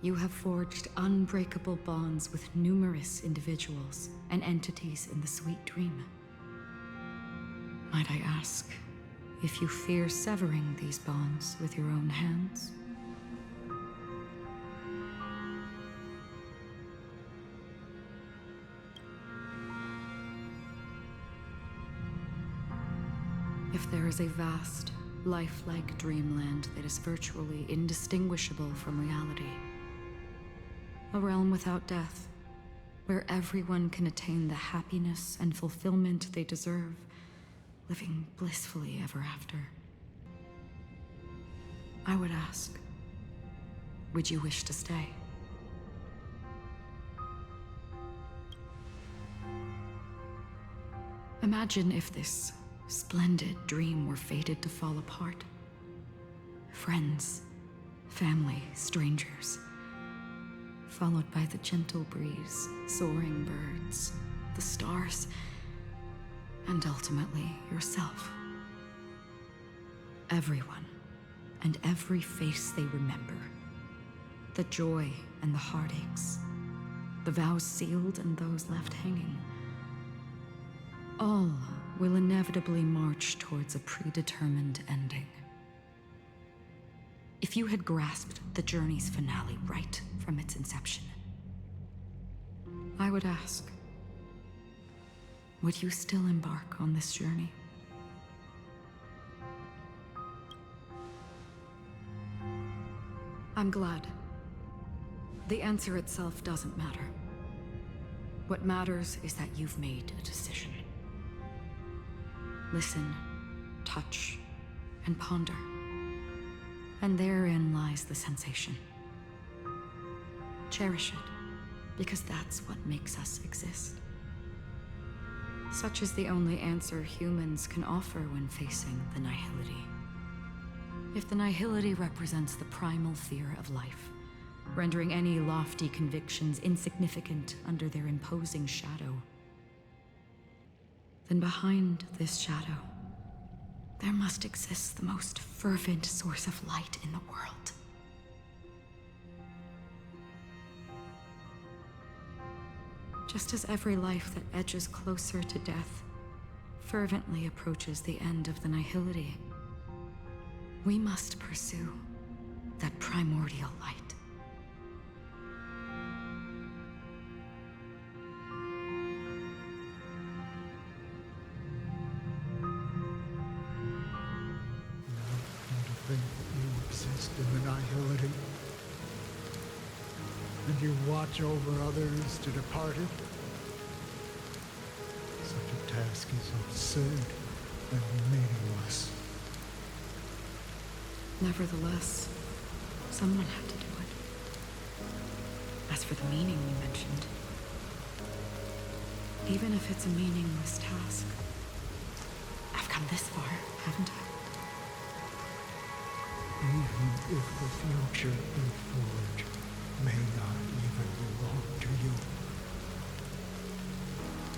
you have forged unbreakable bonds with numerous individuals and entities in the Sweet Dream. Might I ask if you fear severing these bonds with your own hands? If there is a vast, lifelike dreamland that is virtually indistinguishable from reality, a realm without death, where everyone can attain the happiness and fulfillment they deserve, living blissfully ever after, I would ask, would you wish to stay? Imagine if this splendid dream were fated to fall apart. Friends, family, strangers, followed by the gentle breeze, soaring birds, the stars, and ultimately yourself. Everyone and every face they remember, the joy and the heartaches, the vows sealed and those left hanging. All will inevitably march towards a predetermined ending. If you had grasped the journey's finale right from its inception, I would ask, would you still embark on this journey? I'm glad. The answer itself doesn't matter. What matters is that you've made a decision. Listen, touch, and ponder. And therein lies the sensation. Cherish it, because that's what makes us exist. Such is the only answer humans can offer when facing the nihility. If the nihility represents the primal fear of life, rendering any lofty convictions insignificant under their imposing shadow, then behind this shadow, there must exist the most fervent source of light in the world. Just as every life that edges closer to death fervently approaches the end of the nihility, we must pursue that primordial light. Think that you exist in the nihility, and you watch over others to depart it. Such a task is absurd and meaningless. Nevertheless, someone had to do it. As for the meaning you mentioned, even if it's a meaningless task, I've come this far, haven't I? Even if the future you forge may not even belong to you.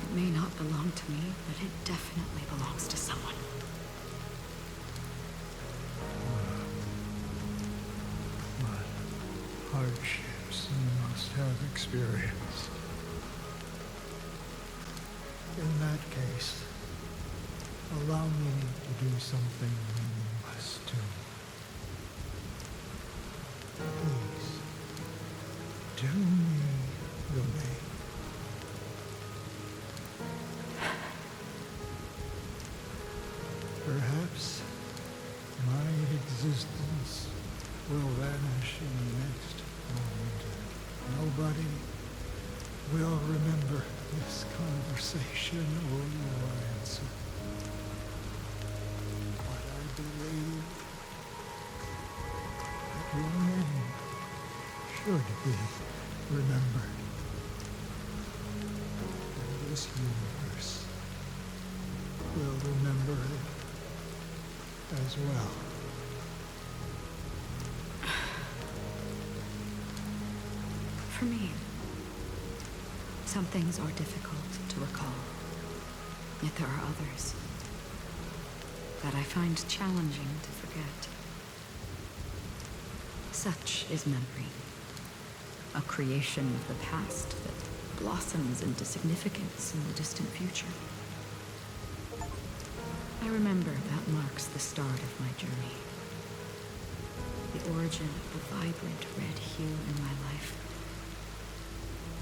It may not belong to me, but it definitely belongs to someone. But hardships you must have experienced. In that case, allow me to do something meaningless too. Please, do me the maid. Perhaps my existence will vanish in the next moment. Nobody will remember this conversation or your answer. But I believe that your name should be remembered. And this universe will remember it as well. For me, some things are difficult to recall. Yet there are others that I find challenging to forget. Such is memory, a creation of the past that blossoms into significance in the distant future. I remember that marks the start of my journey. The origin of the vibrant red hue in my life.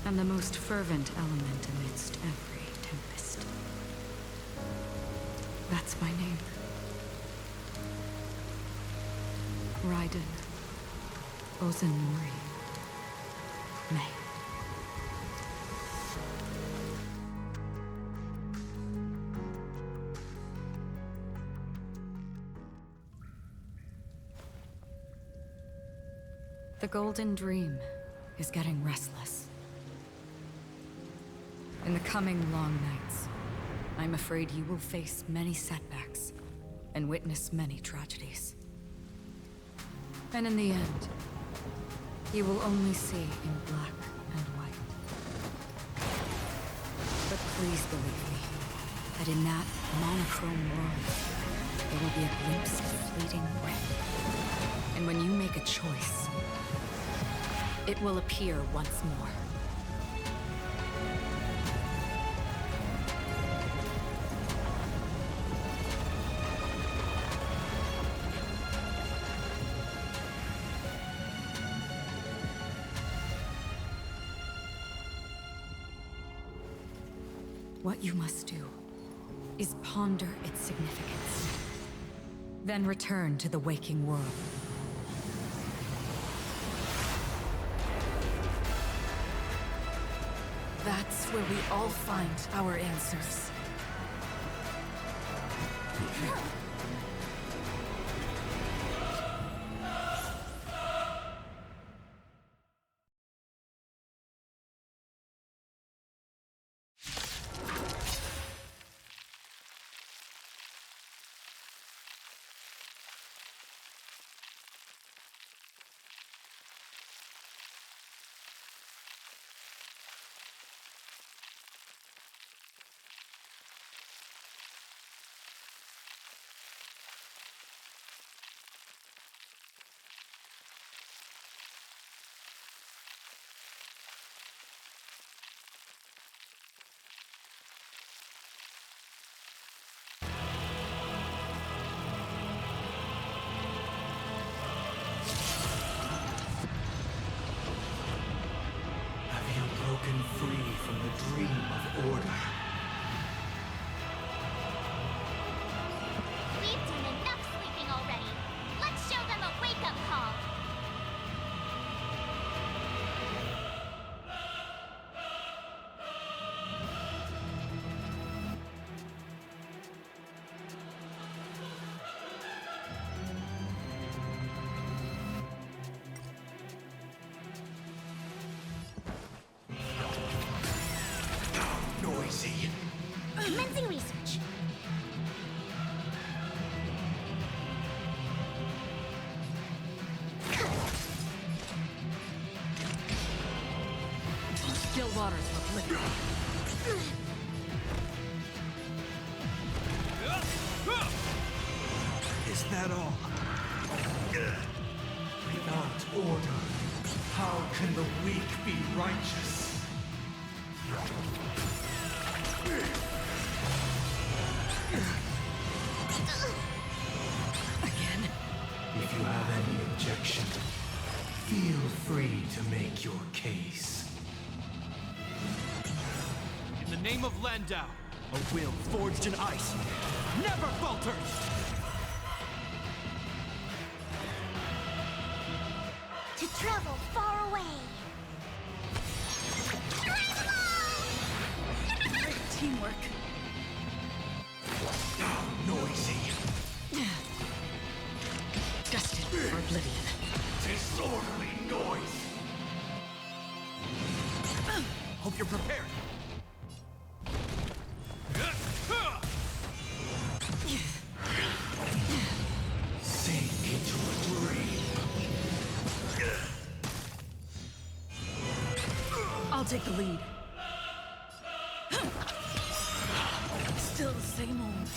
And the most fervent element amidst every tempest. That's my name. Raiden Ozanori May. The Golden Dream is getting restless. In the coming long nights, I'm afraid you will face many setbacks and witness many tragedies. And in the end, you will only see in black and white. But please believe me, that in that monochrome world, there will be a glimpse of fleeting red. And when you make a choice, it will appear once more. What you must do is ponder its significance. Then return to the waking world. That's where we all find our answers. Broken free from the dream of order. We've done enough sleeping already. Let's show them a wake-up call. Noisy. Commencing research. Still waters look liquid. Is that all? Without order, how can the weak be righteous? Again? If you have any objection, feel free to make your case. In the name of Landau, a will forged in ice never falters! To travel far away. Great teamwork. Noisy. Destined for oblivion. Disorderly noise. Hope you're prepared. Sink into a dream. I'll take the lead. Still the same old.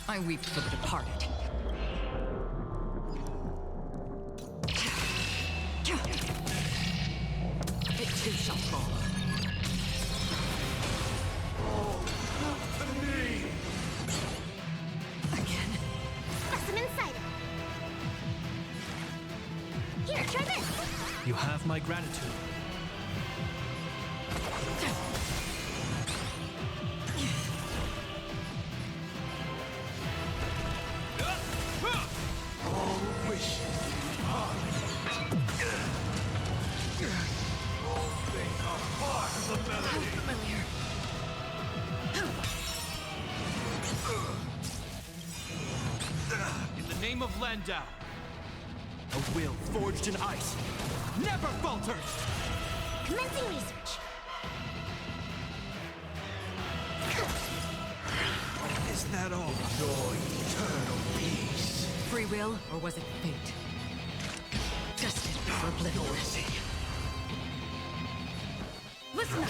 I weep for the departed. It too shall fall. Again. Specimen sighted. Here, try this. You have my gratitude. All wishes all things are part of the melody. Familiar. In the name of Landau, a will forged in ice never falters! Commencing research. Is that all? Your eternal peace. Free will, or was it fate? Destined for oblivion. Noisy. Listen up.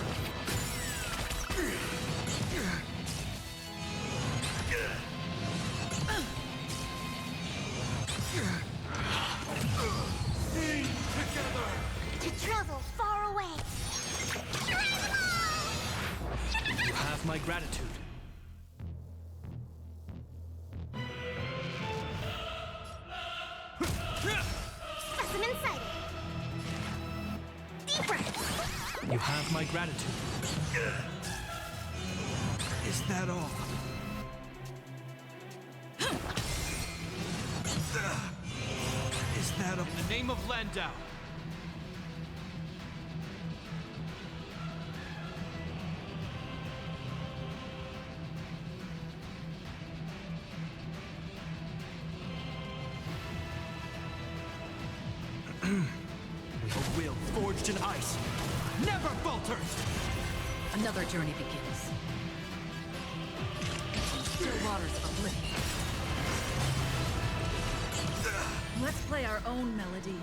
Sing together. To travel far away. You have my gratitude. You have my gratitude. Is that all? Is that all? In the name of Landau. A will forged in ice never falters! Another journey begins. Still waters of oblivion. Let's play our own melody.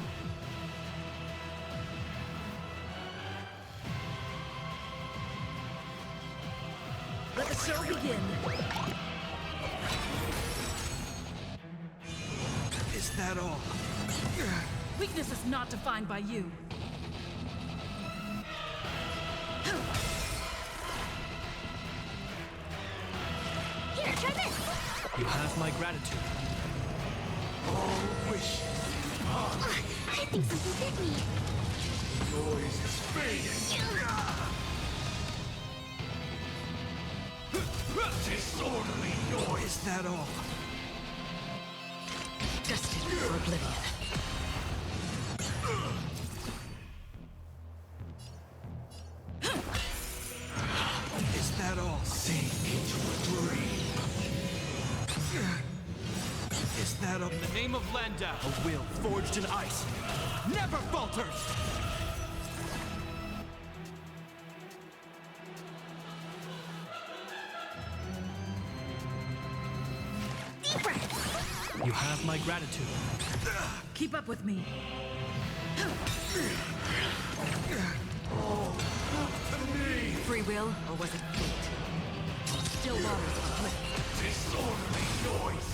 Let the show begin. Is that all? Weakness is not defined by you. Here, try this! You have my gratitude. All wish. I think something bit me. Noise is fading. Disorderly noise. Is that all? Destined for oblivion. Is that all? Sink into a dream. Is that all? In the name of Landau, a will forged in ice never falters! Deep breath! You have my gratitude. Keep up with me. Free will, or was it fate? Still waters of oblivion. Disorderly noise.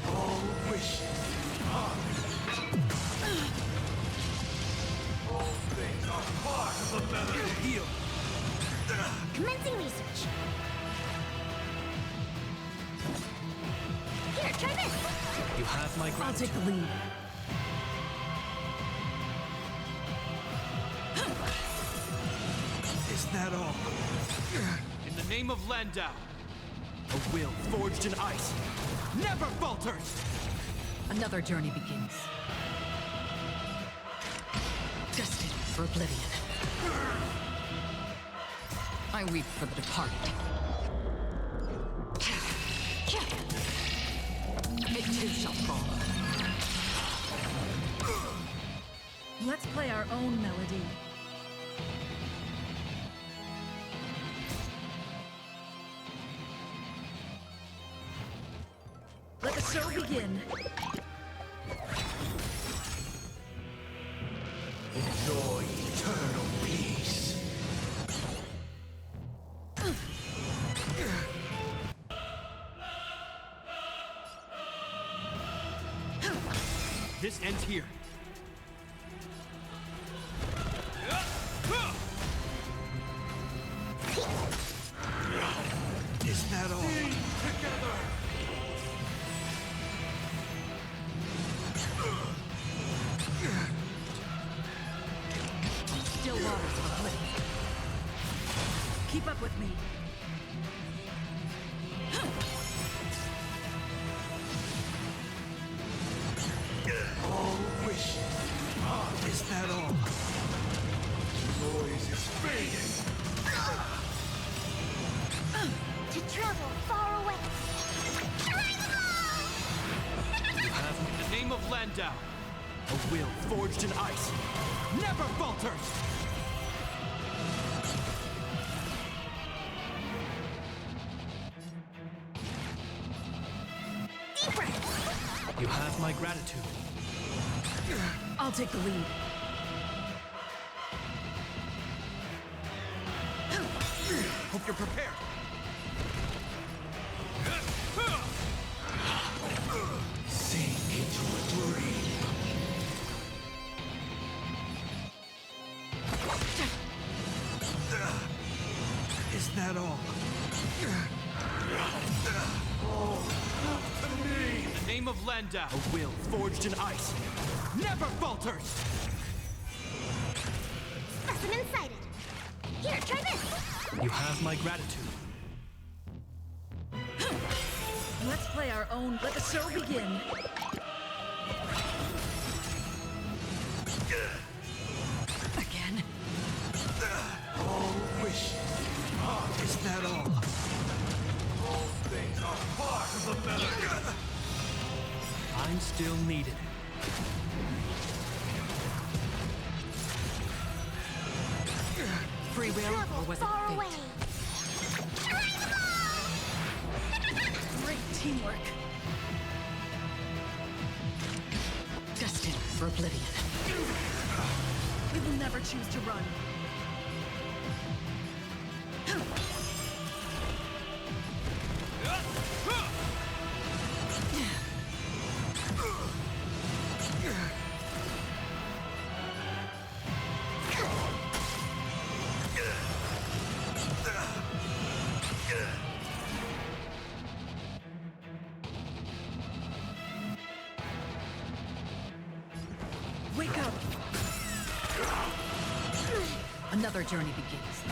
All wish. All things are part of the melody. Heal. Commencing research. Here, try this! You have my gratitude. I'll take the lead. Is that all? In the name of Landau, a will forged in ice never falters! Another journey begins. Destined for oblivion. I weep for the departed. It too shall fall. Let's play our own melody. Let the show begin. Enjoy eternal peace. This ends here. Is that all? Together. Still waters of oblivion. Keep up with me. All wish. Is that all? Noise is fading. To travel far away. You have in the name of Landau, a will forged in ice never falters! Deep breath! You have my gratitude. I'll take the lead. Hope you're prepared. Sink into a dream. Is that all? In the name of Landau, a will forged in ice never falters! Specimen sighted. Here, try this. You have my gratitude. Let's play our own. Let the show begin. Again? All wishes. Is that all? All things are part of the melody. I'm still needed. Free will, or was it far fate? away. Great teamwork. Destined for oblivion. We will never choose to run. Wake up! Another journey begins.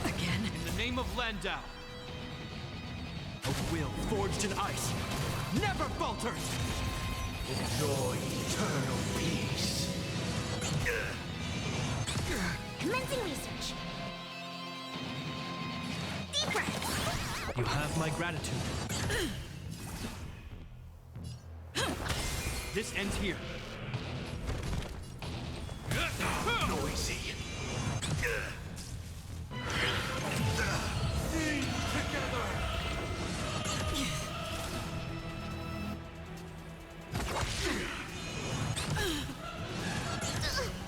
Again? In the name of Landau, a will forged in ice never falters! Enjoy eternal peace. Commencing research. Deep breath. You have my gratitude. This ends here. Noisy. Sing together.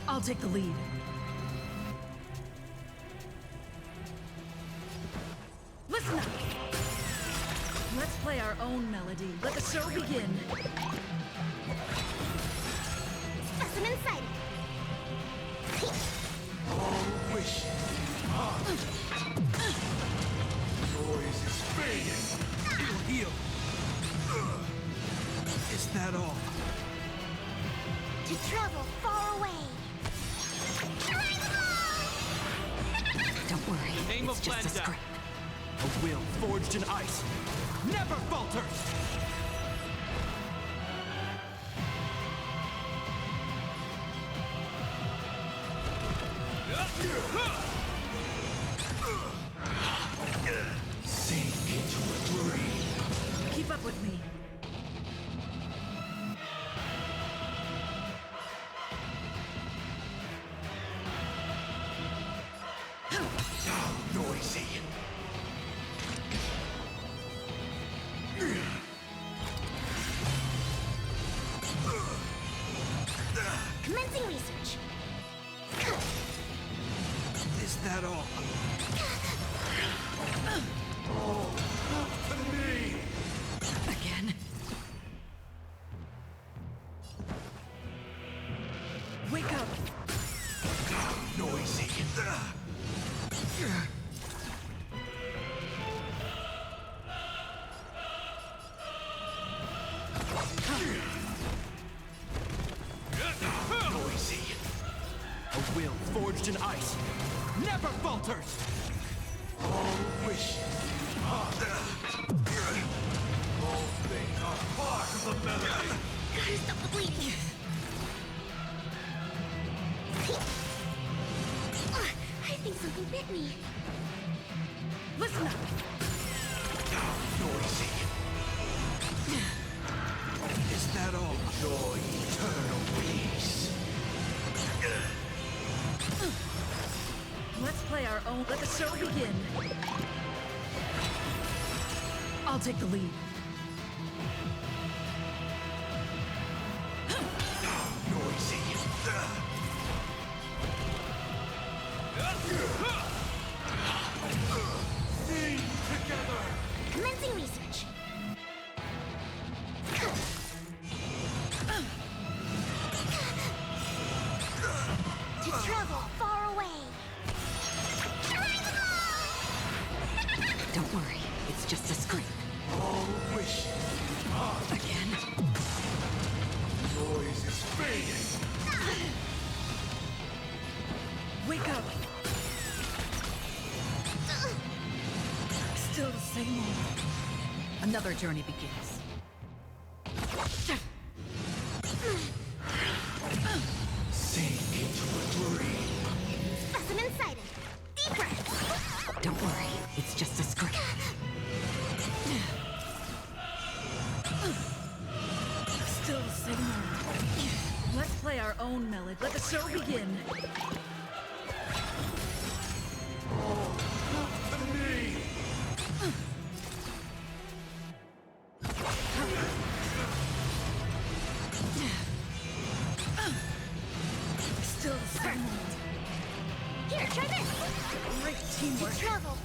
I'll take the lead. Listen up! Let's play our own melody. Let the show begin. Specimen sighted. All wishes. Noise is fading. It'll heal. Is that all? To travel far away. Don't worry, In the name it's of just a Landau, script. a will forged in ice never falters! Sink into a dream. Keep up with me. Noisy. Commencing research. Is that all? Oh, to me. Again? Wake up! Noisy. Noisy. A will forged in ice never falters! All wishes. All things are part of the melody. Gotta stop the bleeding. I think something bit me. Listen up! Noisy. Is that all? Enjoy eternal peace. Let's play our own. Let the show begin. I'll take the lead. Noisy. Sing together. Commencing research. To travel far away. Wake up! Still the same old. Another journey begins. Sink into a dream. Specimen sighted. Deeper. Don't worry, it's just a scratch. Still the same old. Let's play our own melody. Let the show begin. Here, try this. Great teamwork. Travel